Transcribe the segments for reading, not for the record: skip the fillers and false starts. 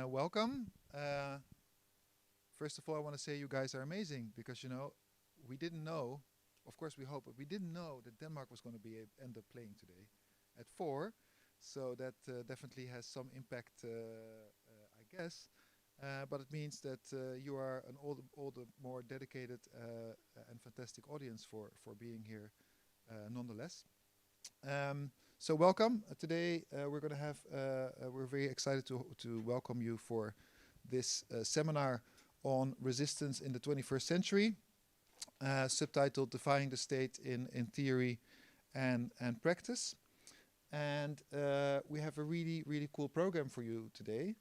welcome. First of all, I want to say you guys are amazing because, we didn't know, of course we hope, but we didn't know that Denmark was going to end up playing today at 4. So that definitely has some impact, I guess. But it means that you are an all the more dedicated and fantastic audience for being here nonetheless. So welcome. Today we're going to have, we're very excited to welcome you for this seminar on resistance in the 21st century, subtitled Defying the State in Theory and Practice. And we have a really, really cool program for you today.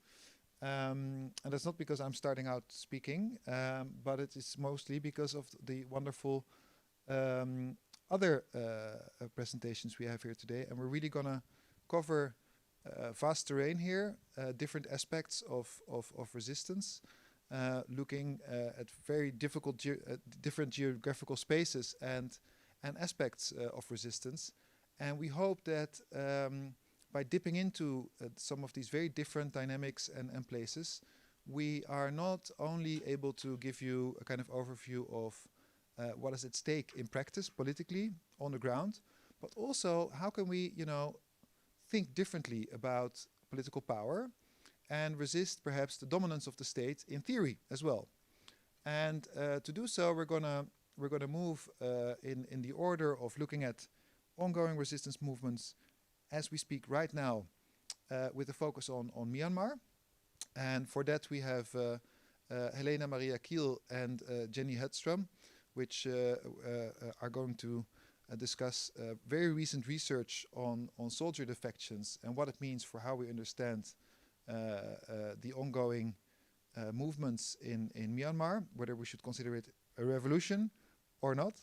And that's not because I'm starting out speaking, but it is mostly because of the wonderful other presentations we have here today. And we're really going to cover vast terrain here, different aspects of resistance, looking at very difficult different geographical spaces and aspects of resistance. And we hope that by dipping into some of these very different dynamics and places, we are not only able to give you a kind of overview of what is at stake in practice politically on the ground, but also how can we, think differently about political power and resist perhaps the dominance of the state in theory as well. And to do so, we're gonna move in the order of looking at ongoing resistance movements as we speak right now, with a focus on Myanmar. And for that we have Helena Maria Kiel and Jenny Hedstrom, which are going to discuss very recent research on soldier defections and what it means for how we understand the ongoing movements in Myanmar, whether we should consider it a revolution or not.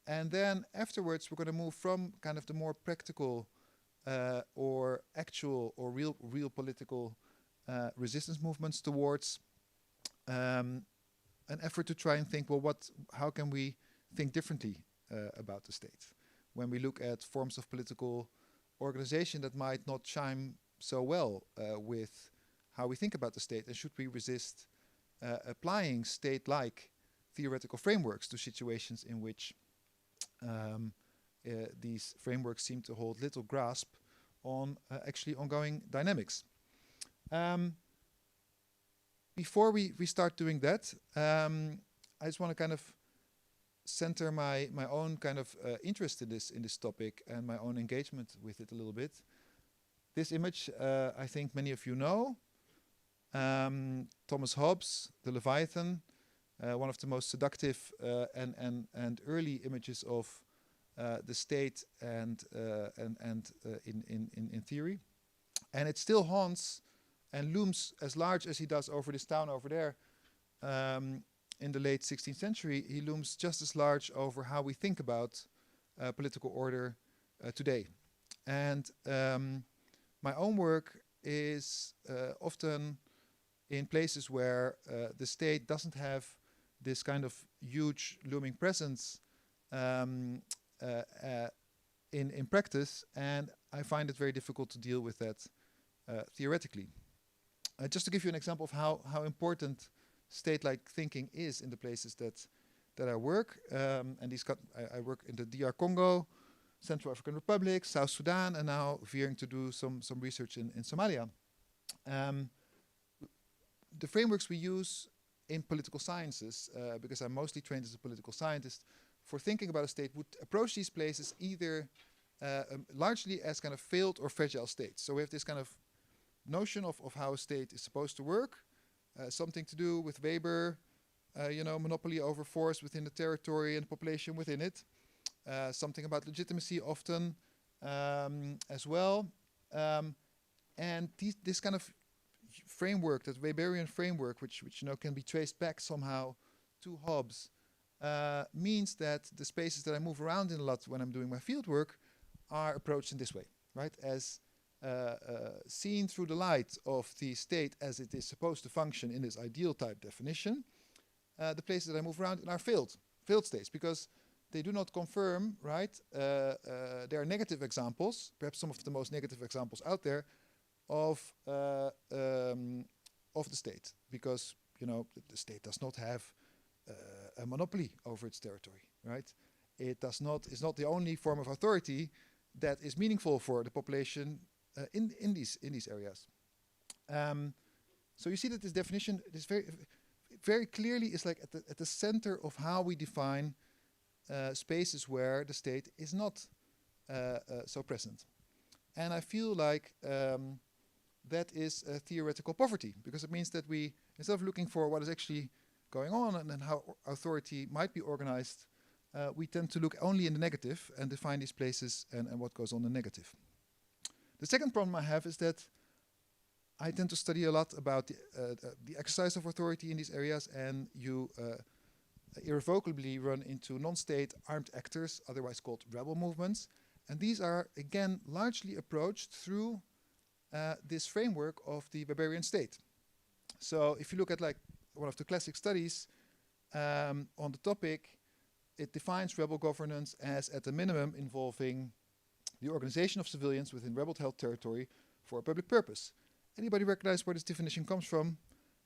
And then afterwards, we're going to move from kind of the more practical or actual or real political resistance movements towards an effort to try and think, well, how can we think differently about the state when we look at forms of political organization that might not chime so well with how we think about the state, and should we resist applying state-like theoretical frameworks to situations in which these frameworks seem to hold little grasp on actually ongoing dynamics. Before we start doing that, I just want to kind of center my own kind of interest in this topic and my own engagement with it a little bit. This image, I think many of you know. Thomas Hobbes, the Leviathan, one of the most seductive and early images of the state and in theory, and it still haunts and looms as large as he does over this town over there. In the late 16th century, he looms just as large over how we think about political order today. And my own work is often in places where the state doesn't have this kind of huge looming presence in practice, and I find it very difficult to deal with that theoretically. Just to give you an example of how important state-like thinking is in the places that I work, and I work in the DR Congo, Central African Republic, South Sudan, and now veering to do some research in Somalia. The frameworks we use in political sciences, because I'm mostly trained as a political scientist, for thinking about a state would approach these places either largely as kind of failed or fragile states. So we have this kind of notion of how a state is supposed to work, something to do with Weber, monopoly over force within the territory and population within it, something about legitimacy often as well. And this kind of framework, that Weberian framework, which can be traced back somehow to Hobbes, means that the spaces that I move around in a lot when I'm doing my field work are approached in this way, right? As seen through the light of the state as it is supposed to function in this ideal type definition, the places that I move around in are failed states, because they do not confirm, right? There are negative examples, perhaps some of the most negative examples out there, of of the state, because the state does not have a monopoly over its territory, right? It does not. It's not the only form of authority that is meaningful for the population in these areas. So you see that this definition is very clearly is like at the center of how we define spaces where the state is not so present. And I feel like that is a theoretical poverty, because it means that we, instead of looking for what is actually going on and how authority might be organized, we tend to look only in the negative and define these places and what goes on in the negative. The second problem I have is that I tend to study a lot about the exercise of authority in these areas, and you irrevocably run into non-state armed actors, otherwise called rebel movements. And these are, again, largely approached through this framework of the barbarian state. So if you look at like one of the classic studies on the topic, it defines rebel governance as, at a minimum, involving the organization of civilians within rebel-held territory for a public purpose. Anybody recognize where this definition comes from?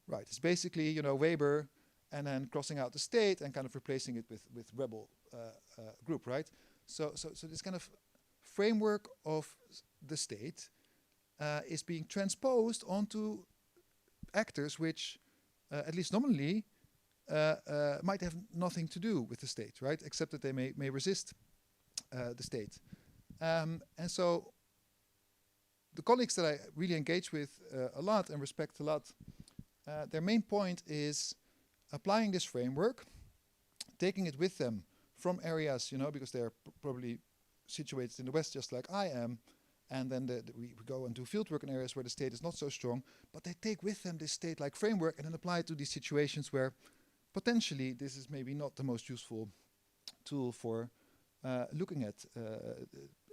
Right, it's basically, Weber, and then crossing out the state and kind of replacing it with rebel group, right? So this kind of framework of the state is being transposed onto actors which, at least nominally, might have nothing to do with the state, right? Except that they may resist the state. And so the colleagues that I really engage with a lot and respect a lot, their main point is applying this framework, taking it with them from areas, because they're probably situated in the West just like I am, and then we go and do fieldwork in areas where the state is not so strong, but they take with them this state-like framework and then apply it to these situations where potentially this is maybe not the most useful tool for looking at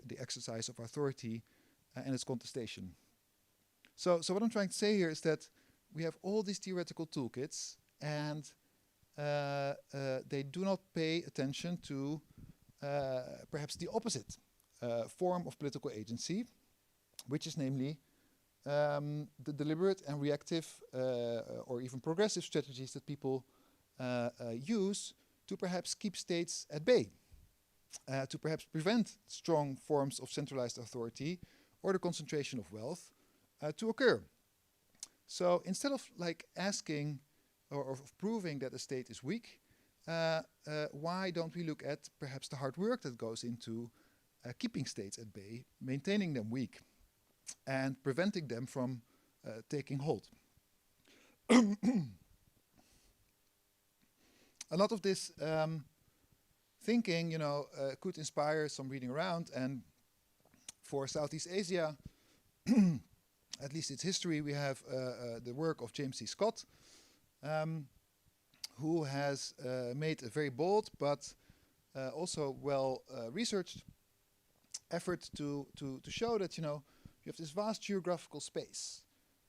the exercise of authority and its contestation. So what I'm trying to say here is that we have all these theoretical toolkits, and they do not pay attention to perhaps the opposite form of political agency, which is namely the deliberate and reactive or even progressive strategies that people use to perhaps keep states at bay, to perhaps prevent strong forms of centralized authority or the concentration of wealth to occur. So instead of like asking or of proving that a state is weak, why don't we look at perhaps the hard work that goes into keeping states at bay, maintaining them weak, and preventing them from taking hold? A lot of this thinking, could inspire some reading around, and for Southeast Asia, at least its history, we have the work of James C. Scott, who has made a very bold but also well researched effort to show that you have this vast geographical space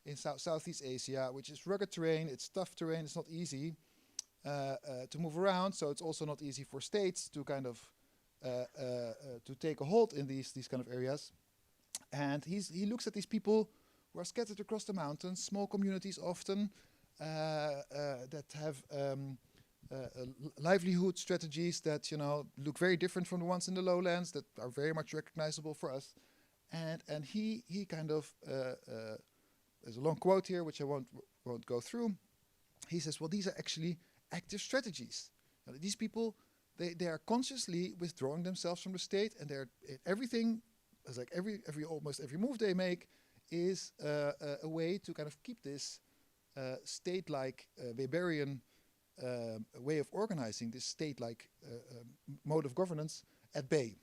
in Southeast Asia, which is rugged terrain, it's tough terrain, it's not easy to move around, so it's also not easy for states to kind of to take a hold in these kind of areas. And he looks at these people who are scattered across the mountains, small communities often, that have livelihood strategies that look very different from the ones in the lowlands that are very much recognizable for us. And he kind of there's a long quote here which I won't go through. He says, well, these are actually active strategies. These people they are consciously withdrawing themselves from the state, and they're everything. It's like almost every move they make is a way to kind of keep this state-like Weberian way of organizing, this state-like mode of governance at bay.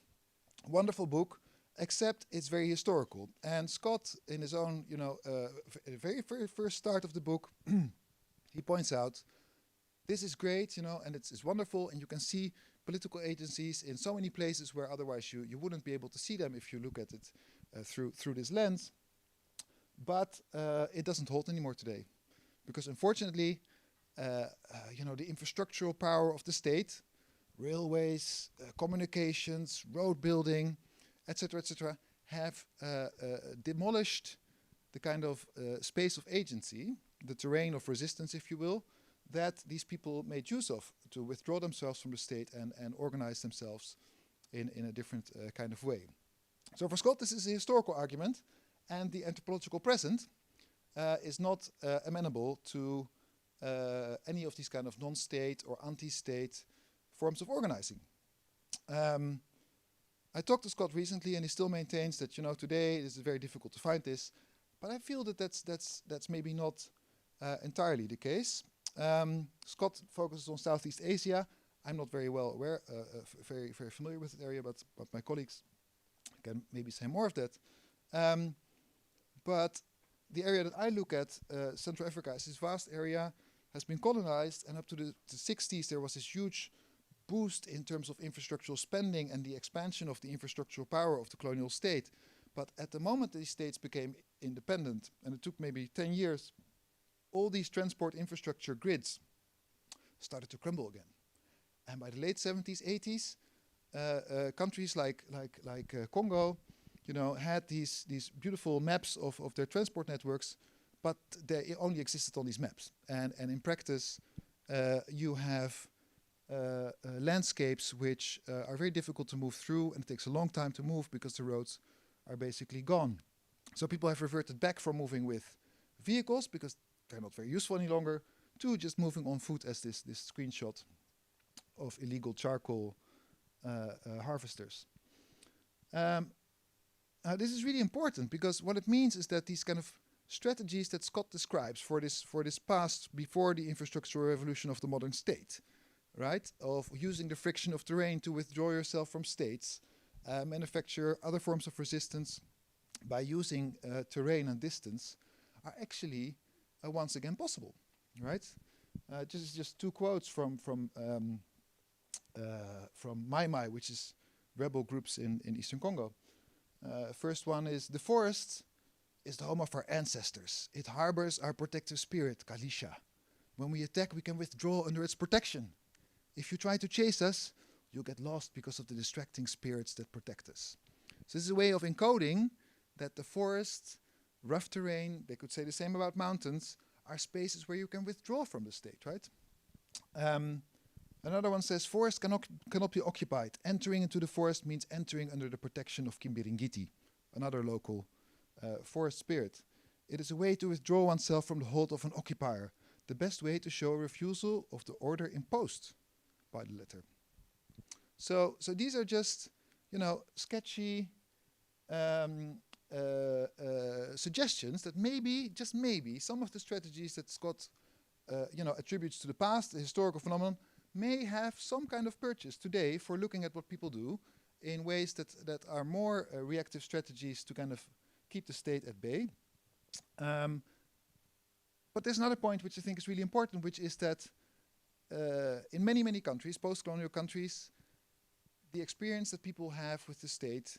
Wonderful book, except it's very historical. And Scott, in his own, the very first start of the book, he points out, this is great, and it's wonderful, and you can see political agencies in so many places where otherwise you wouldn't be able to see them if you look at it through this lens. But it doesn't hold anymore today, because unfortunately, the infrastructural power of the state, railways, communications, road building, etc., have demolished the kind of space of agency, the terrain of resistance, if you will, that these people made use of to withdraw themselves from the state and organize themselves in a different kind of way. So for Scott, this is a historical argument, and the anthropological present is not amenable to any of these kind of non-state or anti-state forms of organizing. I talked to Scott recently, and he still maintains that, you know, today it is very difficult to find this, but I feel that that's maybe not entirely the case. Scott focuses on Southeast Asia. I'm not very well aware, very familiar with the area, but my colleagues can maybe say more of that. But the area that I look at, Central Africa, is this vast area, has been colonized, and up to the 60s there was this huge boost in terms of infrastructural spending and the expansion of the infrastructural power of the colonial state. But at the moment these states became independent, and it took maybe 10 years, all these transport infrastructure grids started to crumble again. And by the late 70s, 80s, countries like Congo, you know, had these beautiful maps of their transport networks, but they only existed on these maps. And in practice, you have landscapes which are very difficult to move through, and it takes a long time to move because the roads are basically gone. So people have reverted back from moving with vehicles because they're not very useful any longer, to just moving on foot, as this screenshot of illegal charcoal harvesters. This is really important, because what it means is that these kind of strategies that Scott describes for this past before the infrastructural revolution of the modern state, right, of using the friction of terrain to withdraw yourself from states, manufacture other forms of resistance by using terrain and distance, are actually once again possible, right? Just two quotes from Mai Mai, which is rebel groups in Eastern Congo. First one is: the forest is the home of our ancestors. It harbors our protective spirit, Kalisha. When we attack, we can withdraw under its protection. If you try to chase us, you'll get lost because of the distracting spirits that protect us. So this is a way of encoding that the forest, rough terrain, they could say the same about mountains, are spaces where you can withdraw from the state, right? Another one says, forest cannot be occupied. Entering into the forest means entering under the protection of Kimbiringiti, another local forest spirit. It is a way to withdraw oneself from the hold of an occupier, the best way to show a refusal of the order imposed by the latter. So these are just, you know, sketchy suggestions that maybe, just maybe, some of the strategies that Scott, you know, attributes to the past, the historical phenomenon, may have some kind of purchase today for looking at what people do in ways that are more reactive strategies to kind of keep the state at bay. But there's another point which I think is really important, which is that in many, many countries, post-colonial countries, the experience that people have with the state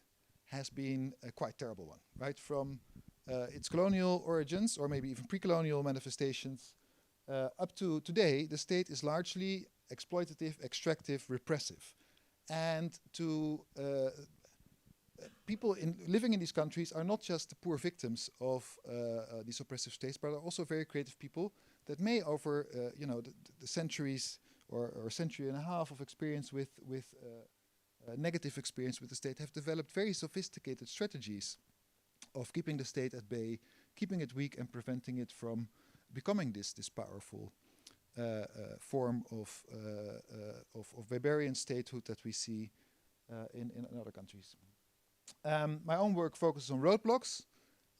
has been a quite terrible one, right? From its colonial origins, or maybe even pre-colonial manifestations, up to today, the state is largely exploitative, extractive, repressive. And to people living in these countries are not just the poor victims of these oppressive states, but are also very creative people that may, over you know, the centuries or a century and a half of experience with negative experience with the state, have developed very sophisticated strategies of keeping the state at bay, keeping it weak, and preventing it from becoming this powerful form of barbarian statehood that we see in other countries. My own work focuses on roadblocks,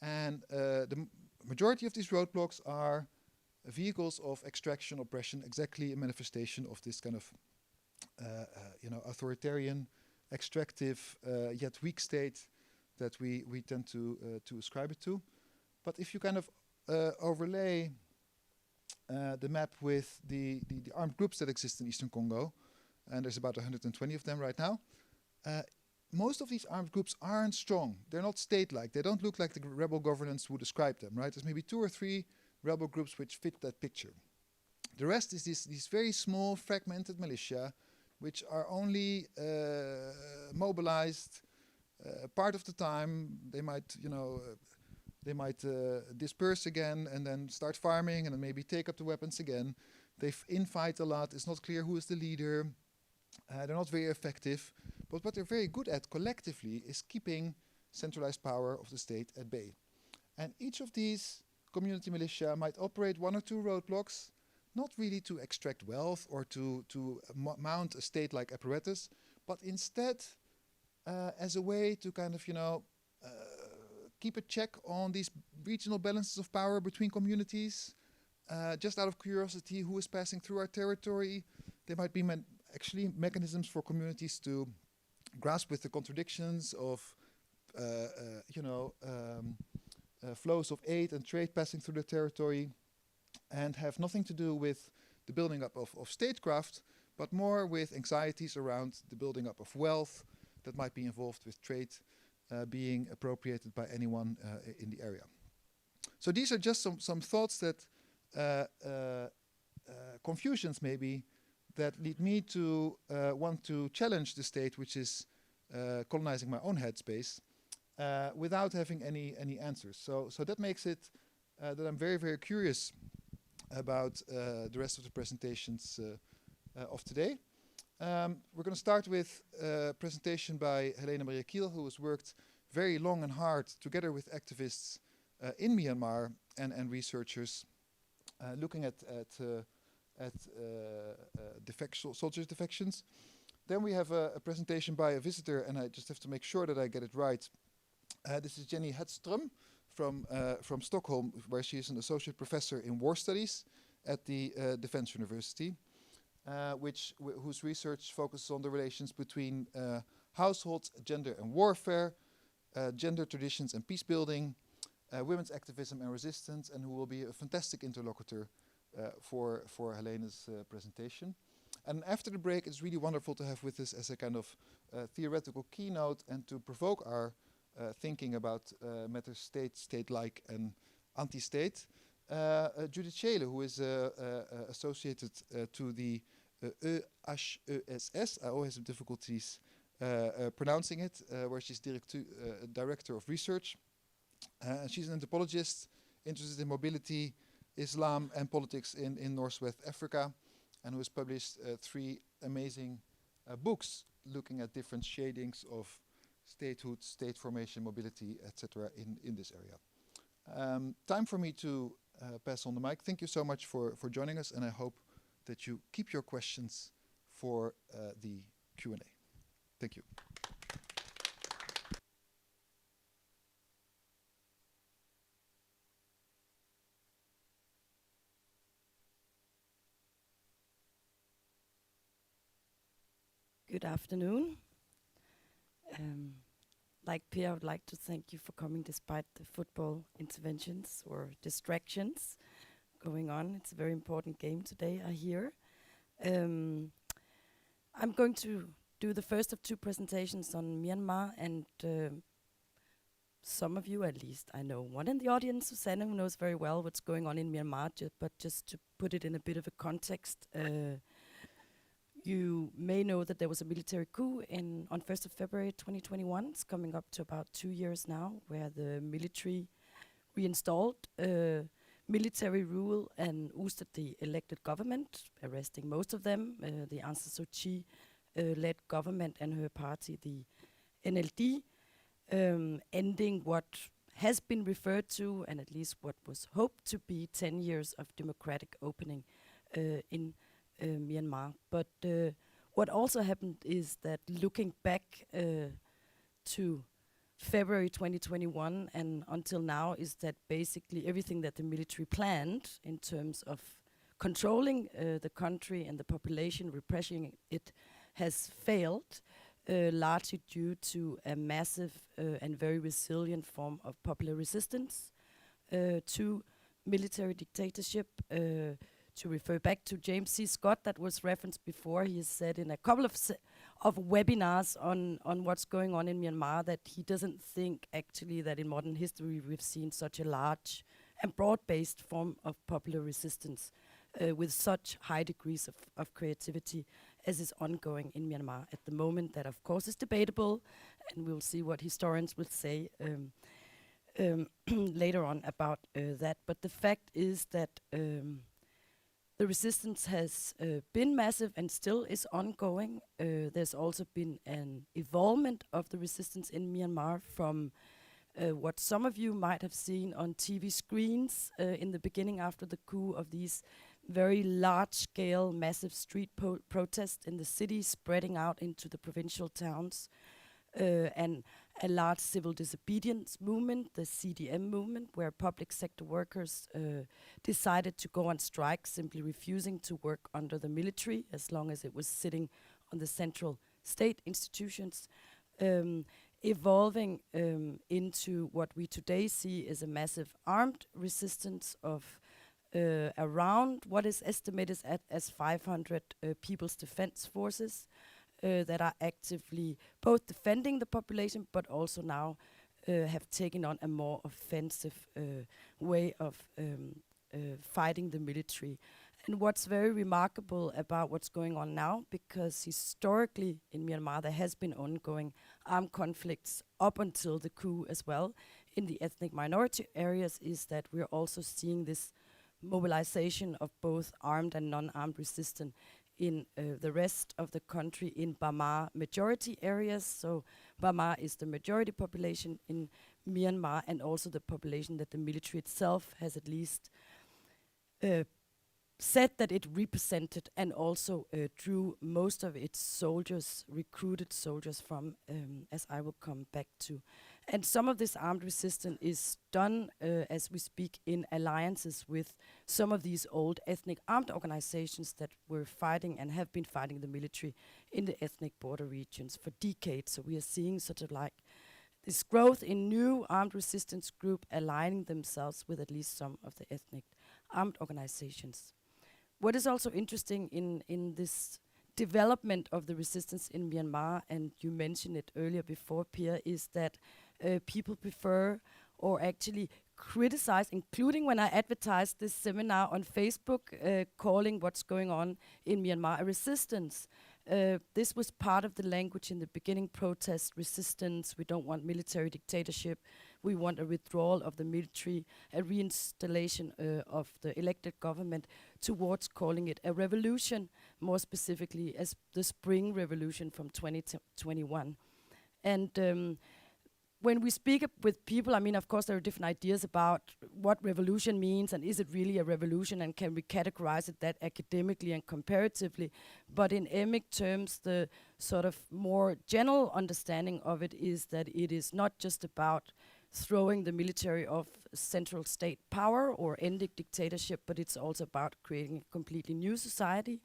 and the majority of these roadblocks are vehicles of extraction, oppression, exactly a manifestation of this kind of you know, authoritarian, extractive, yet weak state that we tend to ascribe it to. But if you kind of overlay the map with the armed groups that exist in Eastern Congo, and there's about 120 of them right now, most of these armed groups aren't strong. They're not state-like. They don't look like the rebel governance would describe them, right? There's maybe 2 or 3 rebel groups which fit that picture. The rest is these very small, fragmented militia, which are only mobilized part of the time. They might, you know, They might disperse again and then start farming and then maybe take up the weapons again. They infight a lot. It's not clear who is the leader. They're not very effective. But what they're very good at collectively is keeping centralized power of the state at bay. And each of these community militia might operate one or two roadblocks, not really to extract wealth or to mount a state-like apparatus, but instead as a way to kind of, keep a check on these regional balances of power between communities, just out of curiosity, who is passing through our territory. There might be actually mechanisms for communities to grasp with the contradictions of, flows of aid and trade passing through the territory, and have nothing to do with the building up of statecraft, but more with anxieties around the building up of wealth that might be involved with trade being appropriated by anyone in the area. So these are just some thoughts that, confusions maybe, that lead me to want to challenge the state, which is colonizing my own headspace, without having any answers. So that makes it that I'm very, very curious about the rest of the presentations of today. We're going to start with a presentation by Helene Maria Kiel, who has worked very long and hard together with activists in Myanmar and researchers looking at soldiers' defections. Then we have a presentation by a visitor, and I just have to make sure that I get it right. This is Jenny Hedström from Stockholm, where she is an associate professor in war studies at the Defense University. Whose research focuses on the relations between households, gender and warfare, gender traditions and peace building, women's activism and resistance, and who will be a fantastic interlocutor for Helene's presentation. And after the break, it's really wonderful to have with us as a kind of theoretical keynote and to provoke our thinking about matters state-like and anti-state. Judith Scheele, who is associated to the EHESS, I always have difficulties pronouncing it, where she's director of research. She's an anthropologist interested in mobility, Islam and politics in Northwest Africa, and who has published 3 amazing books looking at different shadings of statehood, state formation, mobility, etc. in this area. Time for me to pass on the mic. Thank you so much for joining us, and I hope that you keep your questions for the Q&A. Thank you. Good afternoon. Like Pierre, I would like to thank you for coming despite the football interventions or distractions going on. It's a very important game today, I hear. I'm going to do the first of 2 presentations on Myanmar, and some of you, at least, I know one in the audience, Susanne, who knows very well what's going on in Myanmar, but just to put it in a bit of a context, you may know that there was a military coup on 1st of February 2021. It's coming up to about 2 years now, where the military reinstalled military rule and ousted the elected government, arresting most of them, the Aung San Suu Kyi-led government and her party, the NLD, ending what has been referred to, and at least what was hoped to be 10 years of democratic opening in Myanmar. But what also happened is that looking back to February 2021 and until now, is that basically everything that the military planned in terms of controlling the country and the population, repressing it, has failed, largely due to a massive and very resilient form of popular resistance to military dictatorship. To refer back to James C. Scott, that was referenced before, he has said in a couple of webinars on what's going on in Myanmar that he doesn't think actually that in modern history we've seen such a large and broad-based form of popular resistance with such high degrees of creativity as is ongoing in Myanmar at the moment. That of course is debatable, and we'll see what historians will say. later on about that. But the fact is that the resistance has been massive and still is ongoing. There's also been an evolvement of the resistance in Myanmar from what some of you might have seen on TV screens in the beginning after the coup, of these very large-scale, massive street protests in the city, spreading out into the provincial towns, and a large civil disobedience movement, the CDM movement, where public sector workers decided to go on strike, simply refusing to work under the military as long as it was sitting on the central state institutions, evolving into what we today see is a massive armed resistance of around what is estimated as 500 People's Defense Forces that are actively both defending the population but also now have taken on a more offensive way of fighting the military. And what's very remarkable about what's going on now, because historically in Myanmar there has been ongoing armed conflicts up until the coup as well in the ethnic minority areas, is that we're also seeing this mobilization of both armed and non-armed resistance in the rest of the country in Bamar majority areas. So Bamar is the majority population in Myanmar, and also the population that the military itself has at least said that it represented, and also drew most of its soldiers, recruited soldiers from, as I will come back to. And some of this armed resistance is done as we speak in alliances with some of these old ethnic armed organizations that were fighting and have been fighting the military in the ethnic border regions for decades. So we are seeing sort of like this growth in new armed resistance group aligning themselves with at least some of the ethnic armed organizations. What is also interesting in this development of the resistance in Myanmar, and you mentioned it earlier before, Pia, is that people prefer or actually criticize, including when I advertised this seminar on Facebook, calling what's going on in Myanmar a resistance. This was part of the language in the beginning: protest, resistance, we don't want military dictatorship, we want a withdrawal of the military, a reinstallation of the elected government, towards calling it a revolution, more specifically as the Spring Revolution from 2021. And when we speak with people, I mean, of course, there are different ideas about what revolution means, and is it really a revolution, and can we categorize it that academically and comparatively. But in emic terms, the sort of more general understanding of it is that it is not just about throwing the military off central state power or ending dictatorship, but it's also about creating a completely new society.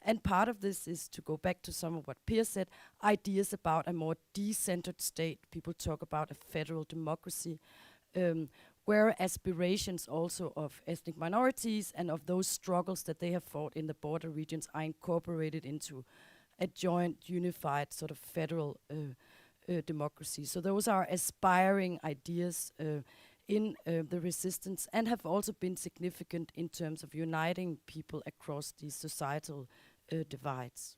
And part of this is, to go back to some of what Pia said, ideas about a more decentered state. People talk about a federal democracy, where aspirations also of ethnic minorities and of those struggles that they have fought in the border regions are incorporated into a joint, unified sort of federal democracy. So those are aspiring ideas in the resistance, and have also been significant in terms of uniting people across these societal divides.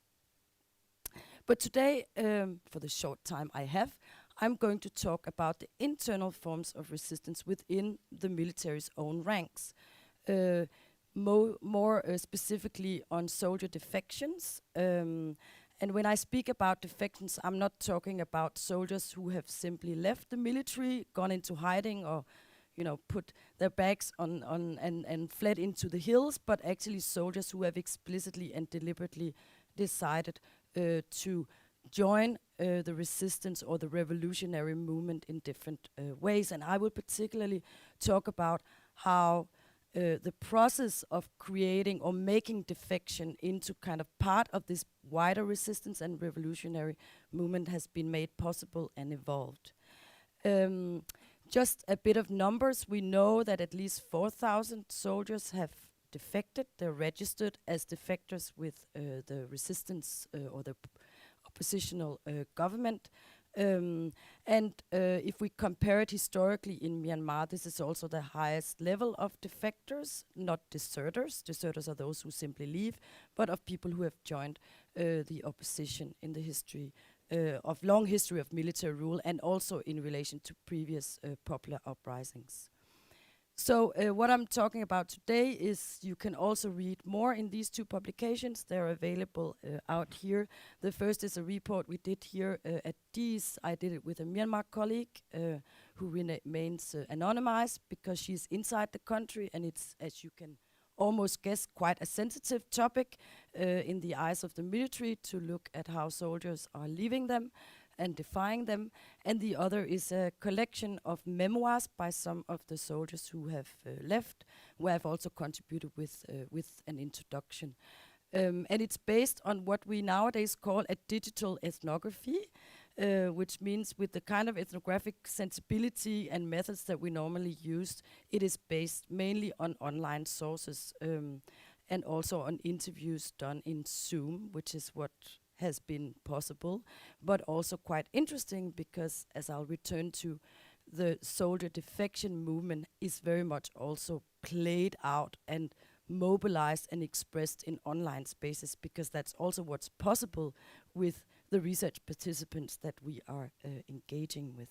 But today, for the short time I have, I'm going to talk about the internal forms of resistance within the military's own ranks, more specifically on soldier defections. And when I speak about defections, I'm not talking about soldiers who have simply left the military, gone into hiding, or put their bags on and fled into the hills, but actually soldiers who have explicitly and deliberately decided to join the resistance or the revolutionary movement in different ways. And I will particularly talk about how the process of creating or making defection into kind of part of this wider resistance and revolutionary movement has been made possible and evolved. Just a bit of numbers. We know that at least 4,000 soldiers have defected. They're registered as defectors with the resistance or the oppositional government. If we compare it historically in Myanmar, this is also the highest level of defectors, not deserters. Deserters are those who simply leave, but of people who have joined the opposition in the history of long history of military rule, and also in relation to previous popular uprisings. So what I'm talking about today is you can also read more in these two publications. They're available out here. The first is a report we did here at DIIS. I did it with a Myanmar colleague who remains anonymized because she's inside the country, and it's, as you can almost guess, quite a sensitive topic in the eyes of the military to look at how soldiers are leaving them and defying them. And the other is a collection of memoirs by some of the soldiers who have left, where I've also contributed with an introduction. And it's based on what we nowadays call a digital ethnography, which means with the kind of ethnographic sensibility and methods that we normally use, it is based mainly on online sources and also on interviews done in Zoom, which is what has been possible, but also quite interesting because, as I'll return to, the soldier defection movement is very much also played out and mobilized and expressed in online spaces, because that's also what's possible with the research participants that we are engaging with.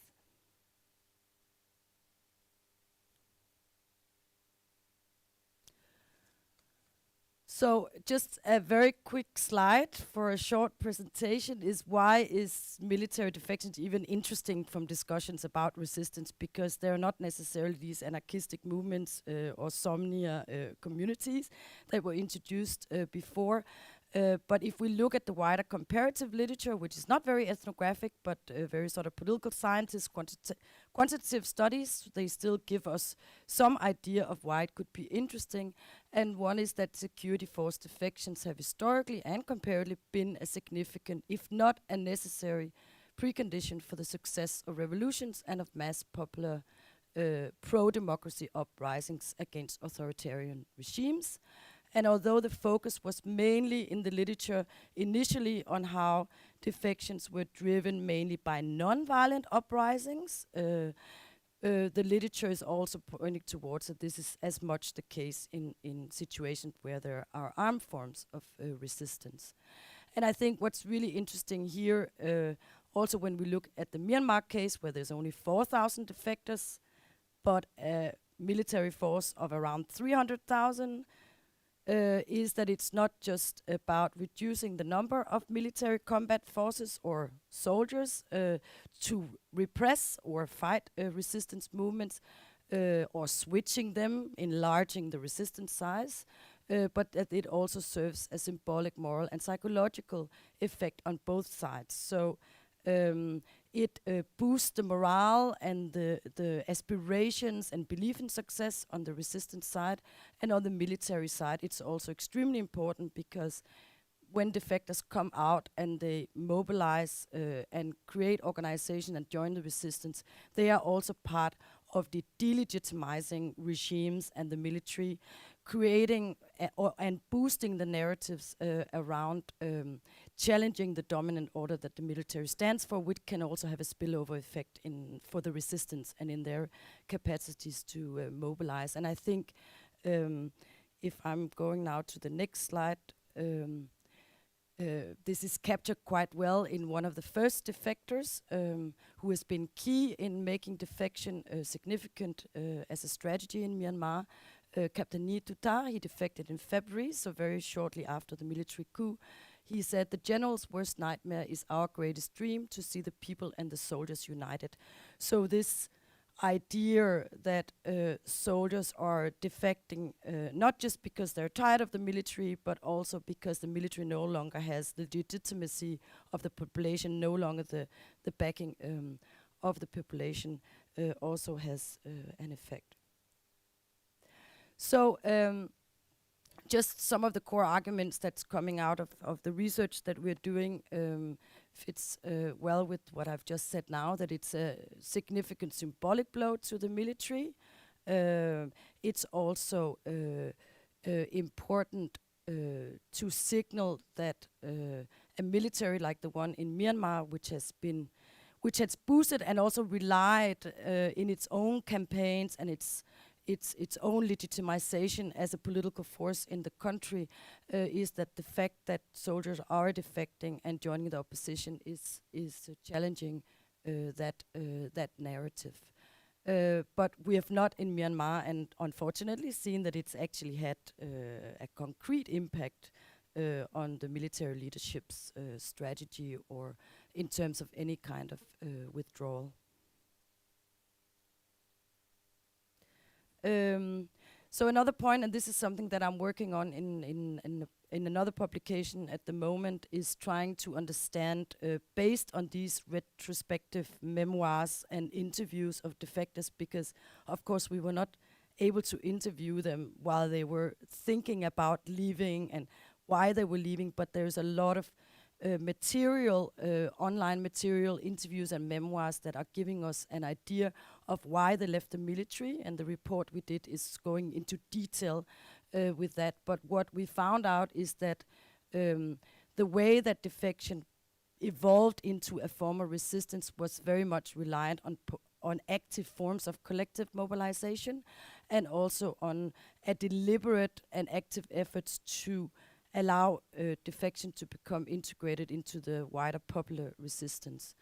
So just a very quick slide for a short presentation is why is military defections even interesting from discussions about resistance, because they're not necessarily these anarchistic movements or Somnia communities that were introduced before. But if we look at the wider comparative literature, which is not very ethnographic, but very sort of political scientists, quantitative studies, they still give us some idea of why it could be interesting. And one is that security force defections have historically and comparatively been a significant, if not a necessary, precondition for the success of revolutions and of mass popular pro-democracy uprisings against authoritarian regimes. And although the focus was mainly in the literature initially on how defections were driven mainly by non-violent uprisings, the literature is also pointing towards that this is as much the case in situations where there are armed forms of resistance. And I think what's really interesting here, also when we look at the Myanmar case, where there's only 4,000 defectors, but a military force of around 300,000, is that it's not just about reducing the number of military combat forces or soldiers to repress or fight resistance movements or switching them, enlarging the resistance size, but that it also serves a symbolic, moral and psychological effect on both sides. So it boosts the morale and the aspirations and belief in success on the resistance side, and on the military side it's also extremely important, because when defectors come out and they mobilize and create organization and join the resistance, they are also part of the delegitimizing regimes and the military, creating and boosting the narratives around challenging the dominant order that the military stands for, which can also have a spillover effect for the resistance and in their capacities to mobilize. And I think if I'm going now to the next slide, this is captured quite well in one of the first defectors who has been key in making defection significant as a strategy in Myanmar. Captain Ni Tutar, he defected in February, so very shortly after the military coup. He said, "The general's worst nightmare is our greatest dream, to see the people and the soldiers united." So this idea that soldiers are defecting not just because they're tired of the military, but also because the military no longer has the legitimacy of the population, no longer the backing of the population, also has an effect. So just some of the core arguments that's coming out of the research that we're doing fits well with what I've just said now, that it's a significant symbolic blow to the military. It's also important to signal that a military like the one in Myanmar, which has boosted and also relied in its own campaigns and its its own legitimization as a political force in the country, is that the fact that soldiers are defecting and joining the opposition is challenging that narrative. But we have not in Myanmar, and unfortunately, seen that it's actually had a concrete impact on the military leadership's strategy or in terms of any kind of withdrawal. So another point, and this is something that I'm working on in another publication at the moment, is trying to understand, based on these retrospective memoirs and interviews of defectors, because of course we were not able to interview them while they were thinking about leaving and why they were leaving, but there's a lot of material, online material, interviews and memoirs that are giving us an idea of why they left the military, and the report we did is going into detail with that. But what we found out is that the way that defection evolved into a form of resistance was very much reliant on active forms of collective mobilization, and also on a deliberate and active efforts to allow defection to become integrated into the wider popular resistance.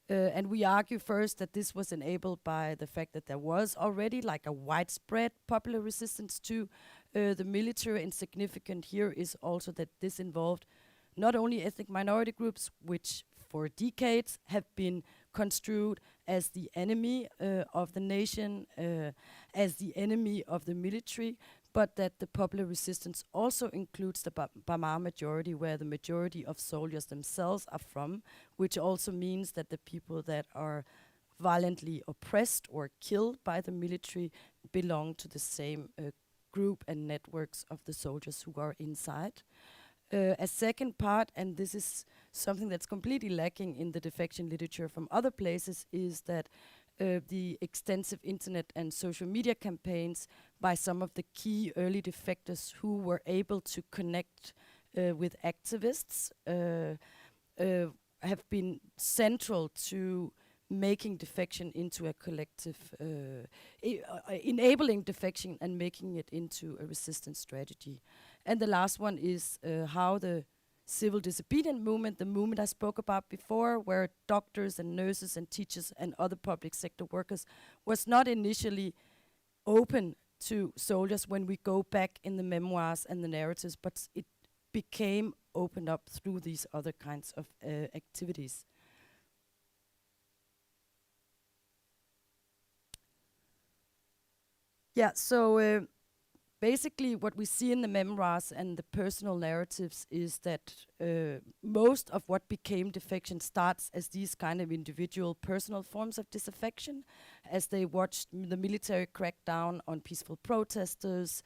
And we argue first that this was enabled by the fact that there was already like a widespread popular resistance to the military, and significant here is also that this involved not only ethnic minority groups, which for decades have been construed as the enemy of the nation, as the enemy of the military, but that the popular resistance also includes the Bamar majority, where the majority of soldiers themselves are from, which also means that the people that are violently oppressed or killed by the military belong to the same group and networks of the soldiers who are inside. A second part, and this is something that's completely lacking in the defection literature from other places, is that the extensive internet and social media campaigns by some of the key early defectors who were able to connect with activists have been central to making defection into a collective, enabling defection and making it into a resistance strategy. And the last one is how the civil disobedient movement, the movement I spoke about before, where doctors and nurses and teachers and other public sector workers was not initially open to soldiers when we go back in the memoirs and the narratives, but it became opened up through these other kinds of activities. Yeah, so basically what we see in the memoirs and the personal narratives is that most of what became defection starts as these kind of individual personal forms of disaffection, as they watched the military crack down on peaceful protesters,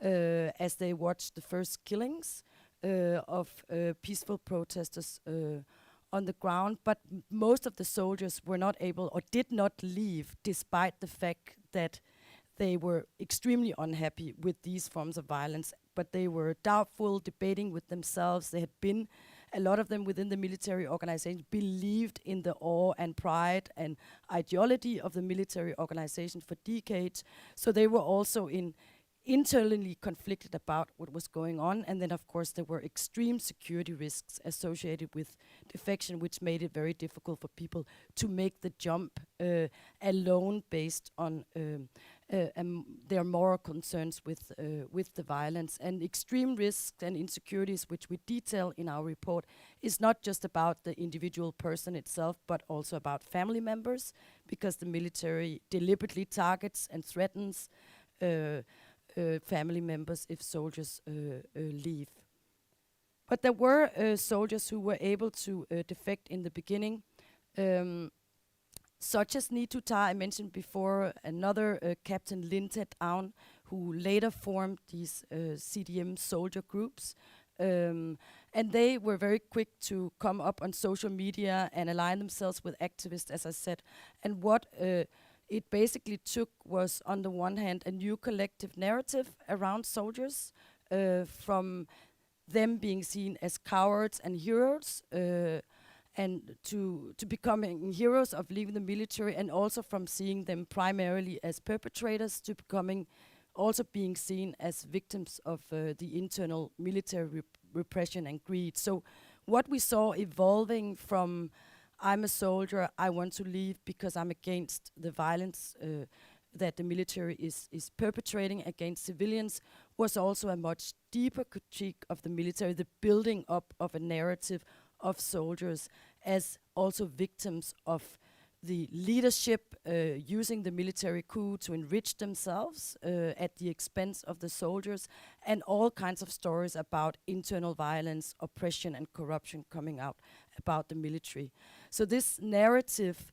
as they watched the first killings of peaceful protesters on the ground. But most of the soldiers were not able or did not leave, despite the fact that they were extremely unhappy with these forms of violence, but they were doubtful, debating with themselves. They had been, a lot of them within the military organization, believed in the awe and pride and ideology of the military organization for decades. So they were also internally conflicted about what was going on. And then, of course, there were extreme security risks associated with defection, which made it very difficult for people to make the jump alone based on their moral concerns with the violence. And extreme risks and insecurities, which we detail in our report, is not just about the individual person itself, but also about family members, because the military deliberately targets and threatens family members if soldiers leave. But there were soldiers who were able to defect in the beginning, such as Nitu Ta, I mentioned before, another Captain Lintet Aun, who later formed these CDM soldier groups. And they were very quick to come up on social media and align themselves with activists, as I said. And what it basically took was, on the one hand, a new collective narrative around soldiers, from them being seen as cowards and heroes, and to becoming heroes of leaving the military, and also from seeing them primarily as perpetrators to becoming also being seen as victims of the internal military repression and greed. So what we saw evolving from I'm a soldier, I want to leave because I'm against the violence that the military is perpetrating against civilians, was also a much deeper critique of the military, the building up of a narrative of soldiers as also victims of the leadership using the military coup to enrich themselves at the expense of the soldiers, and all kinds of stories about internal violence, oppression and corruption coming out about the military. So this narrative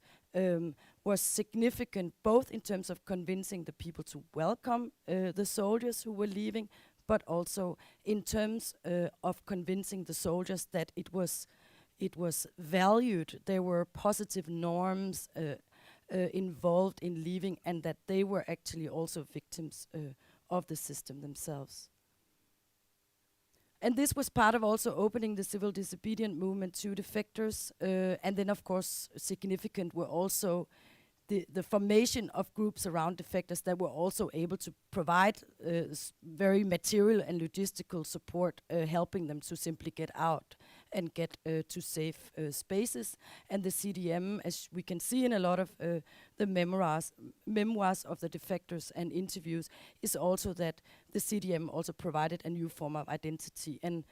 was significant both in terms of convincing the people to welcome the soldiers who were leaving, but also in terms of convincing the soldiers that it was valued, there were positive norms involved in leaving, and that they were actually also victims of the system themselves. And this was part of also opening the civil disobedient movement to defectors, and then of course significant were also the formation of groups around defectors that were also able to provide very material and logistical support, helping them to simply get out and get to safe spaces. And the CDM, as we can see in a lot of the memoirs of the defectors and interviews, is also that the CDM also provided a new form of identity. And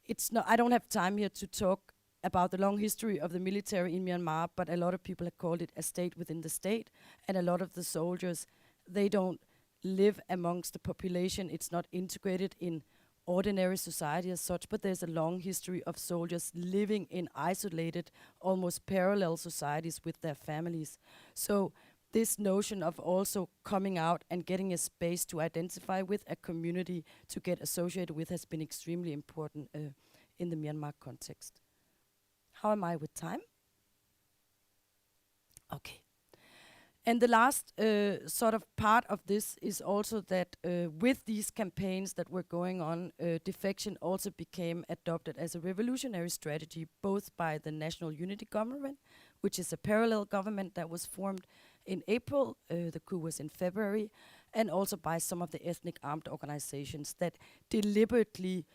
it's not, I don't have time here to talk about the long history of the military in Myanmar, but a lot of people have called it a state within the state. And a lot of the soldiers, they don't live amongst the population. It's not integrated in ordinary society as such, but there's a long history of soldiers living in isolated, almost parallel societies with their families. So this notion of also coming out and getting a space to identify with, a community to get associated with, has been extremely important in the Myanmar context. How am I with time? Okay. And the last sort of part of this is also that with these campaigns that were going on, defection also became adopted as a revolutionary strategy, both by the National Unity Government, which is a parallel government that was formed in April, the coup was in February, and also by some of the ethnic armed organizations that deliberately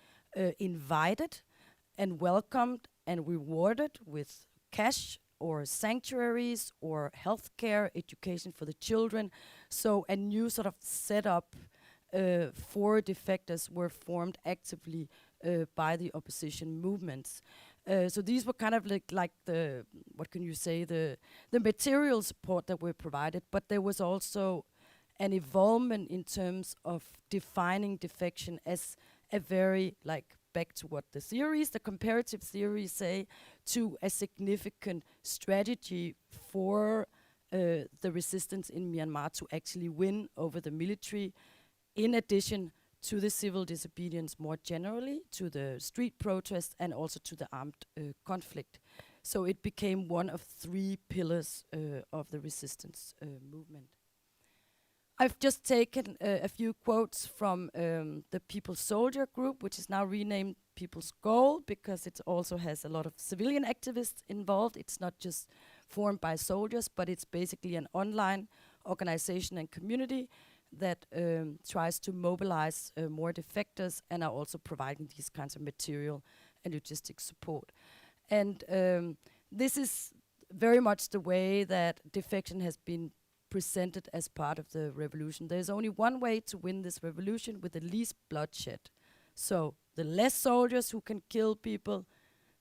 invited and welcomed and rewarded with cash or sanctuaries or healthcare, education for the children. So a new sort of setup for defectors were formed actively by the opposition movements. So these were kind of like the, what can you say, the material support that were provided, but there was also an involvement in terms of defining defection as a very, like, back to what the theories, the comparative theories say, to a significant strategy for the resistance in Myanmar to actually win over the military, in addition to the civil disobedience more generally, to the street protests, and also to the armed conflict. So it became one of three pillars of the resistance movement. I've just taken a few quotes from the People's Soldier group, which is now renamed People's Goal, because it also has a lot of civilian activists involved. It's not just formed by soldiers, but it's basically an online organization and community that tries to mobilize more defectors and are also providing these kinds of material and logistic support. And this is very much the way that defection has been presented as part of the revolution. There's only one way to win this revolution, with the least bloodshed. So the less soldiers who can kill people,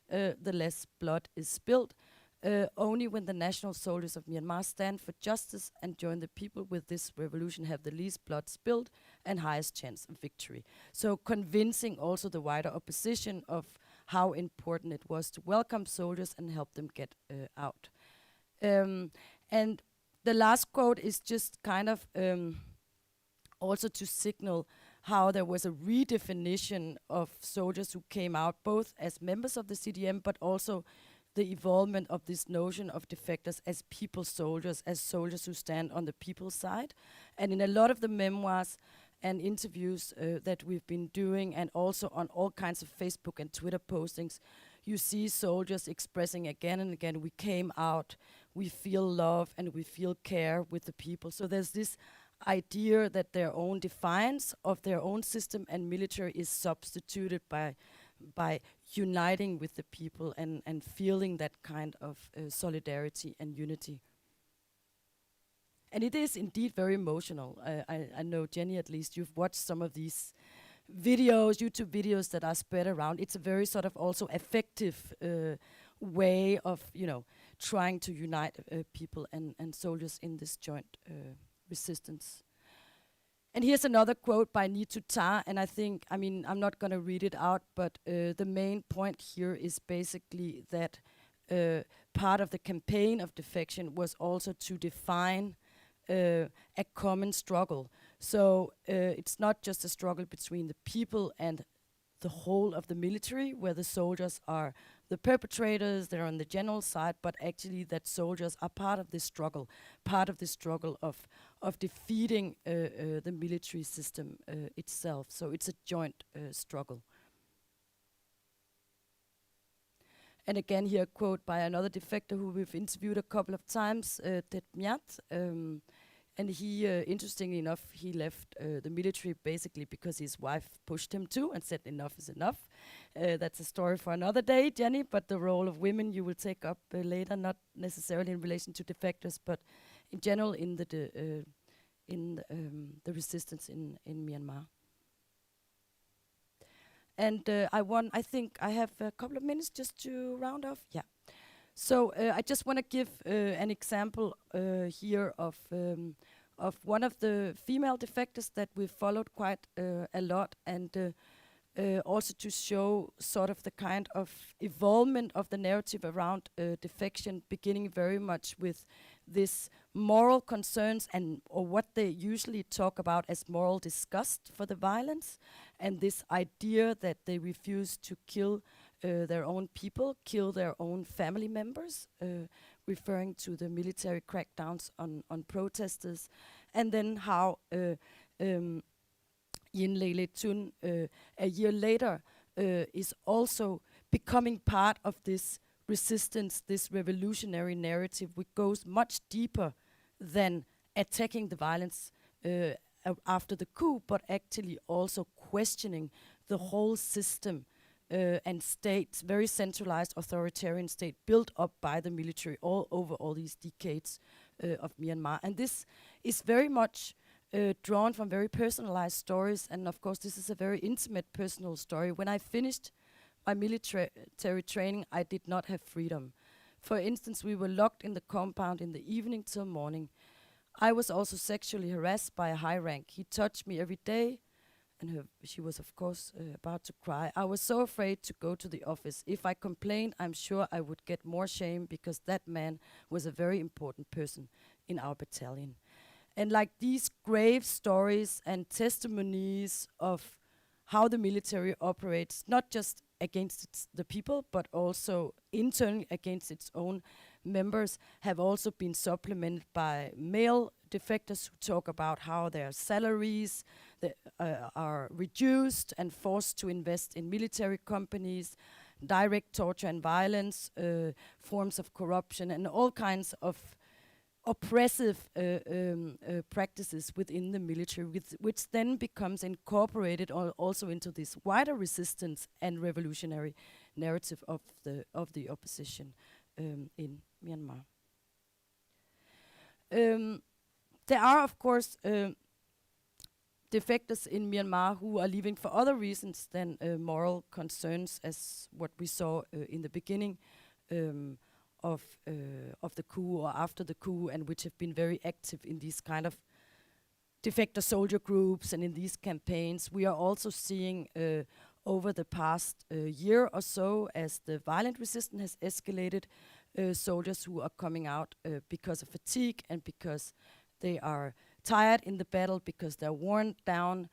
the less blood is spilled. Only when the national soldiers of Myanmar stand for justice and join the people with this revolution have the least blood spilled and highest chance of victory. So convincing also the wider opposition of how important it was to welcome soldiers and help them get out. And the last quote is just kind of also to signal how there was a redefinition of soldiers who came out both as members of the CDM, but also the involvement of this notion of defectors as people soldiers, as soldiers who stand on the people's side. And in a lot of the memoirs and interviews that we've been doing, and also on all kinds of Facebook and Twitter postings, you see soldiers expressing again and again, we came out, we feel love, and we feel care with the people. So there's this idea that their own defiance of their own system and military is substituted by uniting with the people and feeling that kind of solidarity and unity. And it is indeed very emotional. I know, Jenny, at least, you've watched some of these videos, YouTube videos that are spread around. It's a very sort of also effective way of, trying to unite people and soldiers in this joint resistance. And here's another quote by Nitu Ta, and I'm not going to read it out, but the main point here is basically that part of the campaign of defection was also to define a common struggle. So it's not just a struggle between the people and the whole of the military, where the soldiers are the perpetrators, they're on the general side, but actually that soldiers are part of this struggle of defeating the military system itself. So it's a joint struggle. And again, here a quote by another defector who we've interviewed a couple of times, Tet Myat. And he, interestingly enough, he left the military basically because his wife pushed him to and said enough is enough. That's a story for another day, Jenny, but the role of women you will take up later, not necessarily in relation to defectors, but in general in the resistance in Myanmar. And I think I have a couple of minutes just to round off. Yeah. So I just want to give an example here of one of the female defectors that we've followed quite a lot, and also to show sort of the kind of evolvement of the narrative around defection, beginning very much with this moral concerns or what they usually talk about as moral disgust for the violence, and this idea that they refuse to kill their own people, kill their own family members, referring to the military crackdowns on protesters, and then how Yin Lele Tun a year later is also becoming part of this resistance, this revolutionary narrative, which goes much deeper than attacking the violence after the coup, but actually also questioning the whole system and states, very centralized authoritarian state built up by the military all over all these decades of Myanmar. And this is very much drawn from very personalized stories, and of course this is a very intimate personal story. When I finished my military training, I did not have freedom. For instance, we were locked in the compound in the evening till morning. I was also sexually harassed by a high rank. He touched me every day, and she was of course about to cry. I was so afraid to go to the office. If I complained, I'm sure I would get more shame, because that man was a very important person in our battalion. And like these grave stories and testimonies of how the military operates, not just against the people, but also internally against its own members, have also been supplemented by male defectors who talk about how their salaries are reduced and forced to invest in military companies, direct torture and violence, forms of corruption, and all kinds of oppressive practices within the military, which then becomes incorporated also into this wider resistance and revolutionary narrative of the opposition in Myanmar. There are, of course, defectors in Myanmar who are leaving for other reasons than moral concerns, as what we saw in the beginning of the coup or after the coup, and which have been very active in these kind of defector soldier groups and in these campaigns. We are also seeing over the past year or so, as the violent resistance has escalated, soldiers who are coming out because of fatigue and because they are tired in the battle, because they're worn down,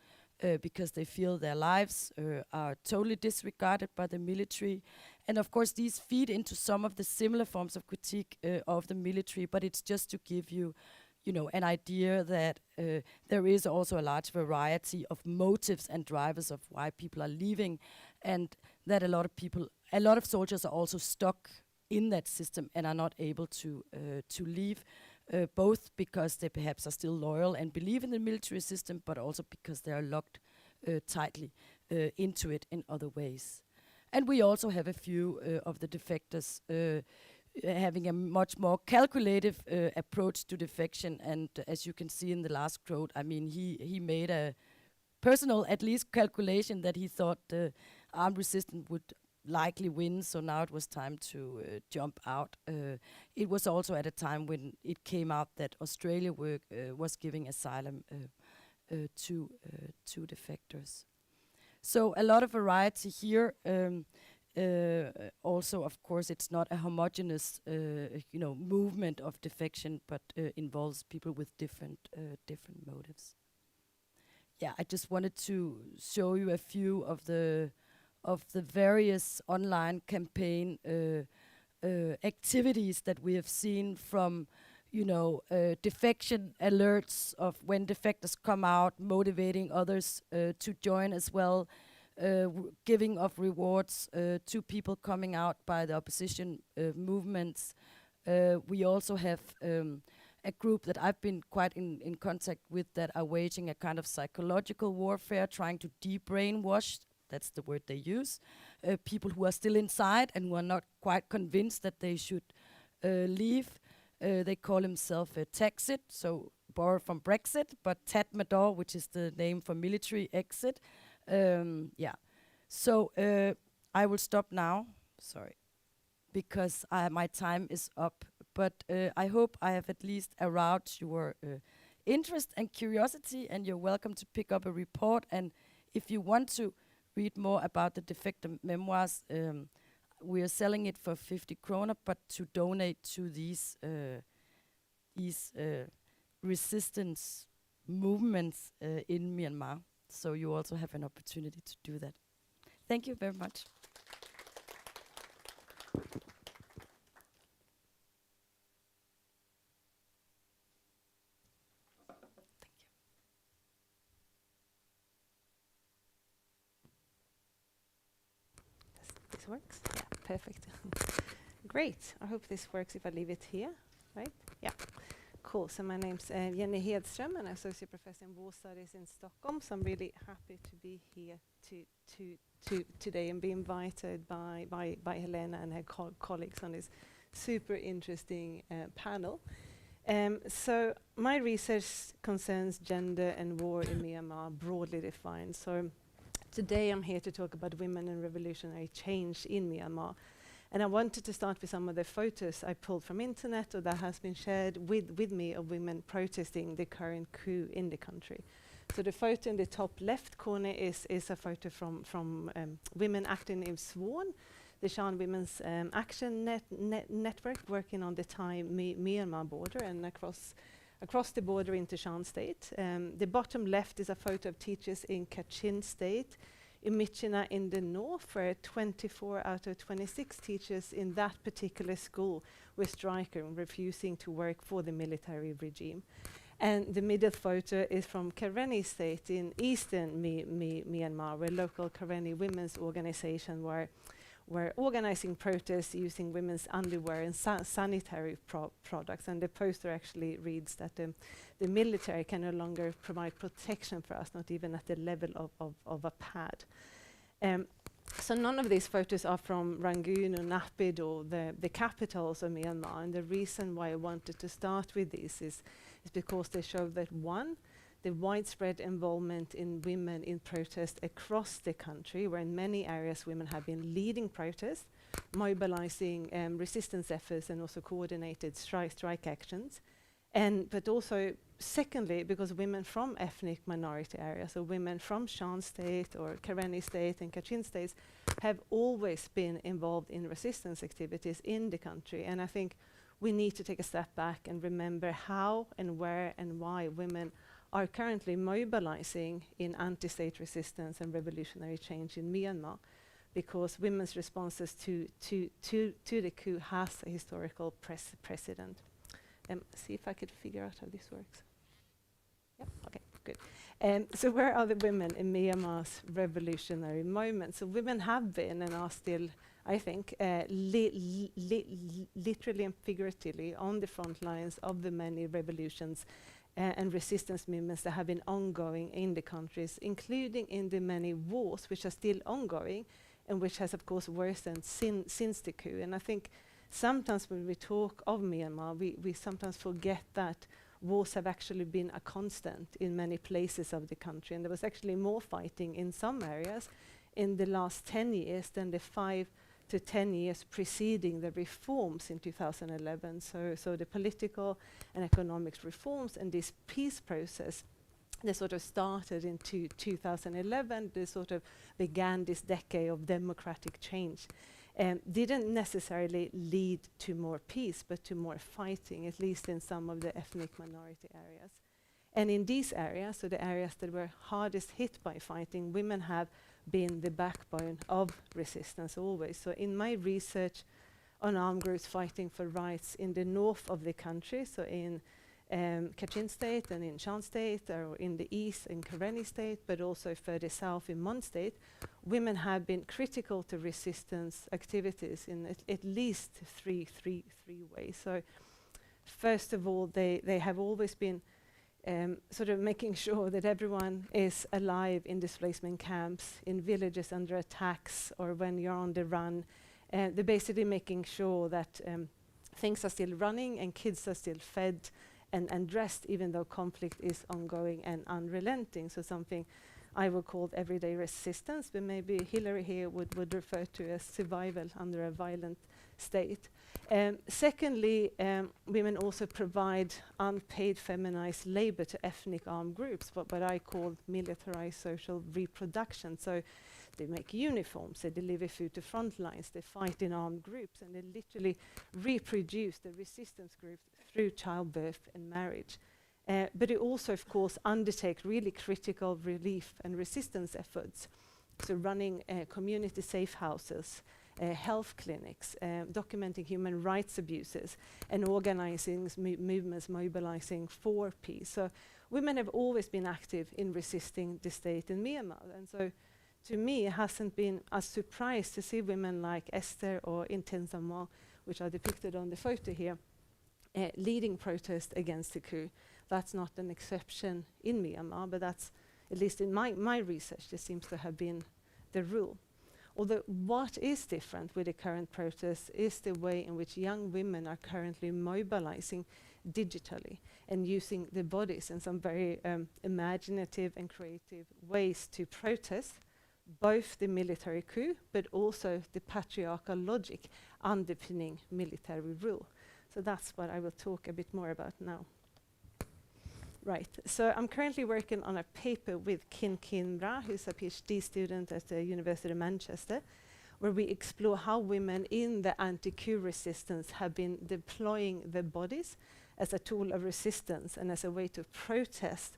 because they feel their lives are totally disregarded by the military. And of course these feed into some of the similar forms of critique of the military, but it's just to give you an idea that there is also a large variety of motives and drivers of why people are leaving, and that a lot of soldiers are also stuck in that system and are not able to leave, both because they perhaps are still loyal and believe in the military system, but also because they are locked tightly into it in other ways. And we also have a few of the defectors having a much more calculative approach to defection. And as you can see in the last quote, I mean, he made a personal, at least, calculation that he thought the armed resistance would likely win, so now it was time to jump out. It was also at a time when it came out that Australia was giving asylum to defectors. So a lot of variety here. Also, of course, it's not a homogeneous, movement of defection, but involves people with different motives. Yeah, I just wanted to show you a few of the various online campaign activities that we have seen, from defection alerts of when defectors come out, motivating others to join as well, giving of rewards to people coming out by the opposition movements. We also have a group that I've been quite in contact with that are waging a kind of psychological warfare, trying to de-brainwash, that's the word they use, people who are still inside and who are not quite convinced that they should leave. They call themselves a Taxit, so borrowed from Brexit, but Tatmador, which is the name for military exit. Yeah, so I will stop now, sorry, because my time is up. But I hope I have at least aroused your interest and curiosity, and you're welcome to pick up a report. And if you want to read more about the defector memoirs, we are selling it for 50 kroner, but to donate to these resistance movements in Myanmar. So you also have an opportunity to do that. Thank you very much. This works? Yeah, perfect. Great. I hope this works if I leave it here, right? Yeah. Cool. So my name's Jenny Hedström, and I'm associate professor in war studies in Stockholm. So I'm really happy to be here today and be invited by Helena and her colleagues on this super interesting panel. So my research concerns gender and war in Myanmar, broadly defined. So today I'm here to talk about women and revolutionary change in Myanmar. And I wanted to start with some of the photos I pulled from internet or that has been shared with me of women protesting the current coup in the country. So the photo in the top left corner is a photo from women acting in Swan, the Shan Women's Action Network, working on the Thai-Myanmar border and across the border into Shan State. The bottom left is a photo of teachers in Kachin State, in Myitkyina in the north, where 24 out of 26 teachers in that particular school were striking, refusing to work for the military regime. And the middle photo is from Karenni State in eastern Myanmar, where local Karenni women's organization were organizing protests using women's underwear and sanitary products. And the poster actually reads that the military can no longer provide protection for us, not even at the level of a pad. So none of these photos are from Rangoon or Naypyidaw or the capitals of Myanmar. And the reason why I wanted to start with this is because they show that, one, the widespread involvement in women in protest across the country, where in many areas women have been leading protests, mobilizing resistance efforts and also coordinated strike actions. But also, secondly, because women from ethnic minority areas, so women from Shan State or Karenni State and Kachin States, have always been involved in resistance activities in the country. And I think we need to take a step back and remember how and where and why women are currently mobilizing in anti-state resistance and revolutionary change in Myanmar, because women's responses to the coup has a historical precedent. see if I could figure out how this works. Yep, okay, good. So where are the women in Myanmar's revolutionary moment? So women have been and are still, I think, literally and figuratively on the front lines of the many revolutions and resistance movements that have been ongoing in the countries, including in the many wars which are still ongoing and which has, of course, worsened since the coup. And I think sometimes when we talk of Myanmar, we sometimes forget that wars have actually been a constant in many places of the country. And there was actually more fighting in some areas in the last 10 years than the 5 to 10 years preceding the reforms in 2011. So the political and economic reforms and this peace process, they sort of started in 2011. They sort of began this decade of democratic change. Didn't necessarily lead to more peace, but to more fighting, at least in some of the ethnic minority areas. And in these areas, so the areas that were hardest hit by fighting, women have been the backbone of resistance always. So in my research on armed groups fighting for rights in the north of the country, so in Kachin State and in Shan State, or in the east in Karenni State, but also further south in Mon State, women have been critical to resistance activities in at least three ways. So first of all, they have always been sort of making sure that everyone is alive in displacement camps, in villages under attacks, or when you're on the run. They're basically making sure that things are still running and kids are still fed and dressed, even though conflict is ongoing and unrelenting. So something I would call everyday resistance, but maybe Hillary here would refer to as survival under a violent state. Secondly, women also provide unpaid feminized labor to ethnic armed groups, what I call militarized social reproduction. So they make uniforms, they deliver food to front lines, they fight in armed groups, and they literally reproduce the resistance groups through childbirth and marriage. But they also, of course, undertake really critical relief and resistance efforts. So running community safe houses, health clinics, documenting human rights abuses, and organizing movements mobilizing for peace. So women have always been active in resisting the state in Myanmar. And so to me, it hasn't been a surprise to see women like Esther or Inten Samwang, which are depicted on the photo here, leading protests against the coup. That's not an exception in Myanmar, but that's, at least in my research, this seems to have been the rule. Although what is different with the current protests is the way in which young women are currently mobilizing digitally and using their bodies in some very imaginative and creative ways to protest both the military coup, but also the patriarchal logic underpinning military rule. So that's what I will talk a bit more about now. Right, so I'm currently working on a paper with Kin Ra, who's a PhD student at the University of Manchester, where we explore how women in the anti-coup resistance have been deploying their bodies as a tool of resistance and as a way to protest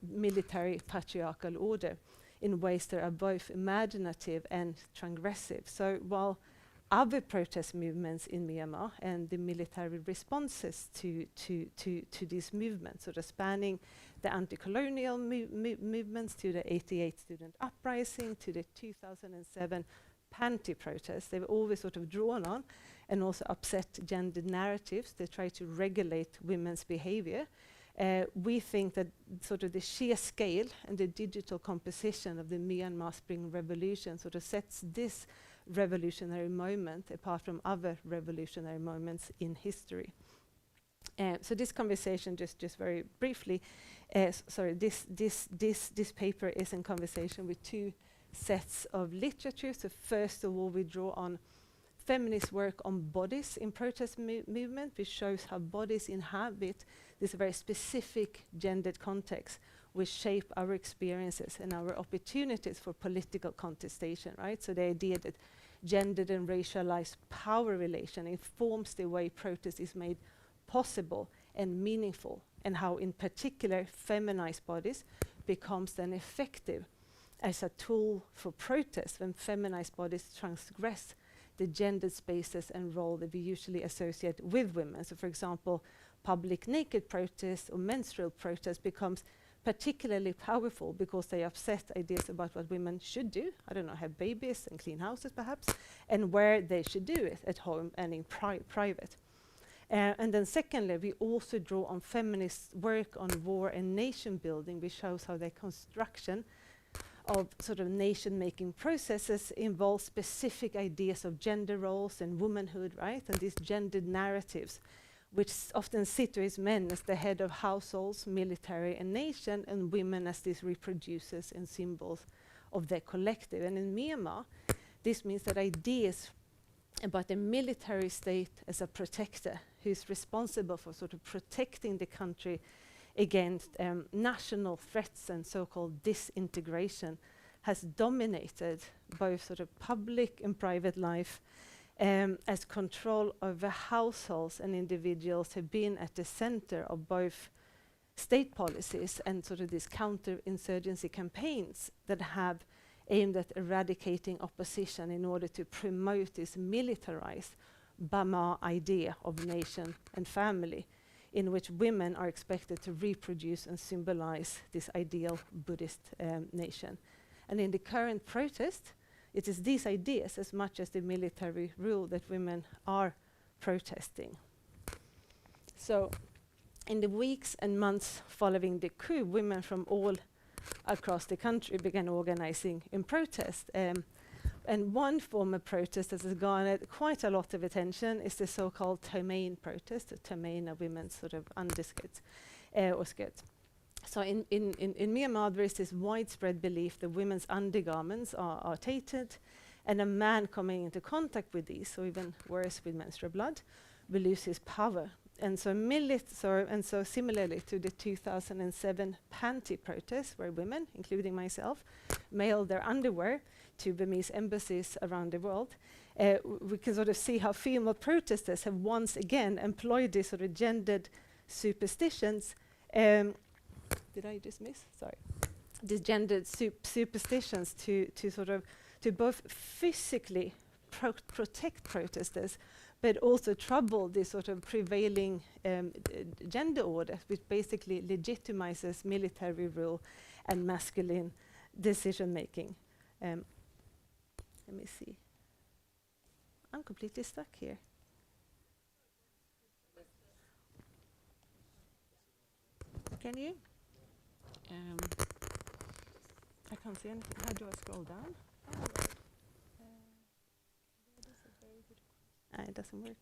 military patriarchal order in ways that are both imaginative and transgressive. So while other protest movements in Myanmar and the military responses to these movements, sort of spanning the anti-colonial movements to the '88 student uprising to the 2007 panty protests, they were always sort of drawn on and also upset gendered narratives. They try to regulate women's behavior. We think that sort of the sheer scale and the digital composition of the Myanmar Spring Revolution sort of sets this revolutionary moment apart from other revolutionary moments in history. So this conversation, just very briefly, this paper is in conversation with two sets of literature. So first of all, we draw on feminist work on bodies in protest movement, which shows how bodies inhabit this very specific gendered context, which shape our experiences and our opportunities for political contestation, right? So the idea that gendered and racialized power relation informs the way protest is made possible and meaningful, and how in particular feminized bodies becomes then effective as a tool for protest when feminized bodies transgress the gendered spaces and role that we usually associate with women. So for example, public naked protest or menstrual protest becomes particularly powerful because they upset ideas about what women should do. I don't know, have babies and clean houses perhaps, and where they should do it, at home and in private. And then secondly, we also draw on feminist work on war and nation building, which shows how the construction of sort of nation-making processes involve specific ideas of gender roles and womanhood, right? And these gendered narratives, which often situate men as the head of households, military and nation, and women as these reproducers and symbols of their collective. And in Myanmar, this means that ideas about the military state as a protector who's responsible for sort of protecting the country against national threats and so-called disintegration has dominated both sort of public and private life, as control over households and individuals have been at the center of both state policies and sort of these counter-insurgency campaigns that have aimed at eradicating opposition in order to promote this militarized Burma idea of nation and family, in which women are expected to reproduce and symbolize this ideal Buddhist nation. And in the current protest, it is these ideas as much as the military rule that women are protesting. So in the weeks and months following the coup, women from all across the country began organizing in protest. And one form of protest that has garnered quite a lot of attention is the so-called Tamain protest. The Tamain are women's sort of underskirts or skirts. So in Myanmar, there is this widespread belief that women's undergarments are tainted, and a man coming into contact with these, or even worse with menstrual blood, will lose his power. And so similarly to the 2007 panty protest, where women, including myself, mailed their underwear to Burmese embassies around the world, we can sort of see how female protesters have once again employed these sort of gendered superstitions. Did I dismiss? Sorry. These gendered superstitions to both physically protect protesters, but also trouble this sort of prevailing gender order, which basically legitimizes military rule and masculine decision-making. Let me see. I'm completely stuck here. Can you? I can't see anything. How do I scroll down? It doesn't work.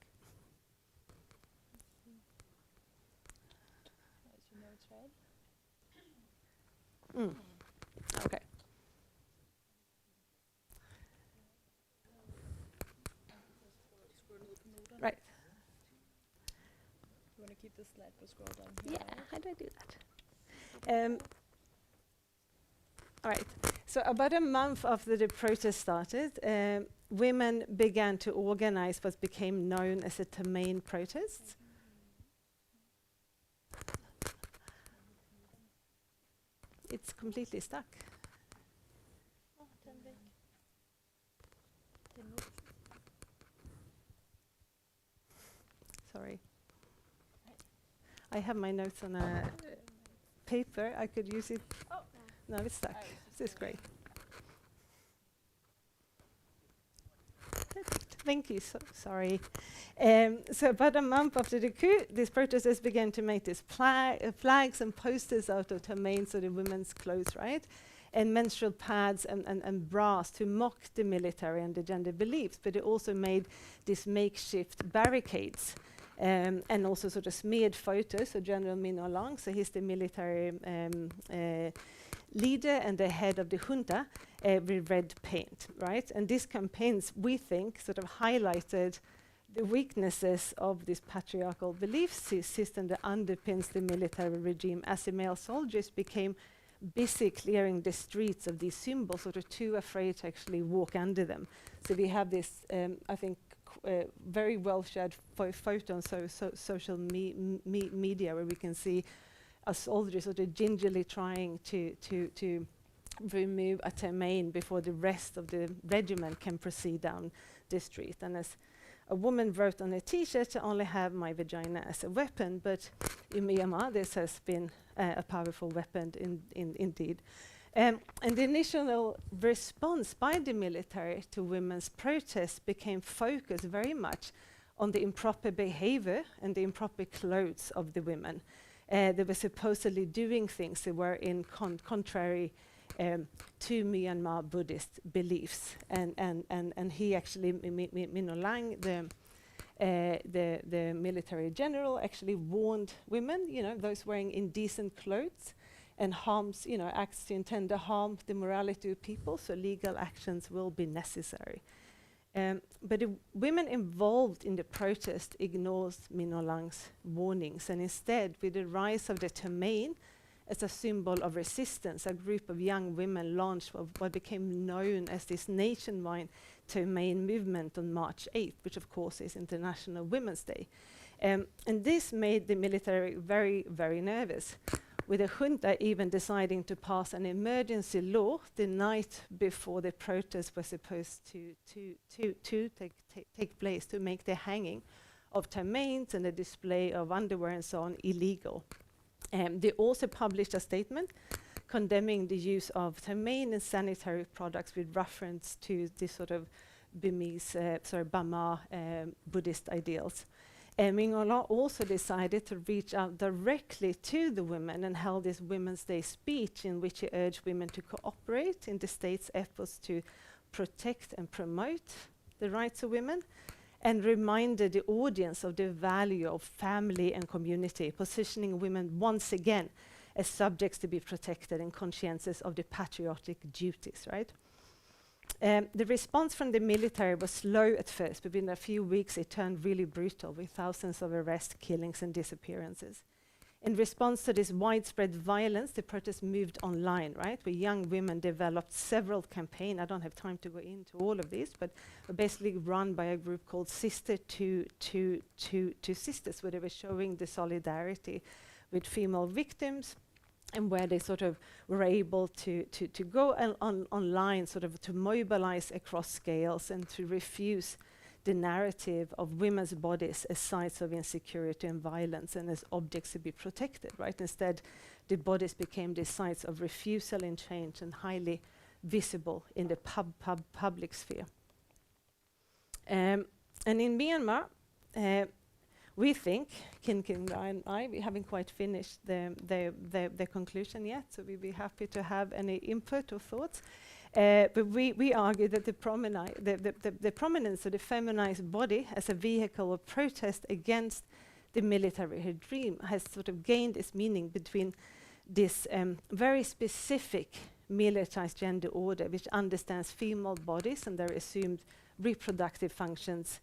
Okay. Right. You want to keep the slide but scroll down here? Yeah, how do I do that? All right. So about a month after the protest started, women began to organize what became known as the Tamain protests. It's completely stuck. Sorry. I have my notes on a paper. I could use it. Oh. No, it's stuck. This is great. Thank you. Sorry. So about a month after the coup, these protesters began to make these flags and posters out of Tamain, so the women's clothes, right? And menstrual pads and bras to mock the military and the gender beliefs. But they also made these makeshift barricades and also sort of smeared photos of General Min Aung Hlaing. So he's the military leader and the head of the junta with red paint, right? And these campaigns, we think, sort of highlighted the weaknesses of this patriarchal belief system that underpins the military regime, as the male soldiers became busy clearing the streets of these symbols, sort of too afraid to actually walk under them. So we have this, I think, very well shared photo on social media, where we can see a soldier sort of gingerly trying to remove a Tamain before the rest of the regiment can proceed down the street. And as a woman wrote on a t-shirt, "I only have my vagina as a weapon," but in Myanmar this has been a powerful weapon indeed. And the initial response by the military to women's protests became focused very much on the improper behavior and the improper clothes of the women. They were supposedly doing things that were in contrary to Myanmar Buddhist beliefs. And he actually, Minolang, the military general, actually warned women, those wearing indecent clothes and harms, acts to intend to harm the morality of people, so legal actions will be necessary. But the women involved in the protest ignored Minolang's warnings, and instead, with the rise of the Tamain as a symbol of resistance, a group of young women launched what became known as this nationwide Tamain movement on March 8th, which of course is International Women's Day. And this made the military very, very nervous, with the junta even deciding to pass an emergency law the night before the protests were supposed to take place, to make the hanging of Tamains and the display of underwear and so on illegal. They also published a statement condemning the use of Tamain and sanitary products with reference to this sort of Burma Buddhist ideals. Mingola also decided to reach out directly to the women and held this Women's Day speech in which he urged women to cooperate in the state's efforts to protect and promote the rights of women, and reminded the audience of the value of family and community, positioning women once again as subjects to be protected and conscientious of the patriotic duties, right? The response from the military was slow at first, but within a few weeks it turned really brutal, with thousands of arrests, killings and disappearances. In response to this widespread violence, the protests moved online, right? Where young women developed several campaigns. I don't have time to go into all of these, but were basically run by a group called Sister to Sisters, where they were showing the solidarity with female victims, and where they sort of were able to go online, sort of to mobilize across scales and to refuse the narrative of women's bodies as sites of insecurity and violence and as objects to be protected, right? Instead, the bodies became the sites of refusal and change and highly visible in the public sphere. And in Myanmar, we think, Kin and I, we haven't quite finished the conclusion yet, so we'd be happy to have any input or thoughts. But we argue that the prominence of the feminized body as a vehicle of protest against the military regime has sort of gained its meaning between this very specific militarized gender order, which understands female bodies and their assumed reproductive functions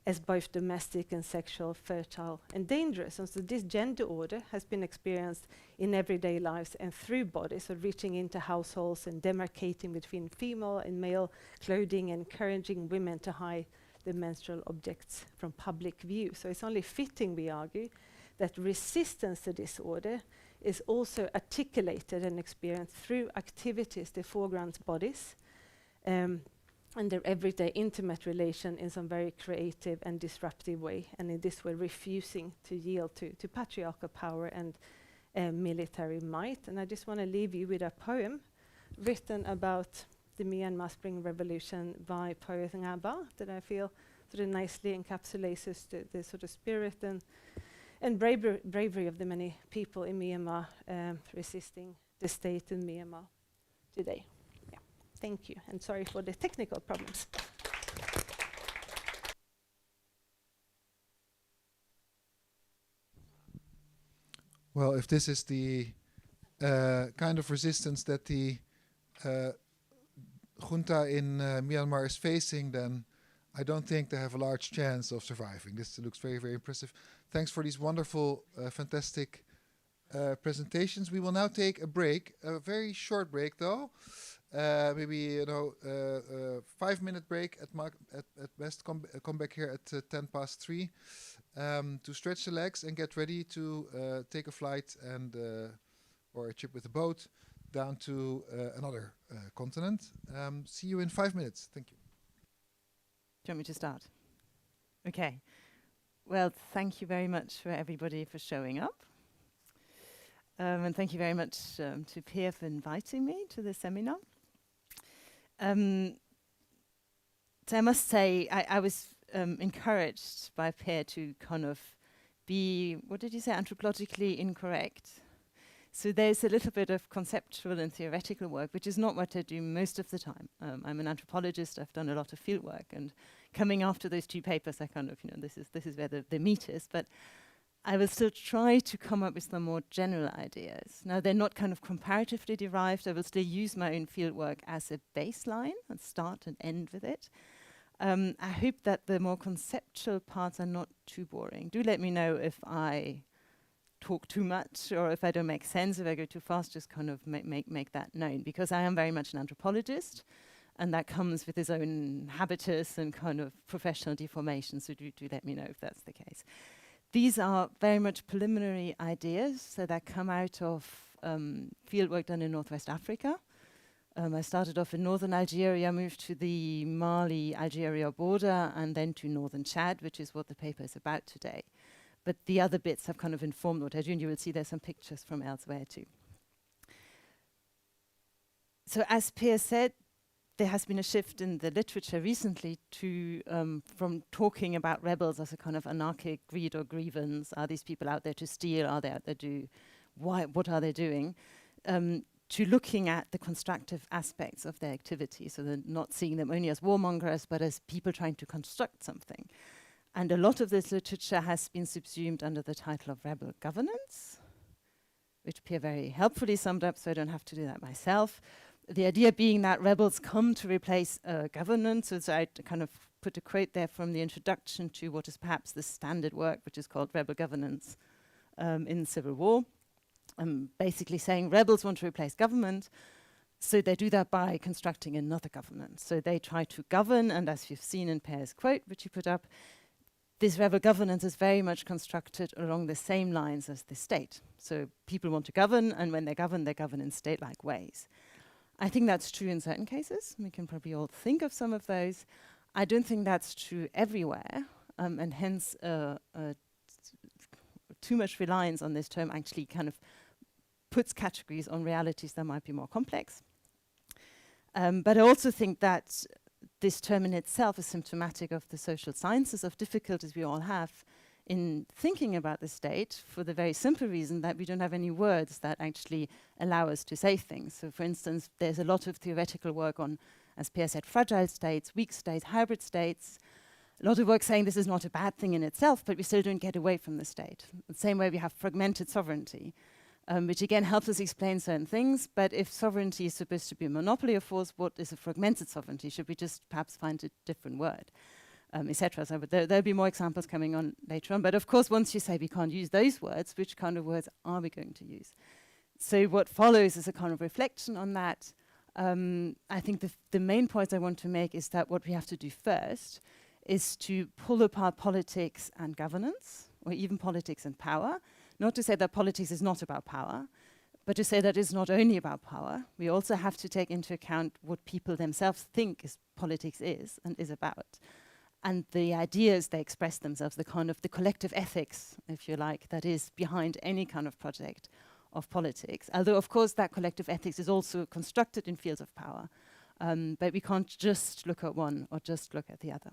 as both domestic and sexual, fertile and dangerous. And so this gender order has been experienced in everyday lives and through bodies, so reaching into households and demarcating between female and male clothing, encouraging women to hide the menstrual objects from public view. So it's only fitting, we argue, that resistance to this order is also articulated and experienced through activities that foreground bodies, and their everyday intimate relation in some very creative and disruptive way, and in this way refusing to yield to patriarchal power and military might. And I just want to leave you with a poem written about the Myanmar Spring Revolution by poet Ngaba that I feel sort of nicely encapsulates the sort of spirit and bravery of the many people in Myanmar resisting the state in Myanmar today. Thank you, and sorry for the technical problems. Well, if this is the kind of resistance that the junta in Myanmar is facing, then I don't think they have a large chance of surviving. This looks very, very impressive. Thanks for these wonderful, fantastic presentations. We will now take a break, a very short break though. Maybe 5-minute break at best. Come back here at 3:10 to stretch the legs and get ready to take a flight and or a trip with a boat down to another continent. See you in 5 minutes. Thank you. Do you want me to start? Okay. Well, thank you very much for everybody for showing up. And thank you very much to Pierre for inviting me to the seminar. So I must say, I was encouraged by Pierre to kind of be, what did you say, anthropologically incorrect. So there's a little bit of conceptual and theoretical work, which is not what I do most of the time. I'm an anthropologist. I've done a lot of field work, and coming after those two papers, I kind of, this is where the meat is. But I will still try to come up with some more general ideas. Now, they're not kind of comparatively derived. I will still use my own field work as a baseline and start and end with it. I hope that the more conceptual parts are not too boring. Do let me know if I talk too much or if I don't make sense, if I go too fast, just kind of make that known, because I am very much an anthropologist, and that comes with its own habitus and kind of professional deformation, so do let me know if that's the case. These are very much preliminary ideas, so that come out of fieldwork done in Northwest Africa. I started off in northern Algeria, moved to the Mali-Algeria border, and then to northern Chad, which is what the paper is about today. But the other bits have kind of informed what I do, and you will see there's some pictures from elsewhere too. So as Pierre said, there has been a shift in the literature recently to from talking about rebels as a kind of anarchic greed or grievance. Are these people out there to steal? Are they out there to what are they doing? To looking at the constructive aspects of their activity, so they're not seeing them only as warmongers, but as people trying to construct something. And a lot of this literature has been subsumed under the title of rebel governance, which Pierre very helpfully summed up, so I don't have to do that myself. The idea being that rebels come to replace governance, so I kind of put a quote there from the introduction to what is perhaps the standard work, which is called Rebel Governance in Civil War. Basically saying rebels want to replace government, so they do that by constructing another government. So they try to govern, and as you've seen in Pierre's quote, which you put up, this rebel governance is very much constructed along the same lines as the state. So people want to govern, and when they govern in state-like ways. I think that's true in certain cases. We can probably all think of some of those. I don't think that's true everywhere, and hence too much reliance on this term actually kind of puts categories on realities that might be more complex. But I also think that this term in itself is symptomatic of the social sciences, of difficulties we all have in thinking about the state, for the very simple reason that we don't have any words that actually allow us to say things. So for instance, there's a lot of theoretical work on, as Pierre said, fragile states, weak states, hybrid states. A lot of work saying this is not a bad thing in itself, but we still don't get away from the state. The same way we have fragmented sovereignty, which again helps us explain certain things. But if sovereignty is supposed to be a monopoly of force, what is a fragmented sovereignty? Should we just perhaps find a different word, etc.? So there'll be more examples coming on later on. But of course, once you say we can't use those words, which kind of words are we going to use? So what follows is a kind of reflection on that. I think the main point I want to make is that what we have to do first is to pull apart politics and governance, or even politics and power. Not to say that politics is not about power, but to say that it's not only about power. We also have to take into account what people themselves think politics is and is about. And the ideas they express themselves, the kind of the collective ethics, if you like, that is behind any kind of project of politics. Although, of course, that collective ethics is also constructed in fields of power. But we can't just look at one or just look at the other.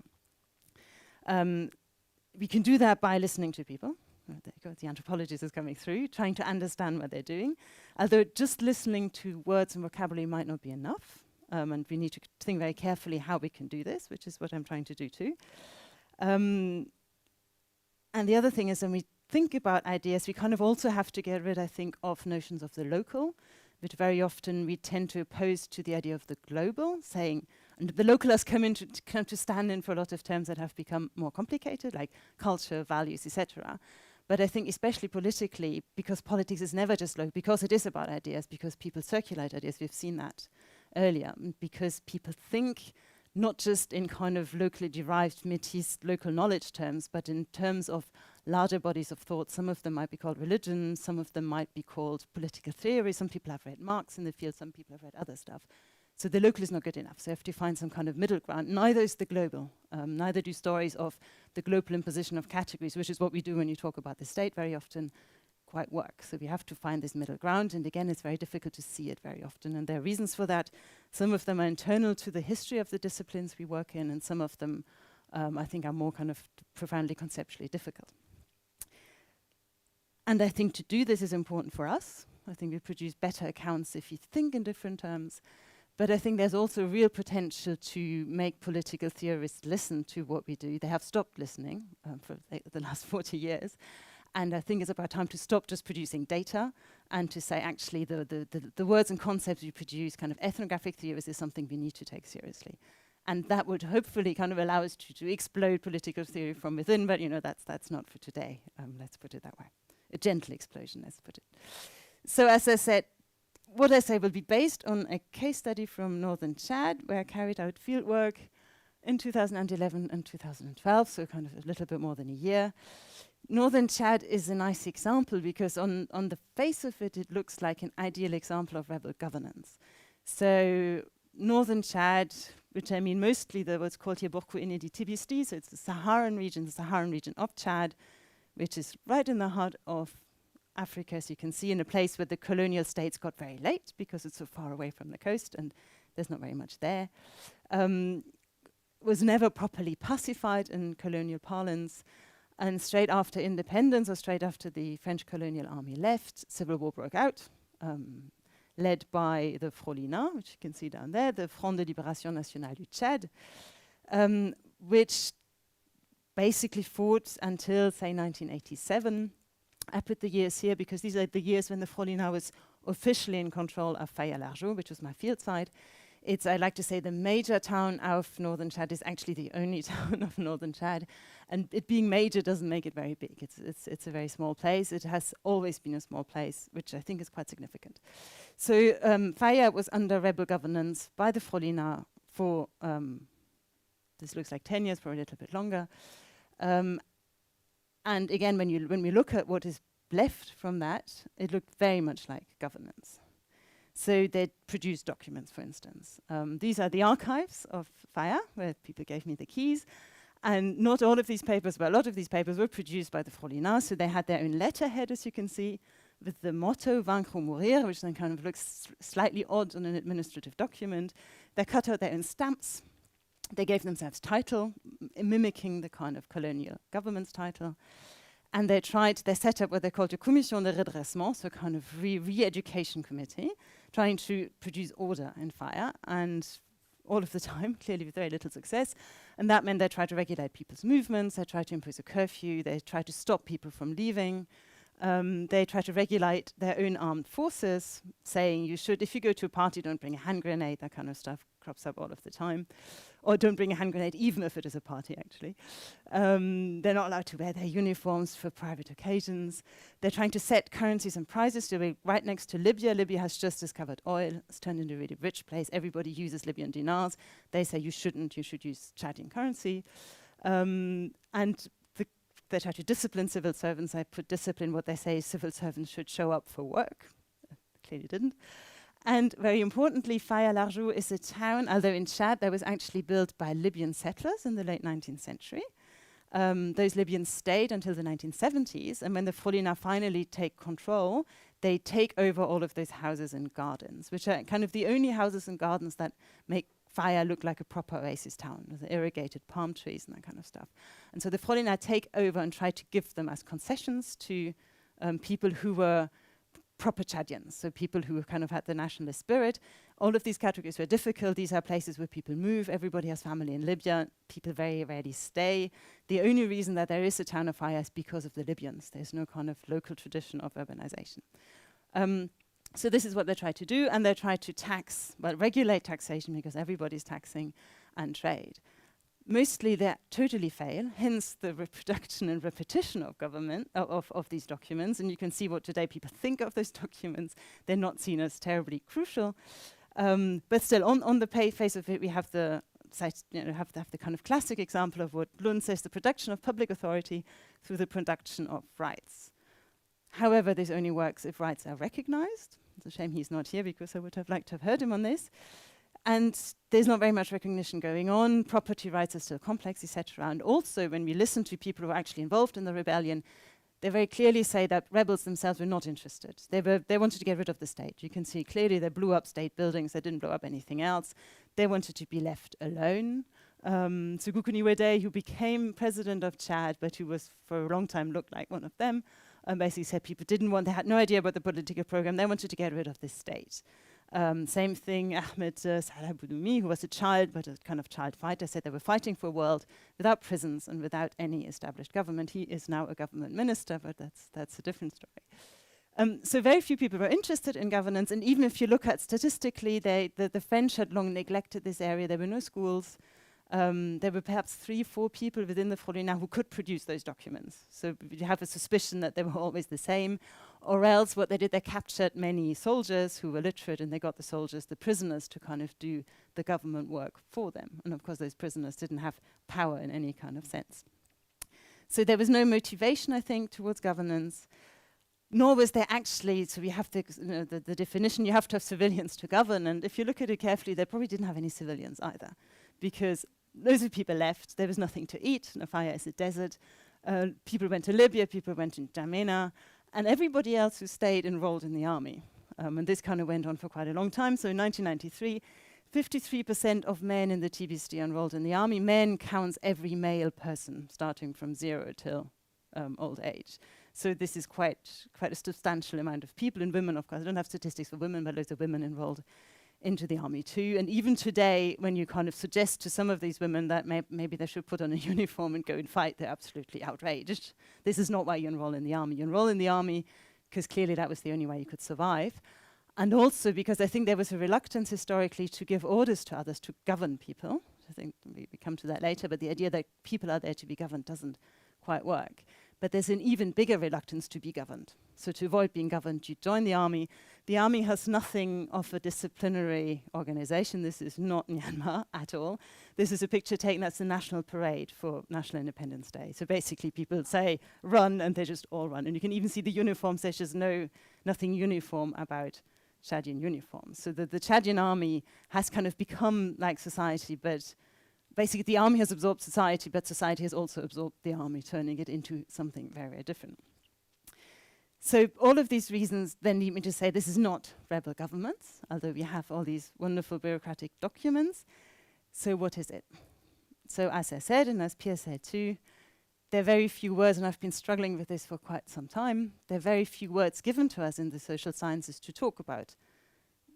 We can do that by listening to people. There you go, the anthropologist is coming through, trying to understand what they're doing. Although just listening to words and vocabulary might not be enough. And we need to think very carefully how we can do this, which is what I'm trying to do too. And the other thing is when we think about ideas, we kind of also have to get rid, I think, of notions of the local, which very often we tend to oppose to the idea of the global, saying, and the local has come to stand in for a lot of terms that have become more complicated, like culture, values, etc. But I think especially politically, because politics is never just local, because it is about ideas, because people circulate ideas, we've seen that earlier, because people think not just in kind of locally derived Métis local knowledge terms, but in terms of larger bodies of thought. Some of them might be called religion, some of them might be called political theory. Some people have read Marx in the field, some people have read other stuff. So the local is not good enough. So you have to find some kind of middle ground. Neither is the global. Neither do stories of the global imposition of categories, which is what we do when you talk about the state very often, quite work. So we have to find this middle ground. And again, it's very difficult to see it very often. And there are reasons for that. Some of them are internal to the history of the disciplines we work in, and some of them, I think, are more kind of profoundly conceptually difficult. And I think to do this is important for us. I think we produce better accounts if you think in different terms. But I think there's also real potential to make political theorists listen to what we do. They have stopped listening for the last 40 years. And I think it's about time to stop just producing data and to say, actually, the words and concepts we produce, kind of ethnographic theories, is something we need to take seriously. And that would hopefully kind of allow us to explode political theory from within. But, you know, that's not for today. Let's put it that way. A gentle explosion, let's put it. So as I said, what I say will be based on a case study from northern Chad, where I carried out fieldwork in 2011 and 2012, so kind of a little bit more than a year. Northern Chad is a nice example because on the face of it, it looks like an ideal example of rebel governance. So northern Chad, which I mean mostly what's called here Borkou Inedi Tibesti, so it's the Saharan region of Chad, which is right in the heart of Africa, as you can see, in a place where the colonial states got very late because it's so far away from the coast and there's not very much there. Was never properly pacified in colonial parlance. And straight after independence, or straight after the French colonial army left, civil war broke out, led by the Frolina, which you can see down there, the Front de Libération Nationale du Tchad, which basically fought until, say, 1987. I put the years here because these are the years when the Frolina was officially in control of Faya-Largeau, which was my field site. It's, I like to say, the major town of northern Chad is actually the only town of northern Chad. And it being major doesn't make it very big. It's a very small place. It has always been a small place, which I think is quite significant. So Faya was under rebel governance by the Frolina for, this looks like 10 years, probably a little bit longer. And again, when we look at what is left from that, it looked very much like governance. So they produced documents, for instance. These are the archives of Faya, where people gave me the keys. And not all of these papers, but a lot of these papers were produced by the Frolina. So they had their own letterhead, as you can see, with the motto "Vaincre ou mourir," which then kind of looks slightly odd on an administrative document. They cut out their own stamps. They gave themselves title, mimicking the kind of colonial government's title. And they set up what they called a commission de redressement, so kind of re-education committee, trying to produce order in Faya, and all of the time, clearly with very little success. And that meant they tried to regulate people's movements, they tried to impose a curfew, they tried to stop people from leaving. They tried to regulate their own armed forces, saying you should, if you go to a party, don't bring a hand grenade. That kind of stuff crops up all of the time. Or don't bring a hand grenade, even if it is a party, actually. They're not allowed to wear their uniforms for private occasions. They're trying to set currencies and prices. So we're right next to Libya. Libya has just discovered oil. It's turned into a really rich place. Everybody uses Libyan dinars. They say you shouldn't. You should use Chadian currency. They try to discipline civil servants. I put discipline, what they say is civil servants should show up for work. Clearly didn't. And very importantly, Faya-Largeau is a town, although in Chad, that was actually built by Libyan settlers in the late 19th century. Those Libyans stayed until the 1970s, and when the Frolina finally take control, they take over all of those houses and gardens, which are kind of the only houses and gardens that make Faya look like a proper oasis town, with irrigated palm trees and that kind of stuff. And so the Frolina take over and try to give them as concessions to people who were proper Chadians, so people who kind of had the nationalist spirit. All of these categories were difficult. These are places where people move. Everybody has family in Libya. People very rarely stay. The only reason that there is a town of Faya is because of the Libyans. There's no kind of local tradition of urbanization. So this is what they try to do, and they try to regulate taxation, because everybody's taxing, and trade. Mostly they totally fail, hence the reproduction and repetition of government, of these documents. And you can see what today people think of those documents. They're not seen as terribly crucial. But still, on the face of it, we have the kind of classic example of what Lund says, the production of public authority through the production of rights. However, this only works if rights are recognized. It's a shame he's not here, because I would have liked to have heard him on this. And there's not very much recognition going on. Property rights are still complex, etc. And also, when we listen to people who are actually involved in the rebellion, they very clearly say that rebels themselves were not interested. They wanted to get rid of the state. You can see clearly they blew up state buildings. They didn't blow up anything else. They wanted to be left alone. Seguku Niwede, who became president of Chad, but who was for a long time looked like one of them, basically said people they had no idea about the political program. They wanted to get rid of this state. Same thing, Ahmed Salah Boudoumi, who was a child, but a kind of child fighter, said they were fighting for a world without prisons and without any established government. He is now a government minister, but that's a different story. So very few people were interested in governance, and even if you look at statistically, the French had long neglected this area. There were no schools. There were perhaps 3-4 people within the Front who could produce those documents. So you have a suspicion that they were always the same. Or else what they did, they captured many soldiers who were literate, and they got the prisoners, to kind of do the government work for them. And of course, those prisoners didn't have power in any kind of sense. So there was no motivation, I think, towards governance. Nor was there actually, so we have the definition, you have to have civilians to govern. And if you look at it carefully, they probably didn't have any civilians either, because loads of people left. There was nothing to eat. Nafaya is a desert. People went to Libya. People went to N'Djamena. And everybody else who stayed enrolled in the army. And this kind of went on for quite a long time. So in 1993, 53% of men in the TBSD enrolled in the army. Men counts every male person, starting from 0 till old age. So this is quite a substantial amount of people. And women, of course, I don't have statistics for women, but loads of women enrolled into the army too. And even today, when you kind of suggest to some of these women that maybe they should put on a uniform and go and fight, they're absolutely outraged. This is not why you enroll in the army. You enroll in the army because clearly that was the only way you could survive. And also because I think there was a reluctance historically to give orders to others to govern people. I think we come to that later, but the idea that people are there to be governed doesn't quite work. But there's an even bigger reluctance to be governed. So to avoid being governed, you join the army. The army has nothing of a disciplinary organization. This is not Myanmar at all. This is a picture taken, that's the national parade for National Independence Day. So basically people say, run, and they just all run. And you can even see the uniforms. There's just nothing uniform about Chadian uniforms. So the Chadian army has kind of become like society, but basically the army has absorbed society, but society has also absorbed the army, turning it into something very, very different. So all of these reasons then lead me to say this is not rebel governments, although we have all these wonderful bureaucratic documents. So what is it? So as I said, and as Pierre said too, there are very few words, and I've been struggling with this for quite some time, there are very few words given to us in the social sciences to talk about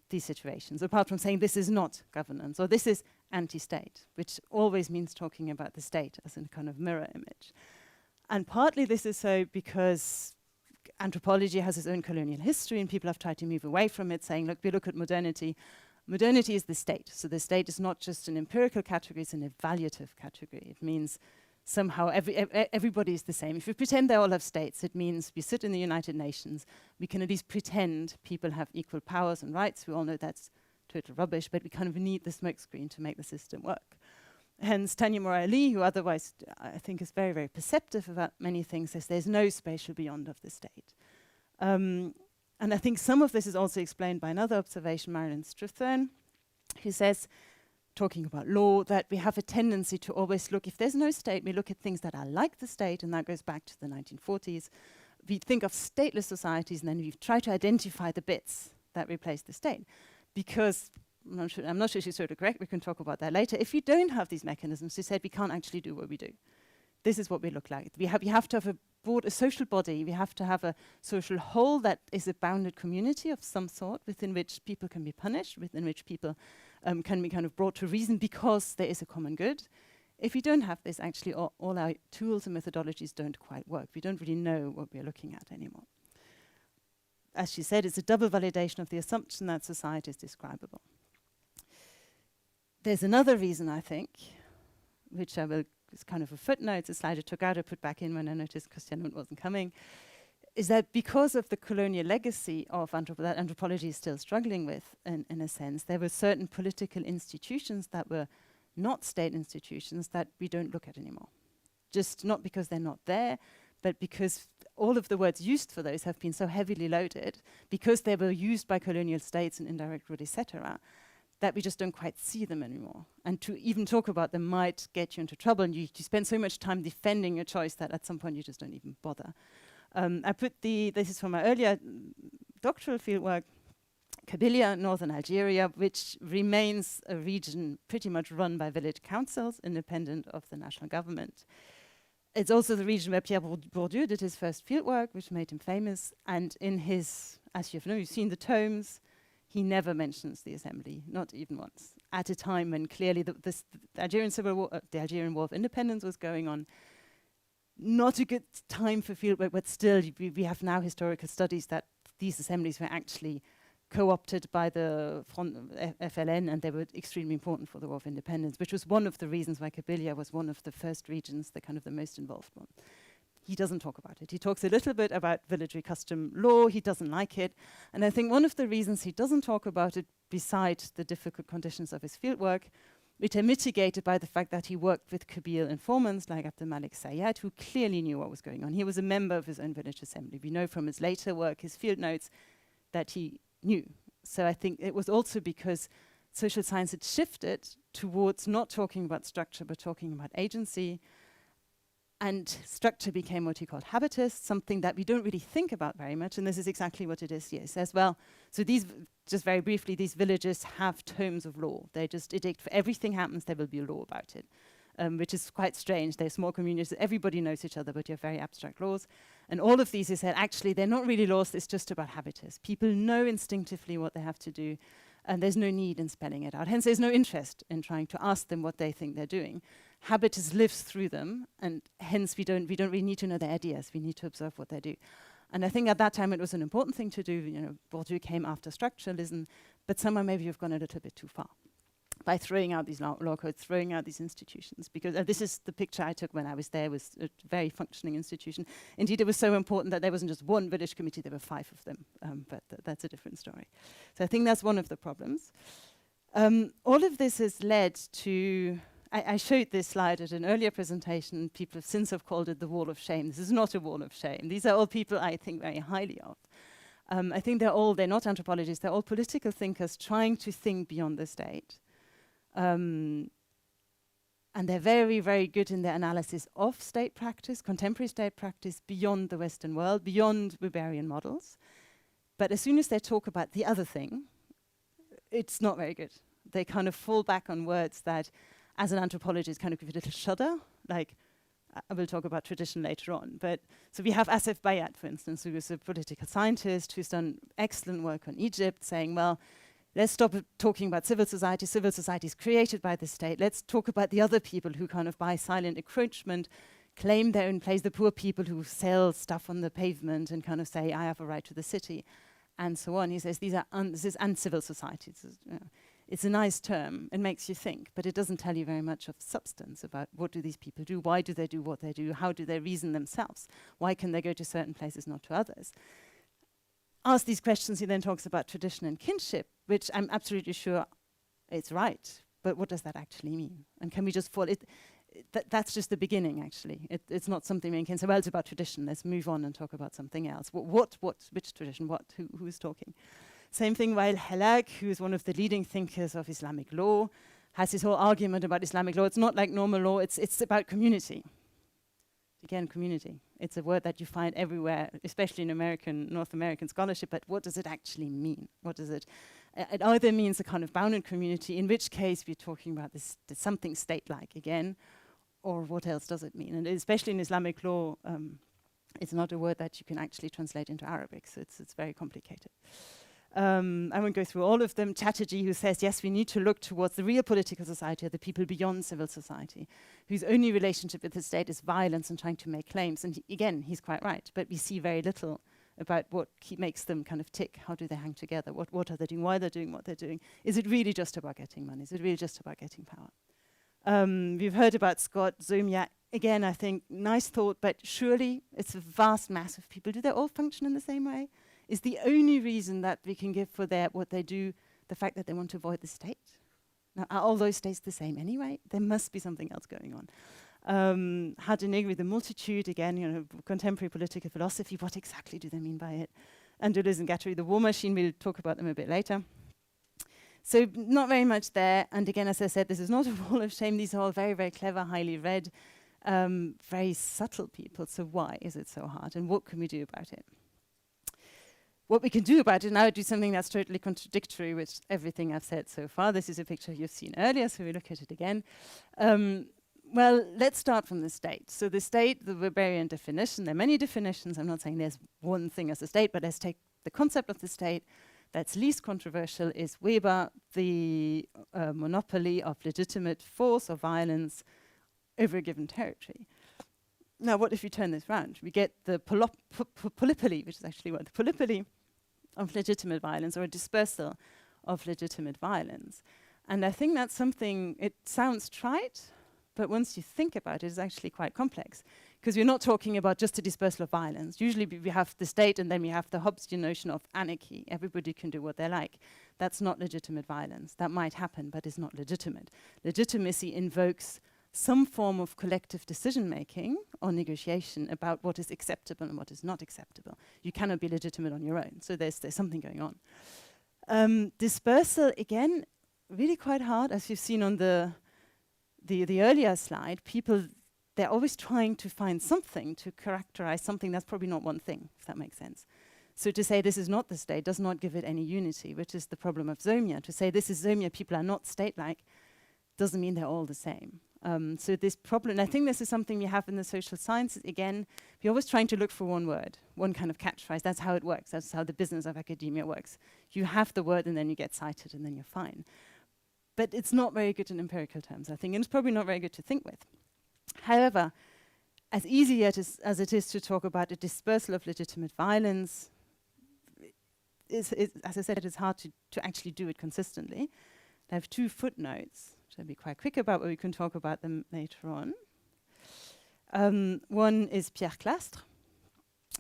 these situations, apart from saying this is not governance, or this is anti-state, which always means talking about the state as a kind of mirror image. And partly this is so because anthropology has its own colonial history, and people have tried to move away from it, saying, look, we look at modernity. Modernity is the state. So the state is not just an empirical category, it's an evaluative category. It means somehow everybody is the same. If we pretend they all have states, it means we sit in the United Nations, we can at least pretend people have equal powers and rights. We all know that's total rubbish, but we kind of need the smokescreen to make the system work. Hence, Tanya Morali, who otherwise I think is very, very perceptive about many things, says there's no spatial beyond of the state. And I think some of this is also explained by another observation, Marilyn Strathern, who says, talking about law, that we have a tendency to always look, if there's no state, we look at things that are like the state, and that goes back to the 1940s. We think of stateless societies, and then we try to identify the bits that replace the state. Because, I'm not sure she's sort of correct, we can talk about that later. If you don't have these mechanisms, she said we can't actually do what we do. This is what we look like. We have to have a social body, we have to have a social whole that is a bounded community of some sort, within which people can be punished, within which people can be kind of brought to reason because there is a common good. If we don't have this, actually all our tools and methodologies don't quite work. We don't really know what we're looking at anymore. As she said, it's a double validation of the assumption that society is describable. There's another reason, I think, which I will, it's kind of a footnote, it's a slide I took out, I put back in when I noticed Christian wasn't coming, is that because of the colonial legacy of that anthropology is still struggling with, in a sense, there were certain political institutions that were not state institutions that we don't look at anymore. Just not because they're not there, but because all of the words used for those have been so heavily loaded, because they were used by colonial states and indirect rule, etc., that we just don't quite see them anymore. And to even talk about them might get you into trouble, and you spend so much time defending your choice that at some point you just don't even bother. I put this is from my earlier doctoral fieldwork, Kabylia, northern Algeria, which remains a region pretty much run by village councils, independent of the national government. It's also the region where Pierre Bourdieu did his first fieldwork, which made him famous. And in his, as you've seen the tomes, he never mentions the assembly, not even once, at a time when clearly the Algerian Civil War, the Algerian War of Independence was going on. Not a good time for fieldwork, but still we have now historical studies that these assemblies were actually co-opted by the FLN, and they were extremely important for the War of Independence, which was one of the reasons why Kabylia was one of the first regions, the most involved one. He doesn't talk about it. He talks a little bit about military custom law. He doesn't like it. And I think one of the reasons he doesn't talk about it, besides the difficult conditions of his fieldwork, which are mitigated by the fact that he worked with Kabyle informants like Abdelmalik Sayed, who clearly knew what was going on. He was a member of his own village assembly. We know from his later work, his field notes, that he knew. So I think it was also because social science had shifted towards not talking about structure, but talking about agency. And structure became what he called habitus, something that we don't really think about very much. And this is exactly what it is here. It says, well, so these, just very briefly, these villages have tomes of law. They just edict for everything happens, there will be a law about it, which is quite strange. They're small communities, everybody knows each other, but you have very abstract laws. And all of these, he said, actually, they're not really laws, it's just about habitus. People know instinctively what they have to do, and there's no need in spelling it out. Hence, there's no interest in trying to ask them what they think they're doing. Habitus lives through them, and hence we don't really need to know their ideas. We need to observe what they do. And I think at that time it was an important thing to do. You know, Bourdieu came after structuralism, but somehow maybe you've gone a little bit too far by throwing out these law codes, throwing out these institutions. Because this is the picture I took when I was there, was a very functioning institution. Indeed, it was so important that there wasn't just one village committee, there were 5 of them. But that's a different story. So I think that's one of the problems. All of this has led to... I showed this slide at an earlier presentation. People have since called it the wall of shame. This is not a wall of shame. These are all people I think very highly of. I think they're not anthropologists, they're all political thinkers trying to think beyond the state. And they're very, very good in their analysis of state practice, contemporary state practice, beyond the Western world, beyond Weberian models. But as soon as they talk about the other thing, it's not very good. They kind of fall back on words that, as an anthropologist, kind of give a little shudder. Like, I will talk about tradition later on. But so we have Asef Bayat, for instance, who is a political scientist who's done excellent work on Egypt, saying, well, let's stop talking about civil society. Civil society is created by the state. Let's talk about the other people who kind of by silent encroachment claim their own place, the poor people who sell stuff on the pavement and kind of say, I have a right to the city, and so on. He says, this is uncivil society. It's a nice term. It makes you think, but it doesn't tell you very much of substance about what do these people do, why do they do what they do, how do they reason themselves, why can they go to certain places, not to others. Ask these questions, he then talks about tradition and kinship, which I'm absolutely sure it's right, but what does that actually mean? And can we just fall it? That's just the beginning, actually. It's not something we can say, well, it's about tradition, let's move on and talk about something else. Which tradition, who is talking? Same thing while Halak, who is one of the leading thinkers of Islamic law, has his whole argument about Islamic law. It's not like normal law, it's about community. Again, community. It's a word that you find everywhere, especially in North American scholarship, but what does it actually mean? What does it? It either means a kind of bounded community, in which case we're talking about this something state-like again, or what else does it mean? And especially in Islamic law, it's not a word that you can actually translate into Arabic, so it's very complicated. I won't go through all of them. Chatterjee, who says, yes, we need to look towards the real political society, or the people beyond civil society, whose only relationship with the state is violence and trying to make claims. And again, he's quite right, but we see very little about what makes them kind of tick. How do they hang together? What are they doing? Why they're doing what they're doing? Is it really just about getting money? Is it really just about getting power? We've heard about Scott, Zomia. Again, I think, nice thought, but surely it's a vast mass of people. Do they all function in the same way? Is the only reason that we can give for what they do the fact that they want to avoid the state? Now, are all those states the same anyway? There must be something else going on. How to negate the multitude, again, contemporary political philosophy, what exactly do they mean by it? And Deleuze and Guattari, the war machine, we'll talk about them a bit later. So not very much there. And again, as I said, this is not a wall of shame. These are all very, very clever, highly read, very subtle people. So why is it so hard? And what can we do about it? What we can do about it, now I do something that's totally contradictory with everything I've said so far. This is a picture you've seen earlier, so we look at it again. Well, let's start from the state. So the state, the Weberian definition, there are many definitions. I'm not saying there's one thing as a state, but let's take the concept of the state that's least controversial is Weber, the monopoly of legitimate force or violence over a given territory. Now, what if you turn this round? We get the polypoly, which is actually what the polypoly of legitimate violence, or a dispersal of legitimate violence. And I think that's something, it sounds trite, but once you think about it, it's actually quite complex. Because we're not talking about just a dispersal of violence. Usually we have the state and then we have the Hobbesian notion of anarchy. Everybody can do what they like. That's not legitimate violence. That might happen, but it's not legitimate. Legitimacy invokes some form of collective decision-making or negotiation about what is acceptable and what is not acceptable. You cannot be legitimate on your own. So there's something going on. Dispersal, again, really quite hard. As you've seen on the earlier slide, people, they're always trying to find something to characterize something that's probably not one thing, if that makes sense. So to say this is not the state does not give it any unity, which is the problem of Zomia. To say this is Zomia, people are not state-like, doesn't mean they're all the same. So this problem, and I think this is something we have in the social sciences, again, we're always trying to look for one word, one kind of catchphrase. That's how it works. That's how the business of academia works. You have the word and then you get cited and then you're fine. But it's not very good in empirical terms, I think, and it's probably not very good to think with. However, as easy as it is to talk about a dispersal of legitimate violence, as I said, it's hard to actually do it consistently. I have two footnotes, which I'll be quite quick about, but we can talk about them later on. One is Pierre Clastres.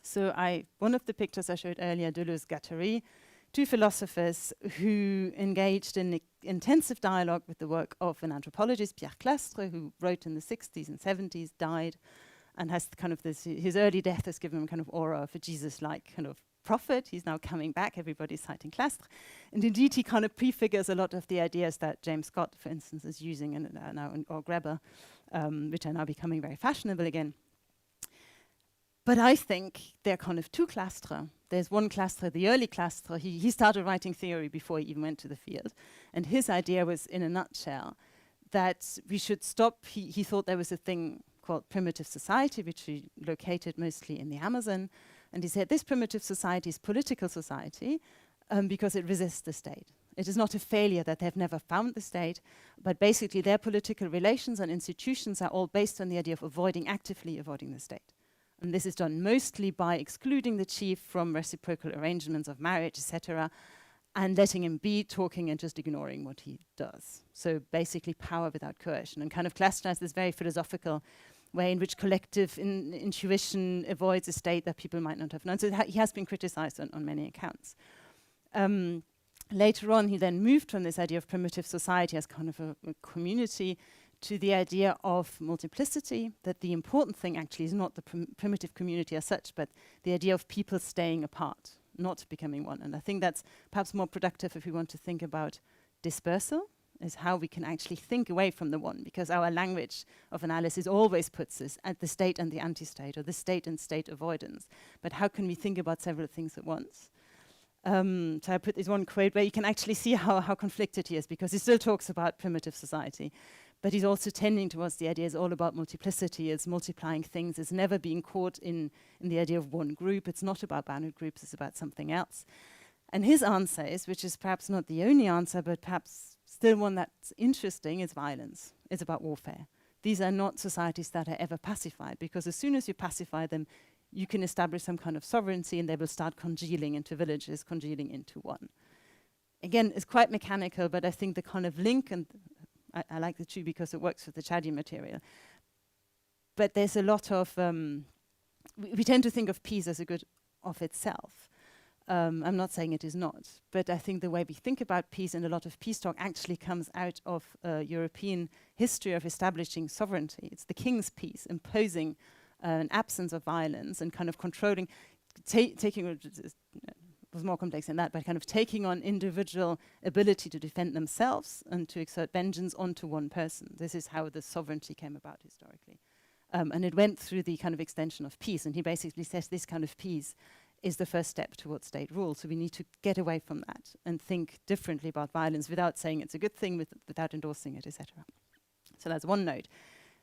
So one of the pictures I showed earlier, Deleuze-Guattari, two philosophers who engaged in intensive dialogue with the work of an anthropologist, Pierre Clastres, who wrote in the 60s and 70s, died, and has kind of this, his early death has given him kind of aura of a Jesus-like kind of prophet. He's now coming back, everybody's citing Clastres. And indeed, he kind of prefigures a lot of the ideas that James Scott, for instance, is using now, or Greber, which are now becoming very fashionable again. But I think there are kind of two Clastres. There's one Clastres, the early Clastres. He started writing theory before he even went to the field. And his idea was, in a nutshell, that we should stop. He thought there was a thing called primitive society, which he located mostly in the Amazon. And he said this primitive society is political society because it resists the state. It is not a failure that they've never found the state, but basically their political relations and institutions are all based on the idea of actively avoiding the state. And this is done mostly by excluding the chief from reciprocal arrangements of marriage, etc., and letting him be talking and just ignoring what he does. So basically power without coercion. And kind of Clastres this very philosophical way in which collective intuition avoids a state that people might not have known. So he has been criticized on many accounts. Later on, he then moved from this idea of primitive society as kind of a community to the idea of multiplicity, that the important thing actually is not the primitive community as such, but the idea of people staying apart, not becoming one. And I think that's perhaps more productive if we want to think about dispersal, is how we can actually think away from the one, because our language of analysis always puts us at the state and the anti-state, or the state and state avoidance. But how can we think about several things at once? So I put this one quote where you can actually see how conflicted he is, because he still talks about primitive society, but he's also tending towards the idea it's all about multiplicity, it's multiplying things, it's never being caught in the idea of one group. It's not about bounded groups, it's about something else. And his answer is, which is perhaps not the only answer, but perhaps still one that's interesting, is violence. It's about warfare. These are not societies that are ever pacified, because as soon as you pacify them, you can establish some kind of sovereignty and they will start congealing into villages, congealing into one. Again, it's quite mechanical, but I think the kind of link, and I like the two because it works with the Chadi material, but there's a lot of, we tend to think of peace as a good of itself. I'm not saying it is not, but I think the way we think about peace and a lot of peace talk actually comes out of European history of establishing sovereignty. It's the king's peace, imposing an absence of violence and kind of controlling, taking was more complex than that, but kind of taking on individual ability to defend themselves and to exert vengeance onto one person. This is how the sovereignty came about historically. And it went through the kind of extension of peace. And he basically says this kind of peace is the first step towards state rule. So we need to get away from that and think differently about violence without saying it's a good thing, without endorsing it, etc. So that's one note.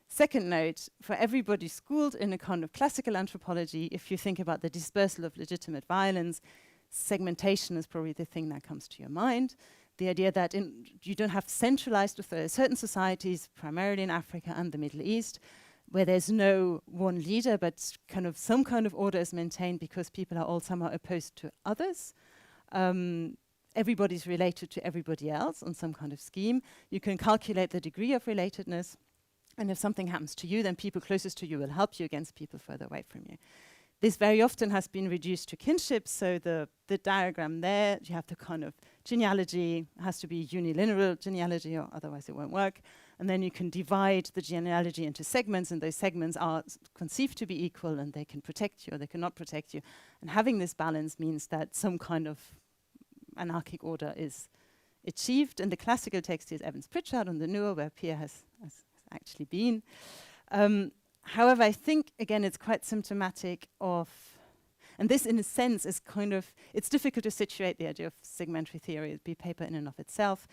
Second note, for everybody schooled in a kind of classical anthropology, if you think about the dispersal of legitimate violence, segmentation is probably the thing that comes to your mind. The idea that you don't have centralized authority. Certain societies, primarily in Africa and the Middle East, where there's no one leader, but kind of some kind of order is maintained because people are all somehow opposed to others. Everybody's related to everybody else on some kind of scheme. You can calculate the degree of relatedness, and if something happens to you, then people closest to you will help you against people further away from you. This very often has been reduced to kinship, so the diagram there, you have the kind of genealogy, has to be unilateral genealogy, or otherwise it won't work. And then you can divide the genealogy into segments, and those segments are conceived to be equal, and they can protect you or they cannot protect you. And having this balance means that some kind of anarchic order is achieved. And the classical text is Evans Pritchard on the newer, where Pierre has actually been. However, I think, again, it's quite symptomatic of, and this in a sense is kind of, it's difficult to situate the idea of segmentary theory, it'd be paper in and of itself.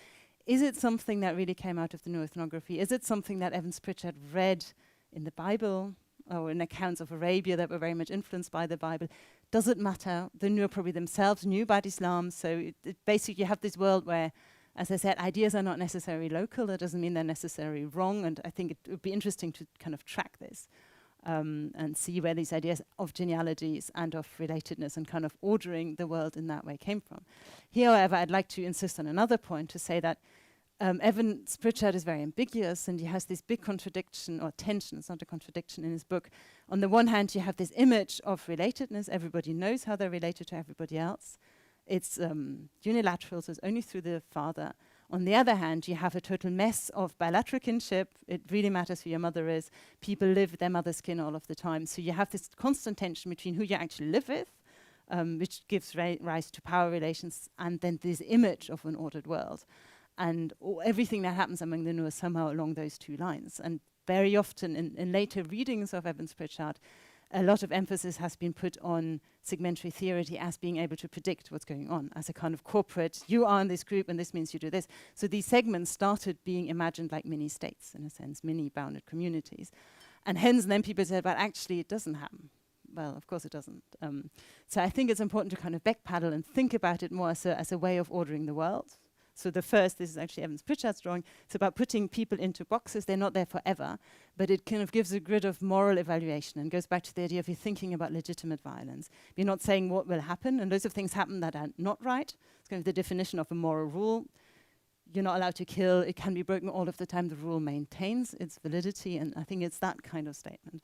Is it something that really came out of the new ethnography? Is it something that Evans Pritchard read in the Bible or in accounts of Arabia that were very much influenced by the Bible? Does it matter? The Nuer probably themselves knew about Islam, so basically you have this world where, as I said, ideas are not necessarily local. That doesn't mean they're necessarily wrong, and I think it would be interesting to kind of track this and see where these ideas of genealogies and of relatedness and kind of ordering the world in that way came from. Here, however, I'd like to insist on another point to say that Evans Pritchard is very ambiguous, and he has this big contradiction or tension, it's not a contradiction in his book. On the one hand, you have this image of relatedness, everybody knows how they're related to everybody else. It's unilateral, so it's only through the father. On the other hand, you have a total mess of bilateral kinship. It really matters who your mother is. People live with their mother's kin all of the time. So you have this constant tension between who you actually live with, which gives rise to power relations, and then this image of an ordered world. And everything that happens among the Nuer somehow along those two lines. And very often in later readings of Evans Pritchard, a lot of emphasis has been put on segmentary theory as being able to predict what's going on, as a kind of corporate, you are in this group and this means you do this. So these segments started being imagined like mini states, in a sense, mini bounded communities. And hence then people said, but actually it doesn't happen. Well, of course it doesn't. So I think it's important to kind of backpedal and think about it more as a way of ordering the world. So the first, this is actually Evans Pritchard's drawing, it's about putting people into boxes. They're not there forever, but it kind of gives a grid of moral evaluation and goes back to the idea of you thinking about legitimate violence. You're not saying what will happen, and loads of things happen that are not right. It's kind of the definition of a moral rule. You're not allowed to kill. It can be broken all of the time. The rule maintains its validity, and I think it's that kind of statement.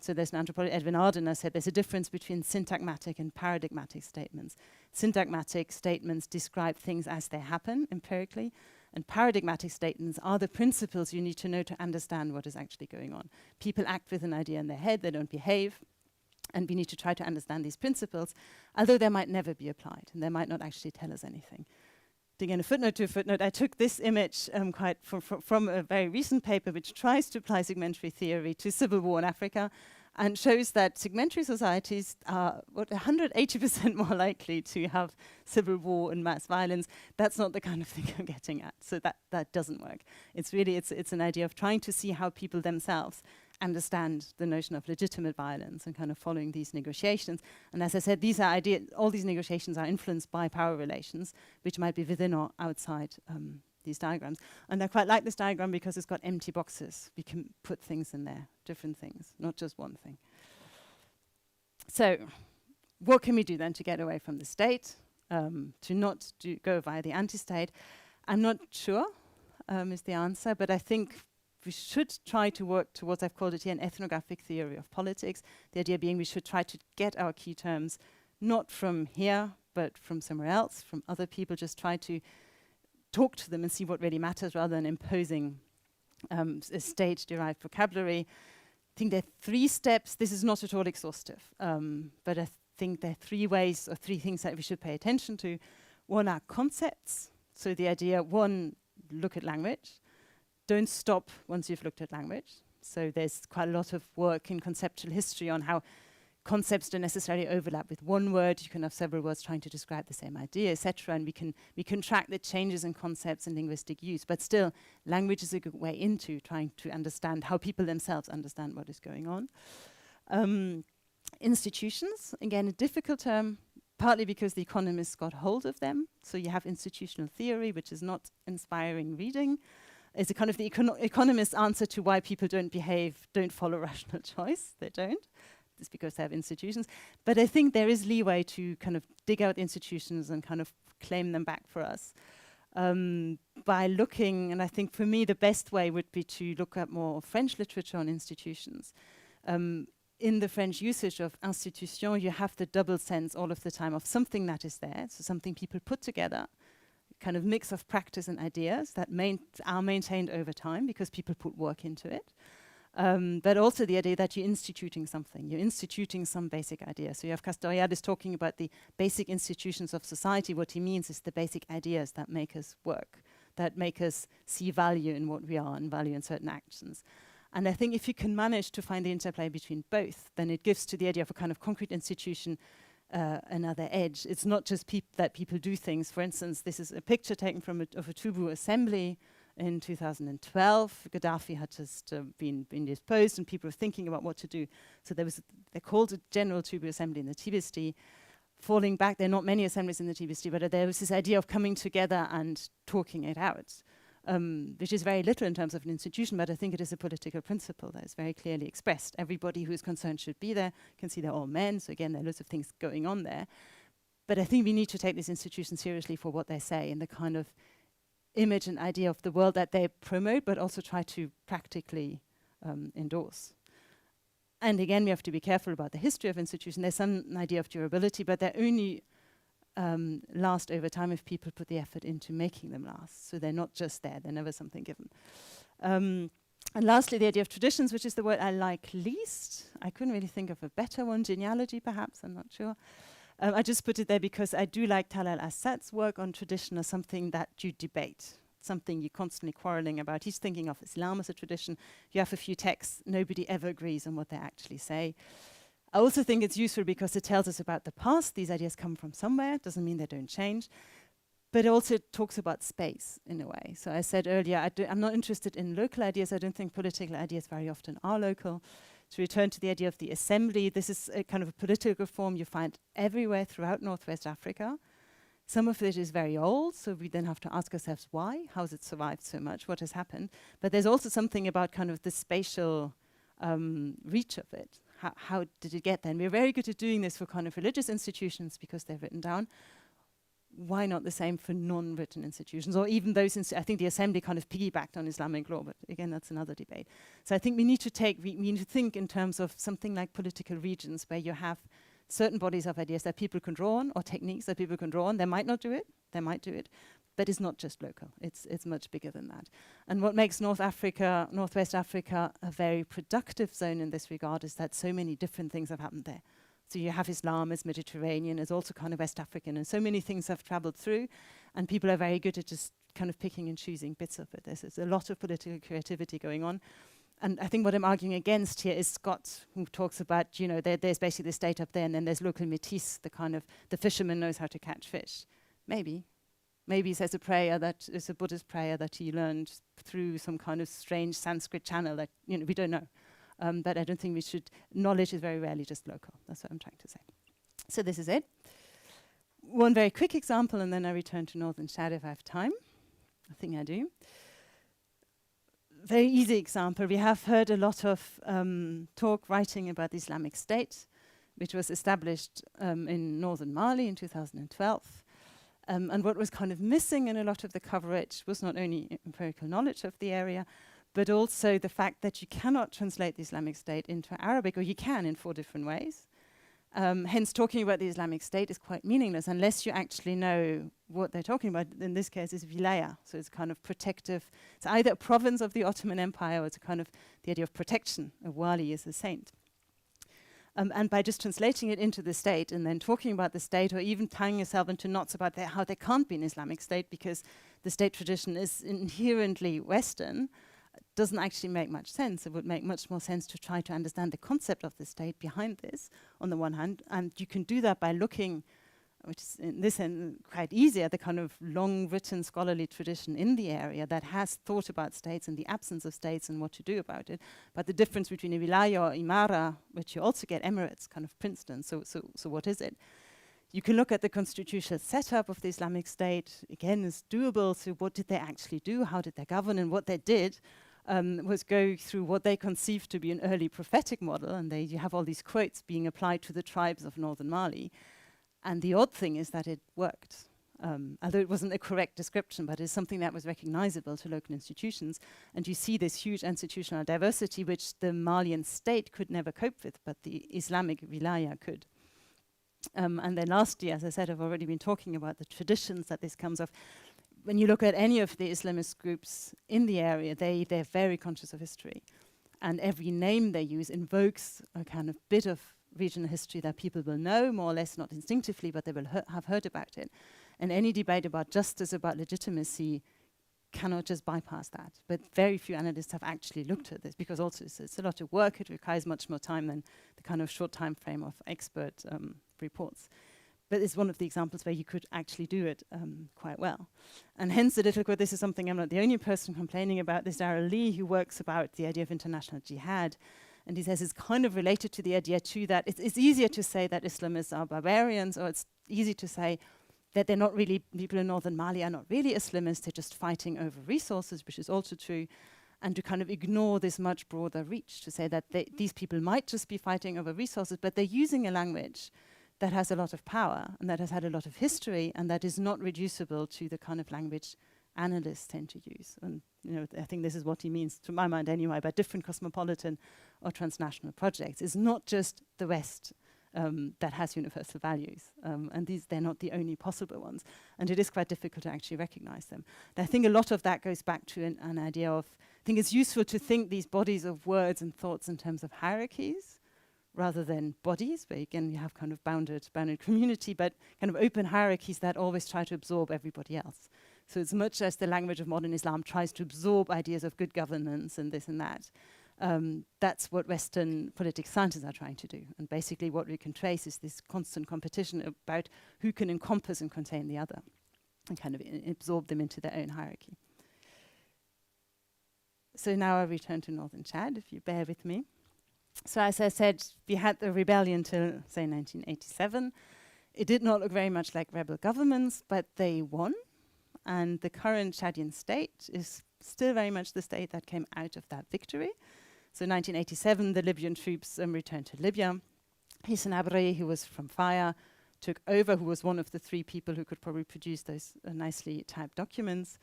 So there's an anthropologist, Edwin Arden, said there's a difference between syntagmatic and paradigmatic statements. Syntagmatic statements describe things as they happen empirically, and paradigmatic statements are the principles you need to know to understand what is actually going on. People act with an idea in their head, they don't behave, and we need to try to understand these principles, although they might never be applied, and they might not actually tell us anything. Again, a footnote to a footnote, I took this image quite from a very recent paper which tries to apply segmentary theory to civil war in Africa and shows that segmentary societies are 180% more likely to have civil war and mass violence. That's not the kind of thing I'm getting at. So that doesn't work. It's really, it's an idea of trying to see how people themselves understand the notion of legitimate violence and kind of following these negotiations. And as I said, these are all these negotiations are influenced by power relations, which might be within or outside these diagrams. And I quite like this diagram because it's got empty boxes. We can put things in there, different things, not just one thing. So what can we do then to get away from the state, to not go via the anti-state? I'm not sure is the answer, but I think we should try to work towards, I've called it here, an ethnographic theory of politics. The idea being we should try to get our key terms not from here, but from somewhere else, from other people, just try to talk to them and see what really matters rather than imposing a state-derived vocabulary. I think there are 3 steps. This is not at all exhaustive, but think there are three ways or three things that we should pay attention to. One are concepts. So the idea, one, look at language. Don't stop once you've looked at language. So there's quite a lot of work in conceptual history on how concepts don't necessarily overlap with one word. You can have several words trying to describe the same idea, etc. And we can track the changes in concepts and linguistic use. But still, language is a good way into trying to understand how people themselves understand what is going on. Institutions, again, a difficult term, partly because the economists got hold of them. So you have institutional theory, which is not inspiring reading. It's a kind of the economist's answer to why people don't follow rational choice. They don't. It's because they have institutions. But I think there is leeway to kind of dig out institutions and kind of claim them back for us. By looking, and I think for me the best way would be to look at more French literature on institutions. In the French usage of institution, you have the double sense all of the time of something that is there, so something people put together, kind of mix of practice and ideas that are maintained over time because people put work into it. But also the idea that you're instituting something, you're instituting some basic idea. So you have Castoriadis talking about the basic institutions of society. What he means is the basic ideas that make us work, that make us see value in what we are and value in certain actions. And I think if you can manage to find the interplay between both, then it gives to the idea of a kind of concrete institution another edge. It's not just that people do things. For instance, this is a picture taken from of a Tubu assembly in 2012. Gaddafi had just been disposed and people were thinking about what to do. So they called a general Tubu assembly in the Tibesti. Falling back, there are not many assemblies in the Tibesti, but there was this idea of coming together and talking it out. Which is very little in terms of an institution, but I think it is a political principle that is very clearly expressed. Everybody who is concerned should be there. You can see they're all men, so again, there are lots of things going on there. But I think we need to take these institutions seriously for what they say and the kind of image and idea of the world that they promote, but also try to practically endorse. And again, we have to be careful about the history of institutions. There's some idea of durability, but they're only last over time if people put the effort into making them last. So they're not just there, they're never something given. And lastly, the idea of traditions, which is the word I like least. I couldn't really think of a better one, genealogy perhaps, I'm not sure. I just put it there because I do like Talal Assad's work on tradition as something that you debate, something you're constantly quarreling about. He's thinking of Islam as a tradition. You have a few texts, nobody ever agrees on what they actually say. I also think it's useful because it tells us about the past. These ideas come from somewhere. It doesn't mean they don't change. But it also talks about space in a way. So I said earlier, I'm not interested in local ideas. I don't think political ideas very often are local. To return to the idea of the assembly, this is a kind of a political form you find everywhere throughout Northwest Africa. Some of it is very old, so we then have to ask ourselves why? How has it survived so much? What has happened? But there's also something about kind of the spatial reach of it. How did it get there? And we're very good at doing this for kind of religious institutions because they're written down. Why not the same for non-written institutions? Or even those, I think the assembly kind of piggybacked on Islamic law, but again, that's another debate. So I think we need to think in terms of something like political regions where you have certain bodies of ideas that people can draw on or techniques that people can draw on. They might not do it, they might do it, but it's not just local. It's much bigger than that. And what makes Northwest Africa, a very productive zone in this regard is that so many different things have happened there. So you have Islam as Mediterranean, as also kind of West African, and so many things have traveled through, and people are very good at just kind of picking and choosing bits of it. There's a lot of political creativity going on. And I think what I'm arguing against here is Scott, who talks about, there's basically the state up there, and then there's local métis, the fisherman knows how to catch fish. Maybe he says a prayer that is a Buddhist prayer that he learned through some kind of strange Sanskrit channel that, we don't know. But I don't think we should, knowledge is very rarely just local. That's what I'm trying to say. So this is it. One very quick example, and then I return to Northern Chad if I have time. I think I do. Very easy example. We have heard a lot of writing about the Islamic State, which was established in northern Mali in 2012. And what was kind of missing in a lot of the coverage was not only empirical knowledge of the area, but also the fact that you cannot translate the Islamic State into Arabic, or you can in 4 different ways. Hence, talking about the Islamic State is quite meaningless unless you actually know what they're talking about. In this case, it's wilaya, so it's kind of protective. It's either a province of the Ottoman Empire or it's a kind of the idea of protection. A wali is a saint. And by just translating it into the state and then talking about the state, or even tying yourself into knots about how there can't be an Islamic state because the state tradition is inherently Western, doesn't actually make much sense. It would make much more sense to try to understand the concept of the state behind this, on the one hand, and you can do that by looking, which is in this end quite easy, at the kind of long written scholarly tradition in the area that has thought about states and the absence of states and what to do about it. But the difference between a wilaya or imara, which you also get emirates, kind of Princeton, so what is it? You can look at the constitutional setup of the Islamic State. Again, it's doable. So what did they actually do? How did they govern? And what they did was go through what they conceived to be an early prophetic model. And you have all these quotes being applied to the tribes of northern Mali. And the odd thing is that it worked. Although it wasn't a correct description, but it's something that was recognizable to local institutions. And you see this huge institutional diversity, which the Malian state could never cope with, but the Islamic wilaya could. And then lastly, as I said, I've already been talking about the traditions that this comes of. When you look at any of the Islamist groups in the area, they're very conscious of history. And every name they use invokes a kind of bit of regional history that people will know, more or less, not instinctively, but they will have heard about it. And any debate about justice, about legitimacy, cannot just bypass that. But very few analysts have actually looked at this, because also it's a lot of work. It requires much more time than the kind of short time frame of expert reports. But it's one of the examples where you could actually do it quite well. And hence the little quote, this is something I'm not the only person complaining about. There's Darrell Lee, who works about the idea of international jihad. And he says it's kind of related to the idea too that it's easier to say that Islamists are barbarians, or it's easy to say that they're not really, people in northern Mali are not really Islamists, they're just fighting over resources, which is also true. And to kind of ignore this much broader reach, to say that these people might just be fighting over resources, but they're using a language that has a lot of power and that has had a lot of history and that is not reducible to the kind of language analysts tend to use. And I think this is what he means, to my mind anyway, by different cosmopolitan or transnational projects. It's not just the West that has universal values, and they're not the only possible ones. And it is quite difficult to actually recognize them. And I think a lot of that goes back to an idea of, I think it's useful to think these bodies of words and thoughts in terms of hierarchies, rather than bodies, where again you have kind of bounded community, but kind of open hierarchies that always try to absorb everybody else. So it's much as the language of modern Islam tries to absorb ideas of good governance and this and that. That's what Western political scientists are trying to do. And basically what we can trace is this constant competition about who can encompass and contain the other and kind of absorb them into their own hierarchy. So now I return to northern Chad, if you bear with me. So as I said, we had the rebellion till, say, 1987. It did not look very much like rebel governments, but they won. And the current Chadian state is still very much the state that came out of that victory. So 1987, the Libyan troops returned to Libya. Hissène Habré, who was from FIRE, took over, who was one of the three people who could probably produce those nicely typed documents.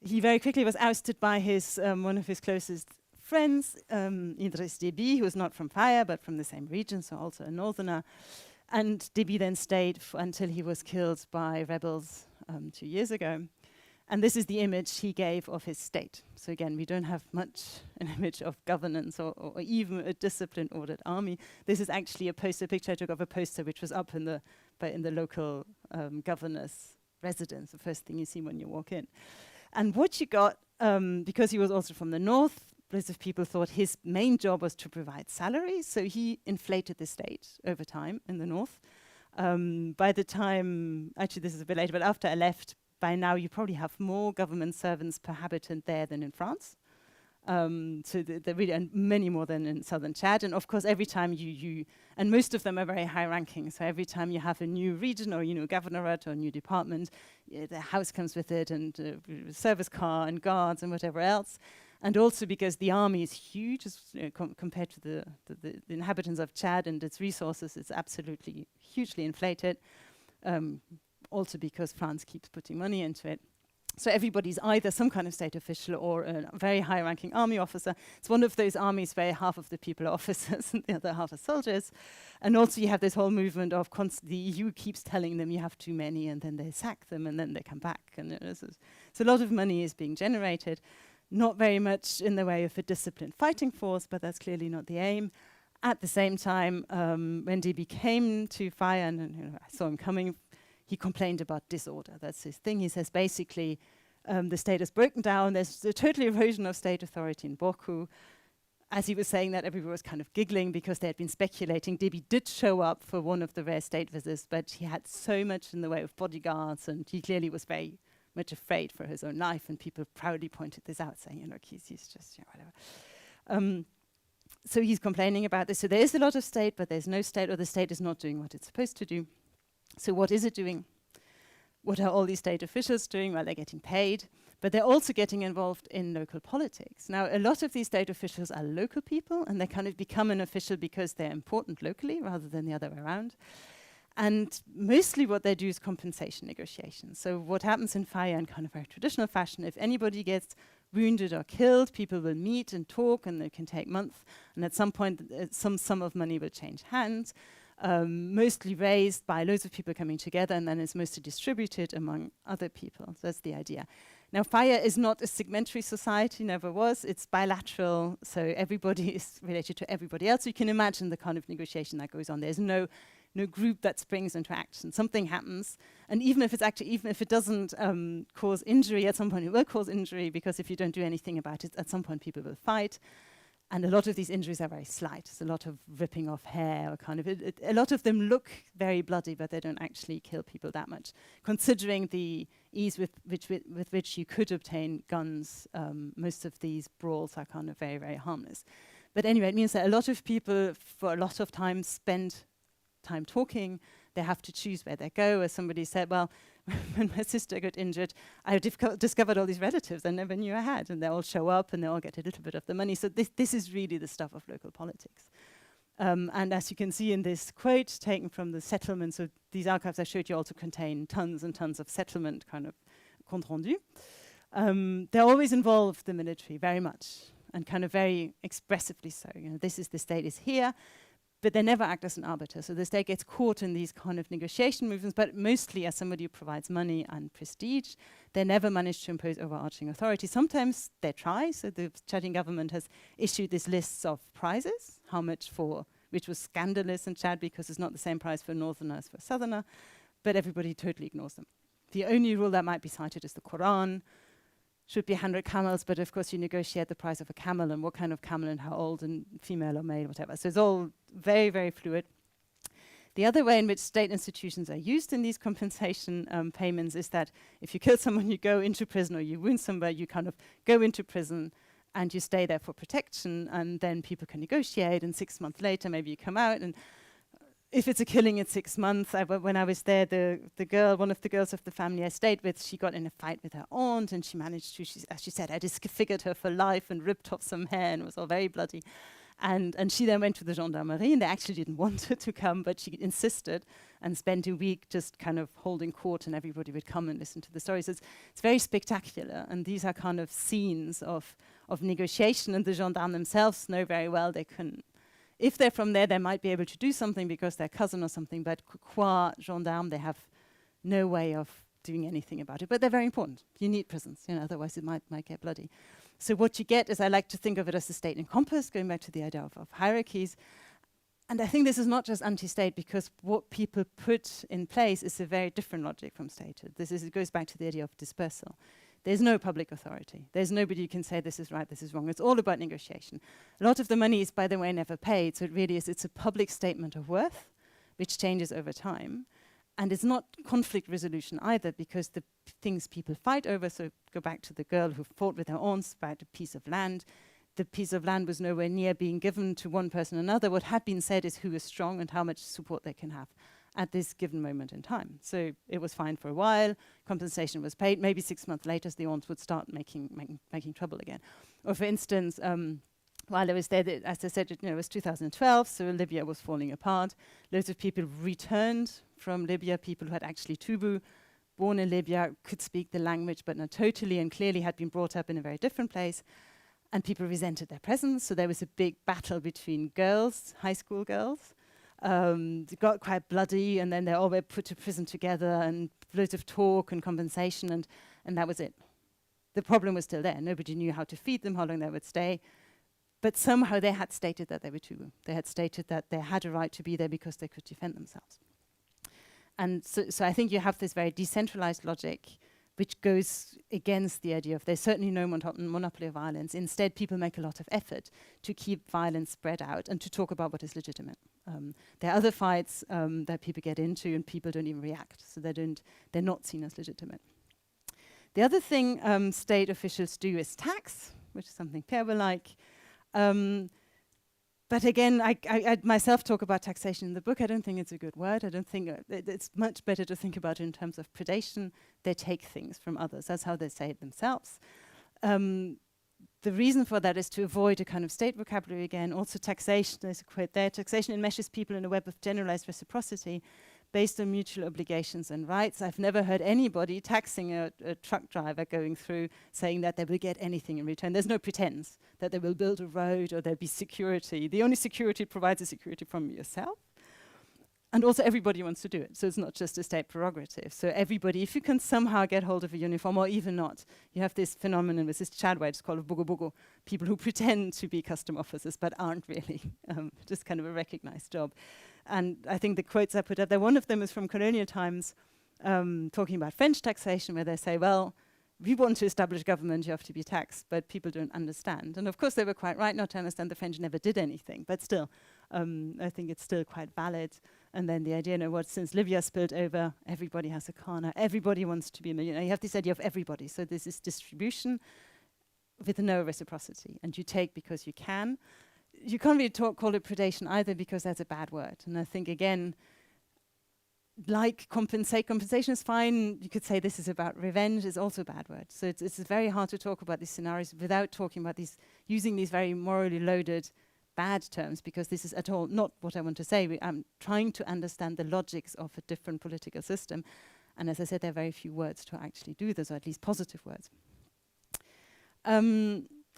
He very quickly was ousted by his one of his closest friends, Idriss Déby, who was not from FIRE, but from the same region, so also a northerner. And Déby then stayed until he was killed by rebels 2 years ago. And this is the image he gave of his state. So again, we don't have much an image of governance or even a disciplined ordered army. This is actually a picture I took of a poster which was up in the local governor's residence, the first thing you see when you walk in. And what you got, because he was also from the north, lots of people thought his main job was to provide salaries, so he inflated the state over time in the north. By the time, actually this is a bit later, but after I left, by now you probably have more government servants per habitant there than in France. So really, and many more than in southern Chad. And of course, every time and most of them are very high ranking. So every time you have a new region or governorate or a new department, the house comes with it, and service car and guards and whatever else. And also because the army is huge compared to the inhabitants of Chad and its resources, it's absolutely hugely inflated. Also because France keeps putting money into it. So everybody's either some kind of state official or a very high-ranking army officer. It's one of those armies where half of the people are officers and the other half are soldiers. And also you have this whole movement of the EU keeps telling them you have too many, and then they sack them, and then they come back. And so a lot of money is being generated. Not very much in the way of a disciplined fighting force, but that's clearly not the aim. At the same time, when Déby came to fire, and I saw him coming, he complained about disorder. That's his thing. He says basically the state has broken down. There's a total erosion of state authority in Boku. As he was saying that, everyone was kind of giggling because they had been speculating. Déby did show up for one of the rare state visits, but he had so much in the way of bodyguards, and he clearly was very much afraid for his own life, and people proudly pointed this out, saying, look, he's just, whatever. So he's complaining about this. So there is a lot of state, but there's no state, or the state is not doing what it's supposed to do. So what is it doing? What are all these state officials doing? Well, they're getting paid, but they're also getting involved in local politics. Now, a lot of these state officials are local people, and they kind of become an official because they're important locally rather than the other way around. And mostly what they do is compensation negotiations. So what happens in fire in kind of very traditional fashion, if anybody gets wounded or killed, people will meet and talk, and it can take months. And at some point, some sum of money will change hands, mostly raised by loads of people coming together, and then it's mostly distributed among other people. So that's the idea. Now, fire is not a segmentary society, never was. It's bilateral, so everybody is related to everybody else. So you can imagine the kind of negotiation that goes on. There's no group that springs into action. Something happens, and even if it doesn't cause injury, at some point it will cause injury, because if you don't do anything about it, at some point people will fight. And a lot of these injuries are very slight. There's a lot of ripping off hair, or kind of a lot of them look very bloody, but they don't actually kill people that much. Considering the ease with which you could obtain guns, most of these brawls are kind of very, very harmless. But anyway, it means that a lot of people, for a lot of time, spend time talking. They have to choose where they go. As somebody said, well, when my sister got injured, I discovered all these relatives I never knew I had, and they all show up and they all get a little bit of the money. So this is really the stuff of local politics. And as you can see in this quote taken from the settlement, so these archives I showed you also contain tons and tons of settlement kind of compte rendu. They always involve the military very much, and kind of very expressively so. You know, this is the state is here, but they never act as an arbiter. So the state gets caught in these kind of negotiation movements, but mostly as somebody who provides money and prestige. They never manage to impose overarching authority. Sometimes they try. So the Chadian government has issued these lists of prizes, how much for, which was scandalous in Chad because it's not the same price for a northerner as for a southerner, but everybody totally ignores them. The only rule that might be cited is the Quran. Should be 100 camels, but of course you negotiate the price of a camel and what kind of camel and how old and female or male, whatever. So it's all very, very fluid. The other way in which state institutions are used in these compensation payments is that if you kill someone, you go into prison, or you wound somebody, you kind of go into prison and you stay there for protection, and then people can negotiate, and 6 months later maybe you come out. And if it's a killing in 6 months, when I was there, the girl, one of the girls of the family I stayed with, she got in a fight with her aunt, and she managed to, as she said, I disfigured her for life and ripped off some hair, and it was all very bloody. And she then went to the gendarmerie, and they actually didn't want her to come, but she insisted and spent a week just kind of holding court, and everybody would come and listen to the stories. It's very spectacular, and these are kind of scenes of negotiation, and the gendarmes themselves know very well they can. If they're from there, they might be able to do something because they're cousin or something, but qua gendarme, they have no way of doing anything about it. But they're very important. You need prisons, otherwise it might get bloody. So what you get is, I like to think of it as the state in compass, going back to the idea of hierarchies. And I think this is not just anti-state, because what people put in place is a very different logic from statehood. It goes back to the idea of dispersal. There's no public authority. There's nobody who can say this is right, this is wrong. It's all about negotiation. A lot of the money is, by the way, never paid. So it really is, it's a public statement of worth, which changes over time. And it's not conflict resolution either, because the things people fight over, so go back to the girl who fought with her aunts about a piece of land. The piece of land was nowhere near being given to one person or another. What had been said is who is strong and how much support they can have at this given moment in time. So it was fine for a while, compensation was paid, maybe 6 months later the aunts would start making trouble again. Or for instance, while I was there, as I said, it was 2012, so Libya was falling apart. Loads of people returned from Libya, people who had actually Tubu, born in Libya, could speak the language, but not totally, and clearly had been brought up in a very different place. And people resented their presence, so there was a big battle between girls, high school girls. It got quite bloody, and then they all were put to prison together, and loads of talk and compensation, and that was it. The problem was still there. Nobody knew how to feed them, how long they would stay. But somehow they had stated that they were Tubu. They had stated that they had a right to be there because they could defend themselves. And so I think you have this very decentralized logic which goes against the idea of there's certainly no monopoly of violence. Instead, people make a lot of effort to keep violence spread out and to talk about what is legitimate. There are other fights that people get into and people don't even react, so they're not seen as legitimate. The other thing state officials do is tax, which is something Pierre will like. But again, I myself talk about taxation in the book. I don't think it's a good word. I don't think it's much better to think about it in terms of predation. They take things from others. That's how they say it themselves. The reason for that is to avoid a kind of state vocabulary again. Also taxation, there's a quote there, taxation enmeshes people in a web of generalized reciprocity based on mutual obligations and rights. I've never heard anybody taxing a truck driver going through saying that they will get anything in return. There's no pretense that they will build a road or there'll be security. The only security it provides is security from yourself. And also everybody wants to do it, so it's not just a state prerogative. So everybody, if you can somehow get hold of a uniform, or even not, you have this phenomenon with this Chadway, it's called a bugo bugo, people who pretend to be custom officers but aren't really, just kind of a recognized job. And I think the quotes I put up there, one of them is from colonial times, talking about French taxation, where they say, well, we want to establish government, you have to be taxed, but people don't understand. And of course they were quite right not to understand. The French never did anything, but still, I think it's still quite valid. And then the idea, since Libya spilled over, everybody has a car now, everybody wants to be a millionaire. You have this idea of everybody. So this is distribution with no reciprocity, and you take because you can. You can't really call it predation either, because that's a bad word. And I think, again, like compensation is fine. You could say this is about revenge, is also a bad word. So it's very hard to talk about these scenarios without talking about using these very morally loaded bad terms, because this is at all not what I want to say. I'm trying to understand the logics of a different political system. And as I said, there are very few words to actually do this, or at least positive words.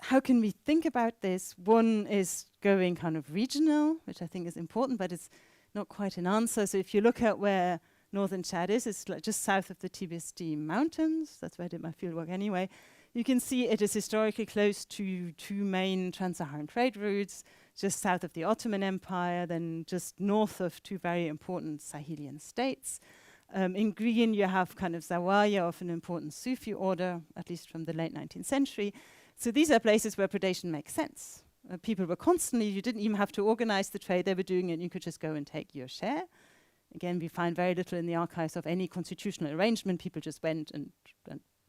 How can we think about this? One is going kind of regional, which I think is important, but it's not quite an answer. So if you look at where northern Chad is, it's like just south of the TBSD mountains. That's where I did my fieldwork anyway. You can see it is historically close to two main trans-Saharan trade routes, just south of the Ottoman Empire, then just north of two very important Sahelian states. In green, you have kind of Zawaya of an important Sufi order, at least from the late 19th century. So these are places where predation makes sense. People were constantly, you didn't even have to organize the trade, they were doing it, you could just go and take your share. Again, we find very little in the archives of any constitutional arrangement. People just went and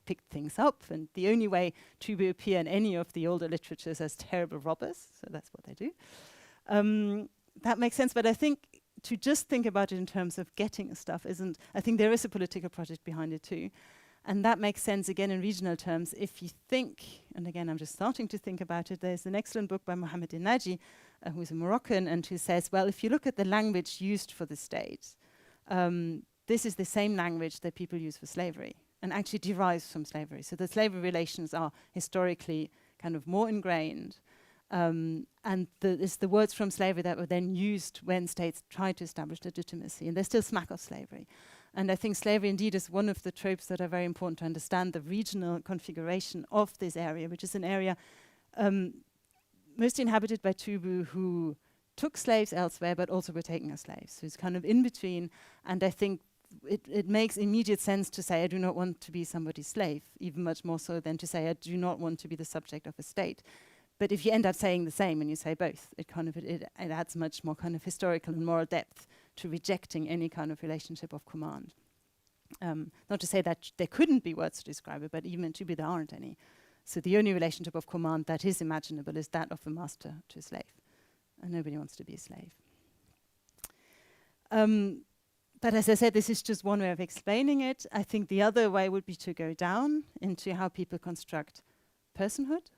picked things up, and the only way to appear in any of the older literatures as terrible robbers, so that's what they do. That makes sense, but I think to just think about it in terms of getting stuff isn't, I think there is a political project behind it too. And that makes sense, again, in regional terms. If you think, and again, I'm just starting to think about it, there's an excellent book by Mohamed Naji, who's a Moroccan, and who says, well, if you look at the language used for the state, this is the same language that people use for slavery, and actually derives from slavery. So the slavery relations are historically kind of more ingrained, and it's the words from slavery that were then used when states tried to establish legitimacy, and they still smack of slavery. And I think slavery indeed is one of the tropes that are very important to understand the regional configuration of this area, which is an area mostly inhabited by Tubu who took slaves elsewhere but also were taken as slaves. So it's kind of in between, and I think it makes immediate sense to say I do not want to be somebody's slave, even much more so than to say I do not want to be the subject of a state. But if you end up saying the same and you say both, it kind of it adds much more kind of historical and moral depth to rejecting any kind of relationship of command. Not to say that there couldn't be words to describe it, but even in Tubi there aren't any. So the only relationship of command that is imaginable is that of a master to a slave. And nobody wants to be a slave. But as I said, this is just one way of explaining it. I think the other way would be to go down into how people construct personhood.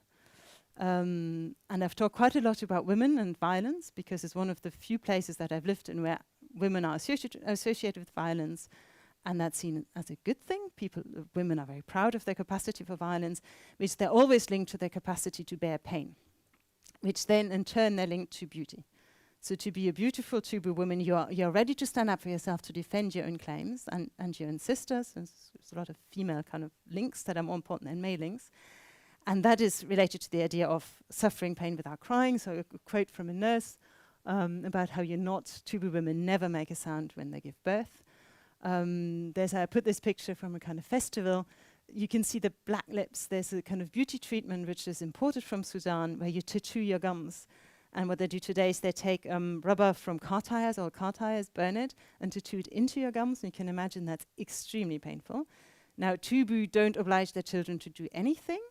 And I've talked quite a lot about women and violence, because it's one of the few places that I've lived in where women are associated with violence, and that's seen as a good thing. Women are very proud of their capacity for violence, which they're always linked to their capacity to bear pain, which then in turn they're linked to beauty. So to be a beautiful Tubu woman, you're ready to stand up for yourself, to defend your own claims and your own sisters. There's a lot of female kind of links that are more important than male links. And that is related to the idea of suffering pain without crying. So a quote from a nurse about how Tubu women never make a sound when they give birth. I put this picture from a kind of festival. You can see the black lips. There's a kind of beauty treatment which is imported from Sudan where you tattoo your gums. And what they do today is they take rubber from car tires, burn it, and tattoo it into your gums. And you can imagine that's extremely painful. Now, Tubu don't oblige their children to do anything,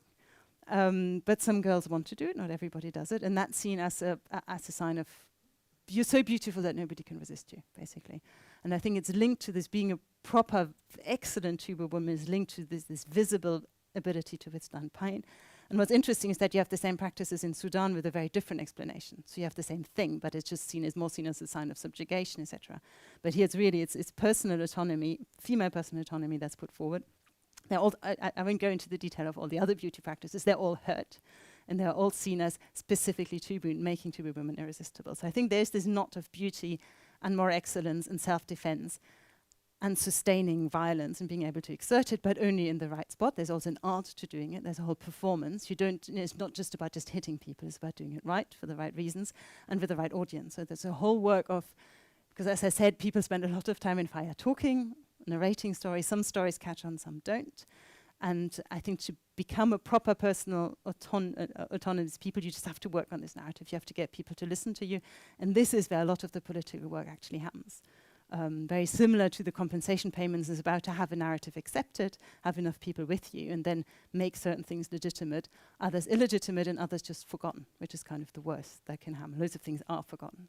but some girls want to do it. Not everybody does it. And that's seen as a sign of, you're so beautiful that nobody can resist you, basically. And I think it's linked to this being a proper, excellent Tubu woman is linked to this visible ability to withstand pain. And what's interesting is that you have the same practices in Sudan with a very different explanation. So you have the same thing, but it's just more seen as a sign of subjugation, etc. But here it's personal autonomy, female personal autonomy that's put forward. They're all, I won't go into the detail of all the other beauty practices. They're all hurt, and they're all seen as specifically making Tubu women irresistible. So I think there's this knot of beauty and more excellence and self-defense and sustaining violence and being able to exert it, but only in the right spot. There's also an art to doing it. There's a whole performance. It's not just about just hitting people. It's about doing it right for the right reasons and with the right audience. So there's a whole work of, because as I said, people spend a lot of time in fire talking, narrating stories. Some stories catch on, some don't. And I think to become a proper personal autonomous people, you just have to work on this narrative. You have to get people to listen to you. And this is where a lot of the political work actually happens. Very similar to the compensation payments, is about to have a narrative accepted, have enough people with you, and then make certain things legitimate, others illegitimate, and others just forgotten, which is kind of the worst that can happen. Loads of things are forgotten.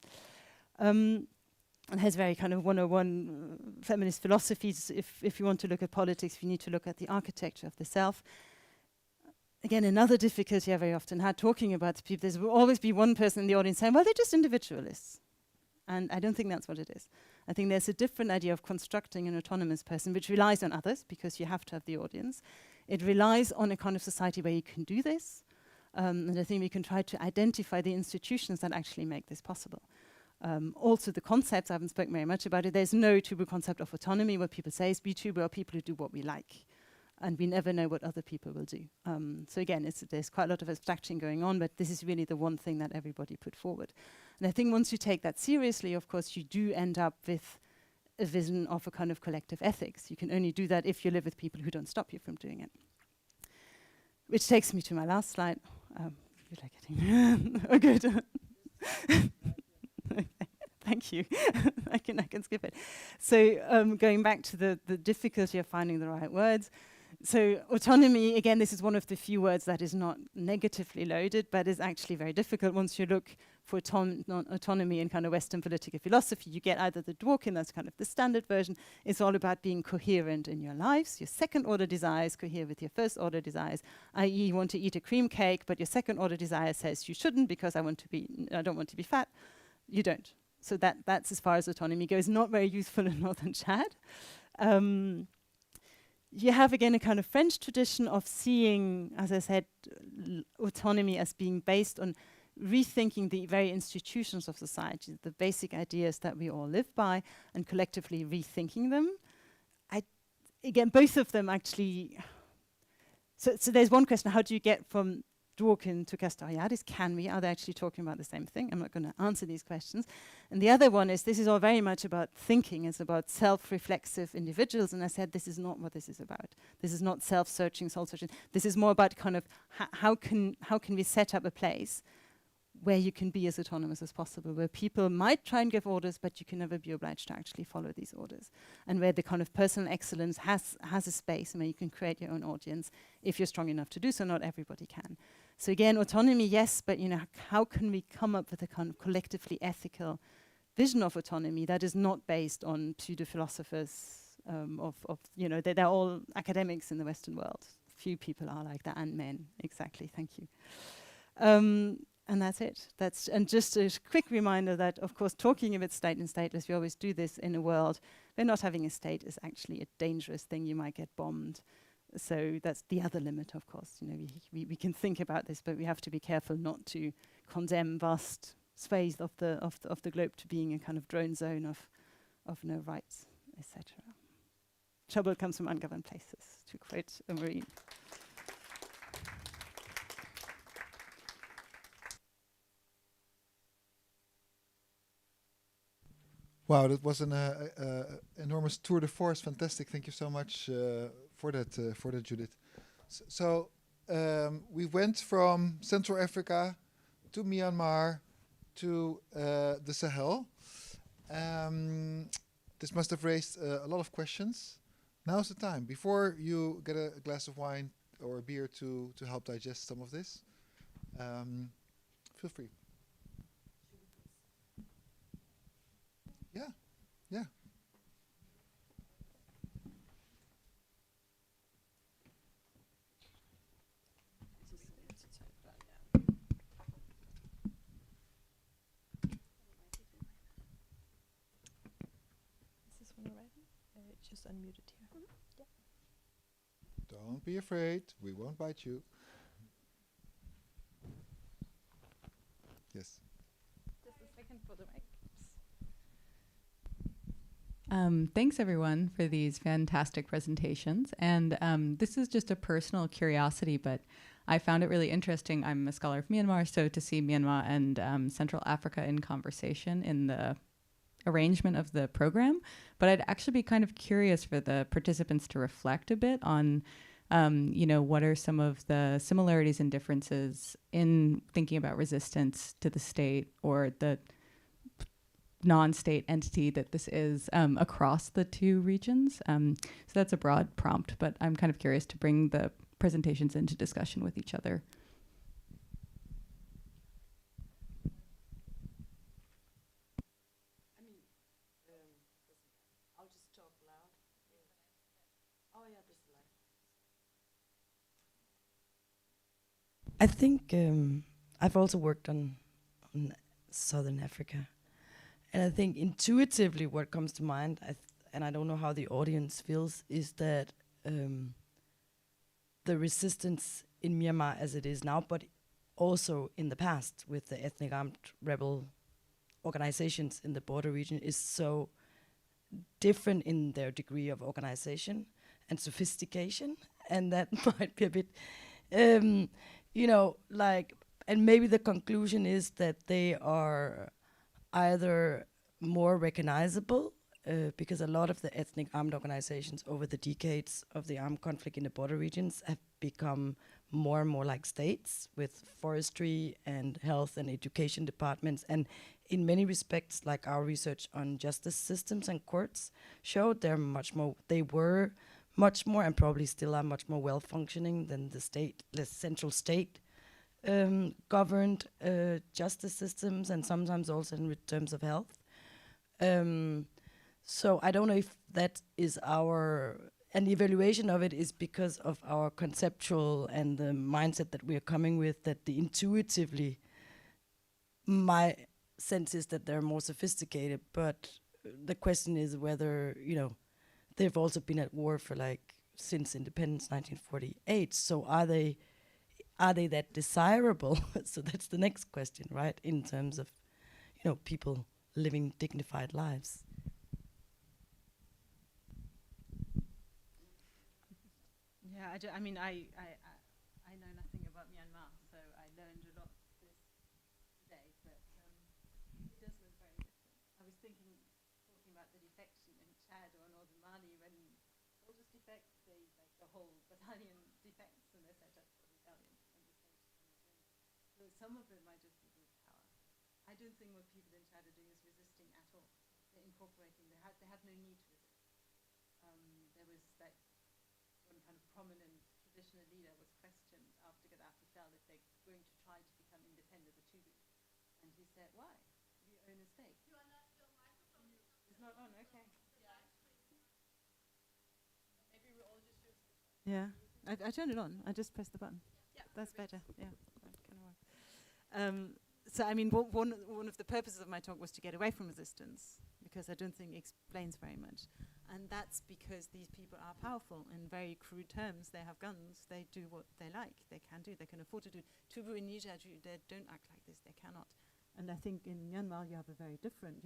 And has very kind of 101 feminist philosophies. If you want to look at politics, you need to look at the architecture of the self. Again, another difficulty I very often had talking about people, there will always be one person in the audience saying, well, they're just individualists. And I don't think that's what it is. I think there's a different idea of constructing an autonomous person, which relies on others, because you have to have the audience. It relies on a kind of society where you can do this. And I think we can try to identify the institutions that actually make this possible. Also the concepts, I haven't spoken very much about it. There's no Tubu concept of autonomy. What people say is, be Tubu are people who do what we like. And we never know what other people will do. So again, there's quite a lot of abstraction going on, but this is really the one thing that everybody put forward. And I think once you take that seriously, of course, you do end up with a vision of a kind of collective ethics. You can only do that if you live with people who don't stop you from doing it. Which takes me to my last slide. You like it? Oh, good. Thank you. I can skip it. So going back to the difficulty of finding the right words. So autonomy, again, this is one of the few words that is not negatively loaded, but is actually very difficult. Once you look for autonomy in kind of Western political philosophy, you get either the Dworkin, that's kind of the standard version. It's all about being coherent in your lives. Your second order desires cohere with your first order desires, i.e. you want to eat a cream cake, but your second order desire says you shouldn't because I don't want to be fat. You don't. So that's as far as autonomy goes. Not very useful in Northern Chad. You have, again, a kind of French tradition of seeing, as I said, autonomy as being based on rethinking the very institutions of society, the basic ideas that we all live by, and collectively rethinking them. Again, both of them actually... So there's one question, how do you get from Dworkin to Castoriadis? Are they actually talking about the same thing? I'm not going to answer these questions. And the other one is, this is all very much about thinking. It's about self-reflexive individuals. And I said, this is not what this is about. This is not self-searching, soul-searching. This is more about kind of how can we set up a place where you can be as autonomous as possible, where people might try and give orders, but you can never be obliged to actually follow these orders. And where the kind of personal excellence has a space and where you can create your own audience if you're strong enough to do so. Not everybody can. So again, autonomy, yes, but how can we come up with a kind of collectively ethical vision of autonomy that is not based on pseudo-philosophers they're all academics in the Western world. Few people are like that, and men, exactly, thank you. And that's it. And just a quick reminder that, of course, talking about state and stateless, we always do this in a world where not having a state is actually a dangerous thing. You might get bombed. So that's the other limit, of course. We can think about this, but we have to be careful not to condemn vast swathes of the globe to being a kind of drone zone of no rights, etc. Trouble comes from ungoverned places, to quote a Marine. Wow, that was an enormous tour de force. Fantastic. Thank you so much for that, Judith. So we went from Central Africa to Myanmar to the Sahel. This must have raised a lot of questions. Now's the time. Before you get a glass of wine or a beer to help digest some of this, feel free. Yeah, yeah. Is this one already? Just unmuted here. Yeah. Don't be afraid. We won't bite you. Yes. Just a second for the mic. Thanks everyone for these fantastic presentations. And this is just a personal curiosity, but I found it really interesting. I'm a scholar of Myanmar, so to see Myanmar and Central Africa in conversation in the arrangement of the program. But I'd actually be kind of curious for the participants to reflect a bit on, what are some of the similarities and differences in thinking about resistance to the state or the non-state entity that this is across the two regions. So that's a broad prompt, but I'm kind of curious to bring the presentations into discussion with each other. I'll just talk loud. Oh yeah, this is loud. I think I've also worked on Southern Africa. And I think intuitively what comes to mind, and I don't know how the audience feels, is that the resistance in Myanmar as it is now, but also in the past with the ethnic armed rebel organizations in the border region, is so different in their degree of organization and sophistication. And that might be a bit, and maybe the conclusion is that they are either more recognizable because a lot of the ethnic armed organizations over the decades of the armed conflict in the border regions have become more and more like states with forestry and health and education departments. And in many respects, like our research on justice systems and courts showed, they were much more and probably still are much more well-functioning than the central state governed justice systems, and sometimes also in terms of health. So I don't know if that is an evaluation of it is because of our conceptual and the mindset that we are coming with, that intuitively, my sense is that they're more sophisticated, but the question is whether, they've also been at war for since independence, 1948. So are they that desirable? So that's the next question, right? In terms of, people living dignified lives. Yeah, I know nothing about Myanmar, so I learned a lot today, but it does look very different. I was talking about the defection in Chad or northern Mali, when soldiers defect, the whole battalion defects and they set up a rebellion. So some of them might just be brute power. I don't think what people in Chad are doing is resisting at all. They're incorporating. They have no need to resist. There was one kind of prominent traditional leader was questioned after Gaddafi fell if they're going to try to become independent, the Tubu. And he said, why? We own a state. You are not, your microphone is not on, okay. Maybe we all just use this one. Yeah, I turned it on. I just pressed the button. Yeah, that's better. Yeah, that kind of works. So one of the purposes of my talk was to get away from resistance, because I don't think it explains very much. And that's because these people are powerful. In very crude terms, they have guns, they do what they like, they can afford to do. Tubu in Niger, they don't act like this, they cannot. And I think in Myanmar you have a very different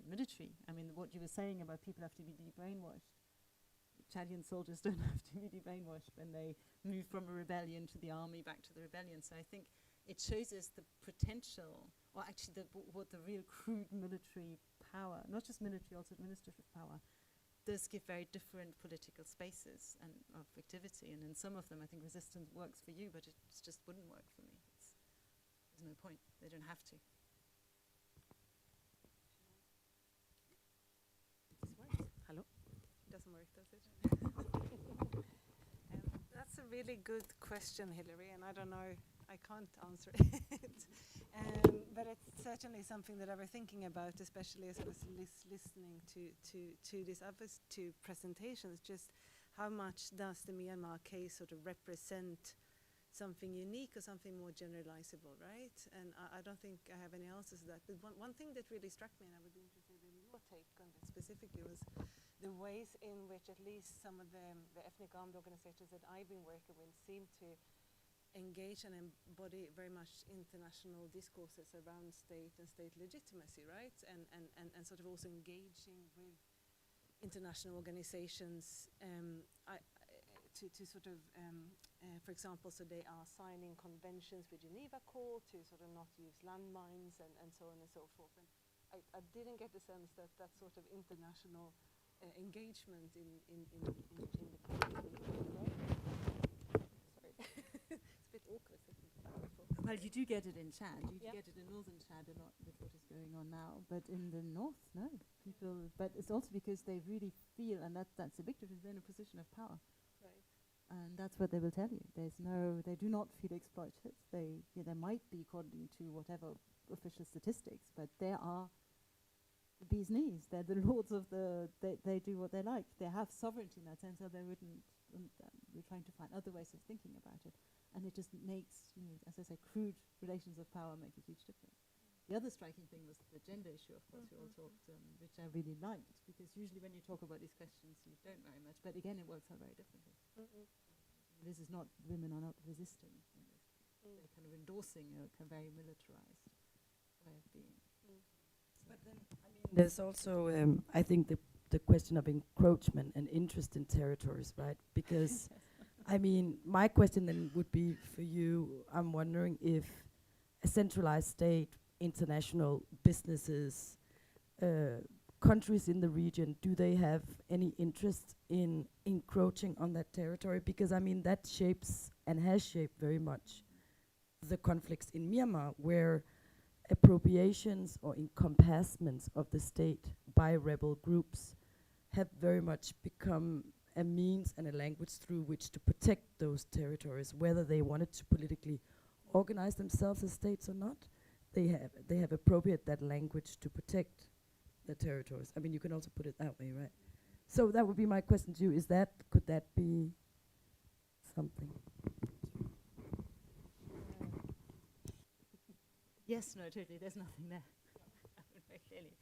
military. I mean, what you were saying about people have to be de-brainwashed. Chadian soldiers don't have to be de-brainwashed when they move from a rebellion to the army, back to the rebellion. So I think it shows us the potential, or actually what the real crude military power, not just military, also administrative power, does give very different political spaces and of activity. And in some of them, I think resistance works for you, but it just wouldn't work for me. There's no point. They don't have to. This works. Hello? Doesn't work, does it? That's a really good question, Hilary, and I don't know, I can't answer it. But it's certainly something that I was thinking about, especially as I was listening to these other two presentations, just how much does the Myanmar case sort of represent something unique or something more generalizable, right? And I don't think I have any answers to that. But one thing that really struck me, and I would be interested in your take on this specifically, was the ways in which at least some of the ethnic armed organizations that I've been working with seem to engage and embody very much international discourses around state and state legitimacy, right? And sort of also engaging with international organizations to sort of, for example, so they are signing conventions with Geneva Call to sort of not use landmines and so on and so forth. And I didn't get the sense that that sort of international engagement in the sorry, it's a bit awkward sitting back before. Well, you do get it in Chad. You Yeah. get it in northern Chad a lot with what is going on now. But in the north, no. People, but it's also because they really feel, and that's a big difference, they're in a position of power. Right. And that's what they will tell you. They do not feel exploited. They might be according to whatever official statistics, but they are the bee's knees. They're the lords of they do what they like. They have sovereignty in that sense, or they wouldn't. We're trying to find other ways of thinking about it. And it just makes, as I say, crude relations of power make a huge difference. The other striking thing was the gender issue, of course, we all talked, which I really liked, because usually when you talk about these questions, you don't very much. But again, it works out very differently. This is not, women are not resisting in this. They're kind of endorsing a very militarized way of being. But then, I mean, there's also, I think, the question of encroachment and interest in territories, right? Because, I mean, my question then would be for you, I'm wondering if a centralized state, international businesses, countries in the region, do they have any interest in encroaching on that territory? Because, I mean, that shapes and has shaped very much the conflicts in Myanmar, where appropriations or encompassments of the state by rebel groups have very much become a means and a language through which to protect those territories, whether they wanted to politically organize themselves as states or not. They have appropriated that language to protect the territories. I mean, you can also put it that way, right? So that would be my question to you. Could that be something? Yes, no, totally. There's nothing there. Very clearly,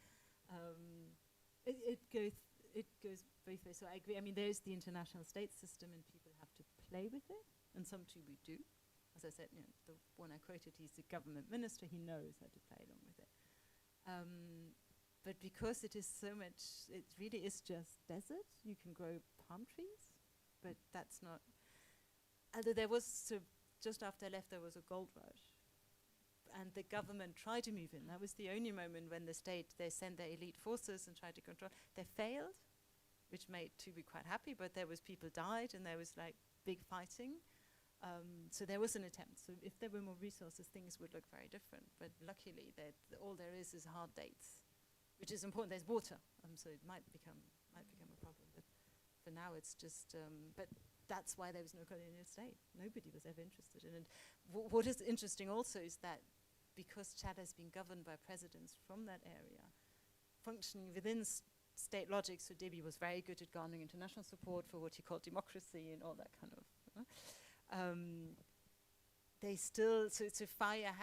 it goes both ways. So I agree. I mean, there is the international state system, and people have to play with it, and some too we do. As I said, the one I quoted, he's the government minister. He knows how to play along with it. But because it is so much, it really is just desert. You can grow palm trees, but that's not. Although there was just after I left, there was a gold rush. And the government tried to move in. That was the only moment when they sent their elite forces and tried to control. They failed, which made Tubi quite happy, but there was people died and there was like big fighting. So there was an attempt. So if there were more resources, things would look very different. But luckily, all there is hard dates, which is important. There's water, so it might become a problem. But for now, it's just. But that's why there was no colonial state. Nobody was ever interested in it. What is interesting also is that because Chad has been governed by presidents from that area, functioning within state logic, so Déby was very good at garnering international support for what he called democracy and all that kind of. They still, so Fire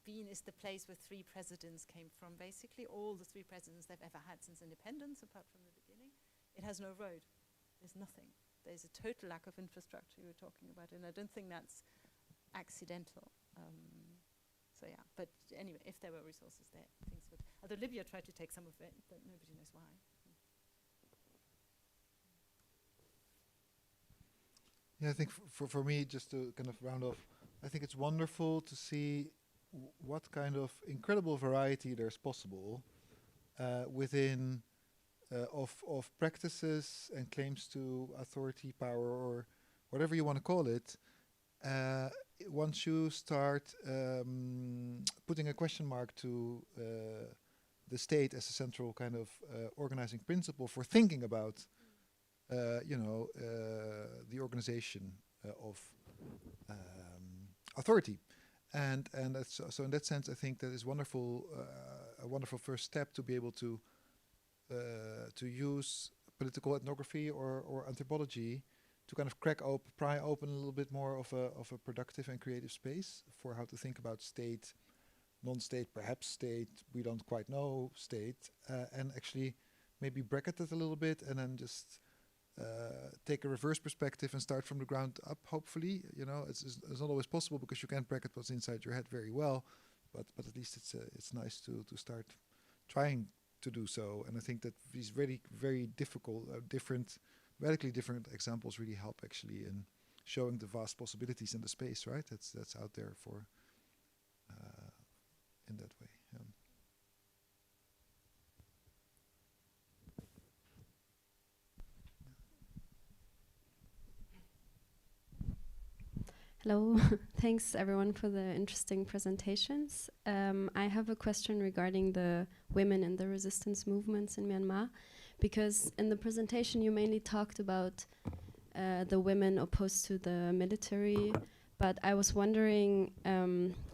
is the place where 3 presidents came from, basically. All the 3 presidents they've ever had since independence, apart from the beginning. It has no road. There's nothing. There's a total lack of infrastructure you were talking about, and I don't think that's accidental. So yeah, but anyway, if there were resources there, things would. Although Libya tried to take some of it, but nobody knows why. Yeah, I think for me, just to kind of round off, I think it's wonderful to see what kind of incredible variety there's possible within of practices and claims to authority, power, or whatever you want to call it, once you start putting a question mark to the state as a central kind of organizing principle for thinking about, the organization of authority, and that's so in that sense, I think that is wonderful, a wonderful first step to be able to use political ethnography or anthropology to kind of pry open a little bit more of a productive and creative space for how to think about state, non-state, perhaps state, we don't quite know, state, and actually maybe bracket it a little bit and then just take a reverse perspective and start from the ground up, hopefully. It's not always possible because you can't bracket what's inside your head very well, but at least it's nice to start trying to do so. And I think that these very, very difficult, radically different examples really help actually in showing the vast possibilities in the space, right? That's out there for in that way. Hello, thanks everyone for the interesting presentations. I have a question regarding the women in the resistance movements in Myanmar, because in the presentation you mainly talked about the women opposed to the military, but I was wondering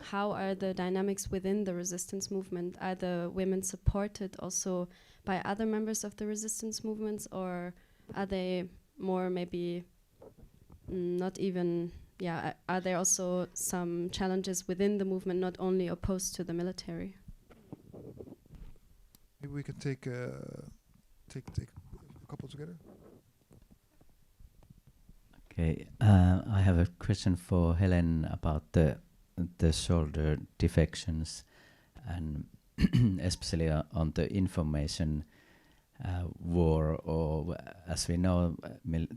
how are the dynamics within the resistance movement? Are the women supported also by other members of the resistance movements, or are they more maybe not even... are there also some challenges within the movement, not only opposed to the military? Maybe we can take a couple together. Okay, I have a question for Helen about the soldier defections, and especially on the information war. Or as we know,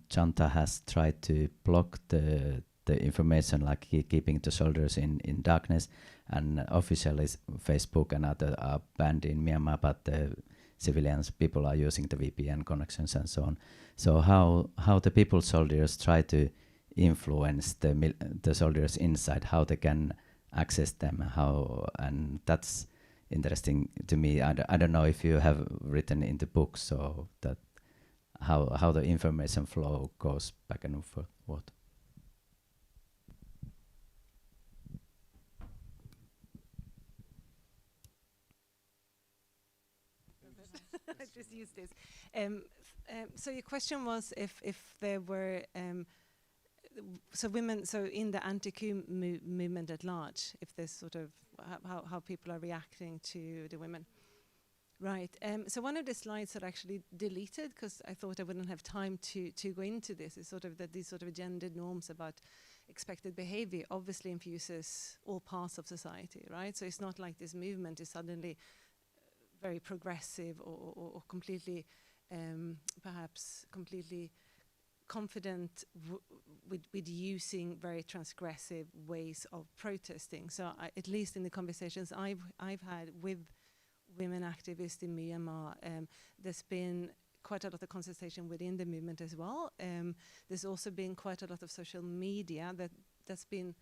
junta has tried to block the information, like keeping the soldiers in darkness, and officially Facebook and other are banned in Myanmar, but the civilians, people are using the VPN connections and so on. So how the people soldiers try to influence the soldiers inside, how they can access them, and that's interesting to me. I don't know if you have written in the book, so that how the information flow goes back and forth. I just used this. So your question was if there were women, so in the anti-coup movement at large, if there's sort of how people are reacting to the women. Right. So one of the slides that I actually deleted because I thought I wouldn't have time to go into this is sort of that these sort of gendered norms about expected behavior obviously infuses all parts of society, right? So it's not like this movement is suddenly very progressive or completely, perhaps completely confident with using very transgressive ways of protesting. So at least in the conversations I've had with women activists in Myanmar, there's been quite a lot of conversation within the movement as well. There's also been quite a lot of social media that's been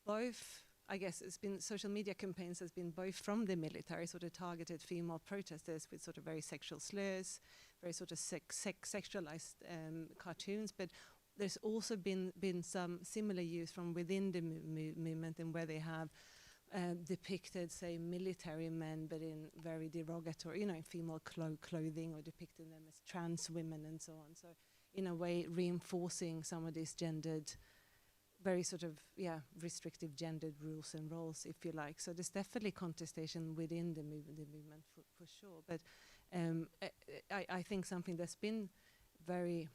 both, I guess it's been social media campaigns that's been both from the military, sort of targeted female protesters with sort of very sexual slurs, very sort of sexualized cartoons, but there's also been some similar use from within the movement, and where they have depicted, say, military men, but in very derogatory, in female clothing, or depicting them as trans women and so on. So in a way reinforcing some of these gendered, very sort of, restrictive gendered rules and roles, if you like. So there's definitely contestation within the movement for sure. But I think something that's been very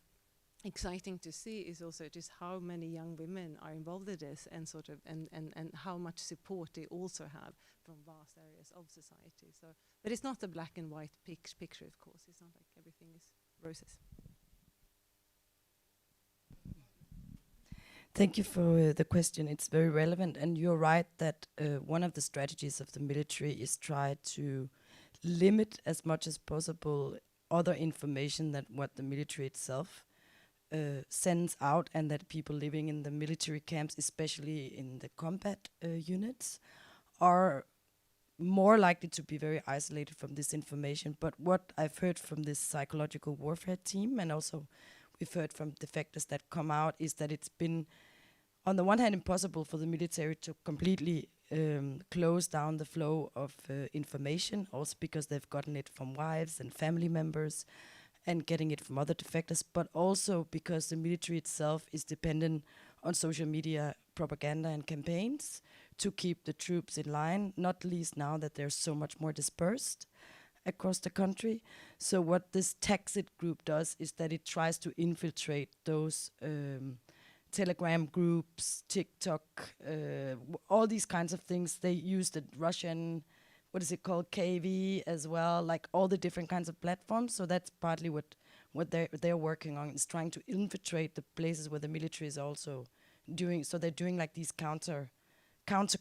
exciting to see is also just how many young women are involved in this, and sort of and how much support they also have from vast areas of society. So, but it's not a black and white picture, of course. It's not like everything is roses. Thank you for the question. It's very relevant, and you're right that one of the strategies of the military is try to limit as much as possible other information than what the military itself sends out, and that people living in the military camps, especially in the combat units, are more likely to be very isolated from this information. But what I've heard from this psychological warfare team, and also we've heard from defectors that come out, is that it's been, on the one hand, impossible for the military to completely close down the flow of information, also because they've gotten it from wives and family members and getting it from other defectors, but also because the military itself is dependent on social media propaganda and campaigns to keep the troops in line, not least now that they're so much more dispersed across the country. So what this Taxit group does is that it tries to infiltrate those Telegram groups, TikTok, all these kinds of things. They use the Russian, what is it called, KV as well, like all the different kinds of platforms. So that's partly what they're working on, is trying to infiltrate the places where the military is also doing. So they're doing like these counter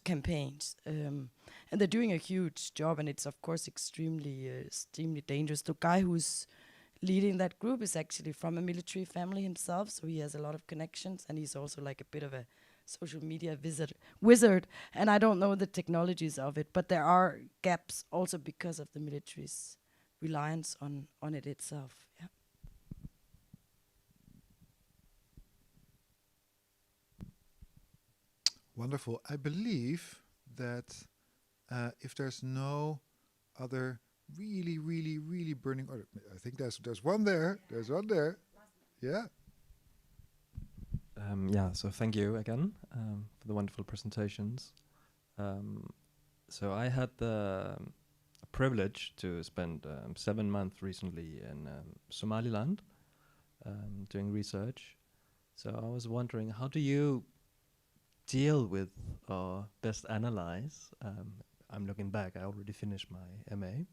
campaigns, and they're doing a huge job, and it's of course extremely dangerous. The guy who's leading that group is actually from a military family himself, so he has a lot of connections, and he's also like a bit of a social media wizard. And I don't know the technologies of it, but there are gaps also because of the military's reliance on it itself. Yeah. Wonderful. I believe that if there's no other really burning, or I think there's one there. There's one there. Yeah. So thank you again for the wonderful presentations. So I had the privilege to spend 7 months recently in Somaliland doing research. So I was wondering, how do you deal with or best analyze? I'm looking back, I already finished my MA,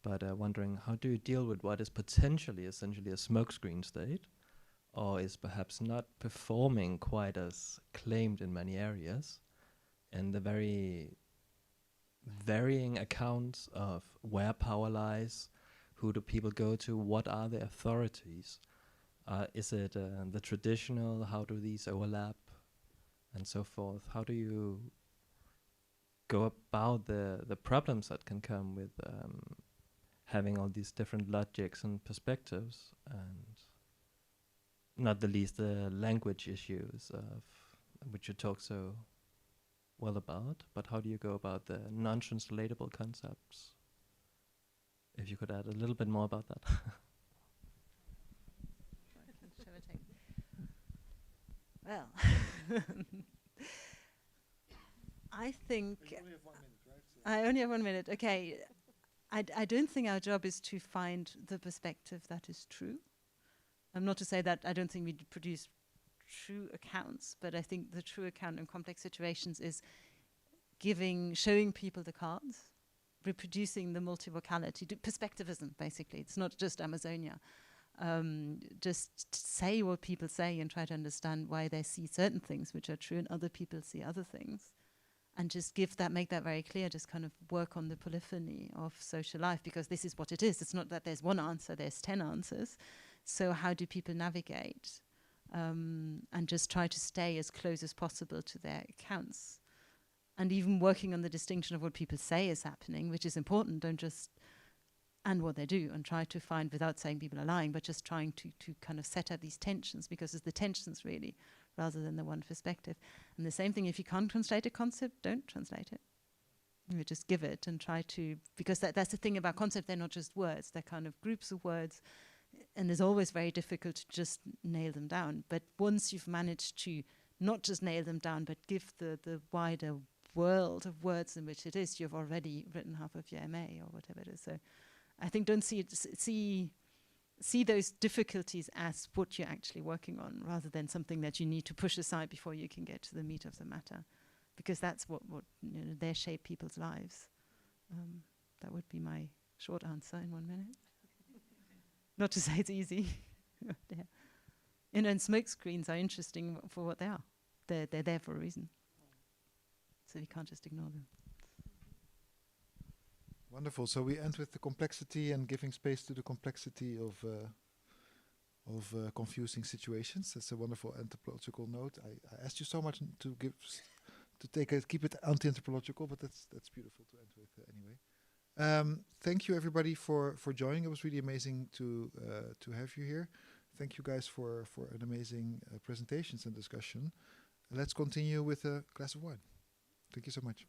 but wondering, how do you deal with what is potentially essentially a smokescreen state, or is perhaps not performing quite as claimed in many areas, and the very varying accounts of where power lies, who do people go to, what are the authorities? Is it the traditional, how do these overlap, and so forth? How do you go about the problems that can come with having all these different logics and perspectives, and not the least the language issues of which you talk so well about, but how do you go about the non-translatable concepts? If you could add a little bit more about that. Well, I think I only have 1 minute. Okay, I don't think our job is to find the perspective that is true. Not to say that I don't think we produce true accounts, but I think the true account in complex situations is showing people the cards, reproducing the multivocality, perspectivism, basically. It's not just Amazonia. Just say what people say and try to understand why they see certain things which are true and other people see other things. And just make that very clear, just kind of work on the polyphony of social life, because this is what it is. It's not that there's one answer, there's 10 answers. So how do people navigate? And just try to stay as close as possible to their accounts. And even working on the distinction of what people say is happening, which is important, and what they do, and try to find, without saying people are lying, but just trying to kind of set up these tensions, because it's the tensions really, rather than the one perspective. And the same thing, if you can't translate a concept, don't translate it. You just give it and try to, because that's the thing about concept, they're not just words, they're kind of groups of words, and it's always very difficult to just nail them down. But once you've managed to not just nail them down, but give the wider world of words in which it is, you've already written half of your MA or whatever it is. So I think don't see those difficulties as what you're actually working on, rather than something that you need to push aside before you can get to the meat of the matter, because that's what they shape people's lives. That would be my short answer in 1 minute. Not to say it's easy. Yeah. And smoke screens are interesting for what they are. They're there for a reason. So you can't just ignore them. Wonderful. So we end with the complexity and giving space to the complexity of confusing situations. That's a wonderful anthropological note. I asked you so much to keep it anti-anthropological, but that's beautiful to end with anyway. Thank you everybody for joining. It was really amazing to have you here. Thank you guys for an amazing presentations and discussion. Let's continue with a glass of wine. Thank you so much.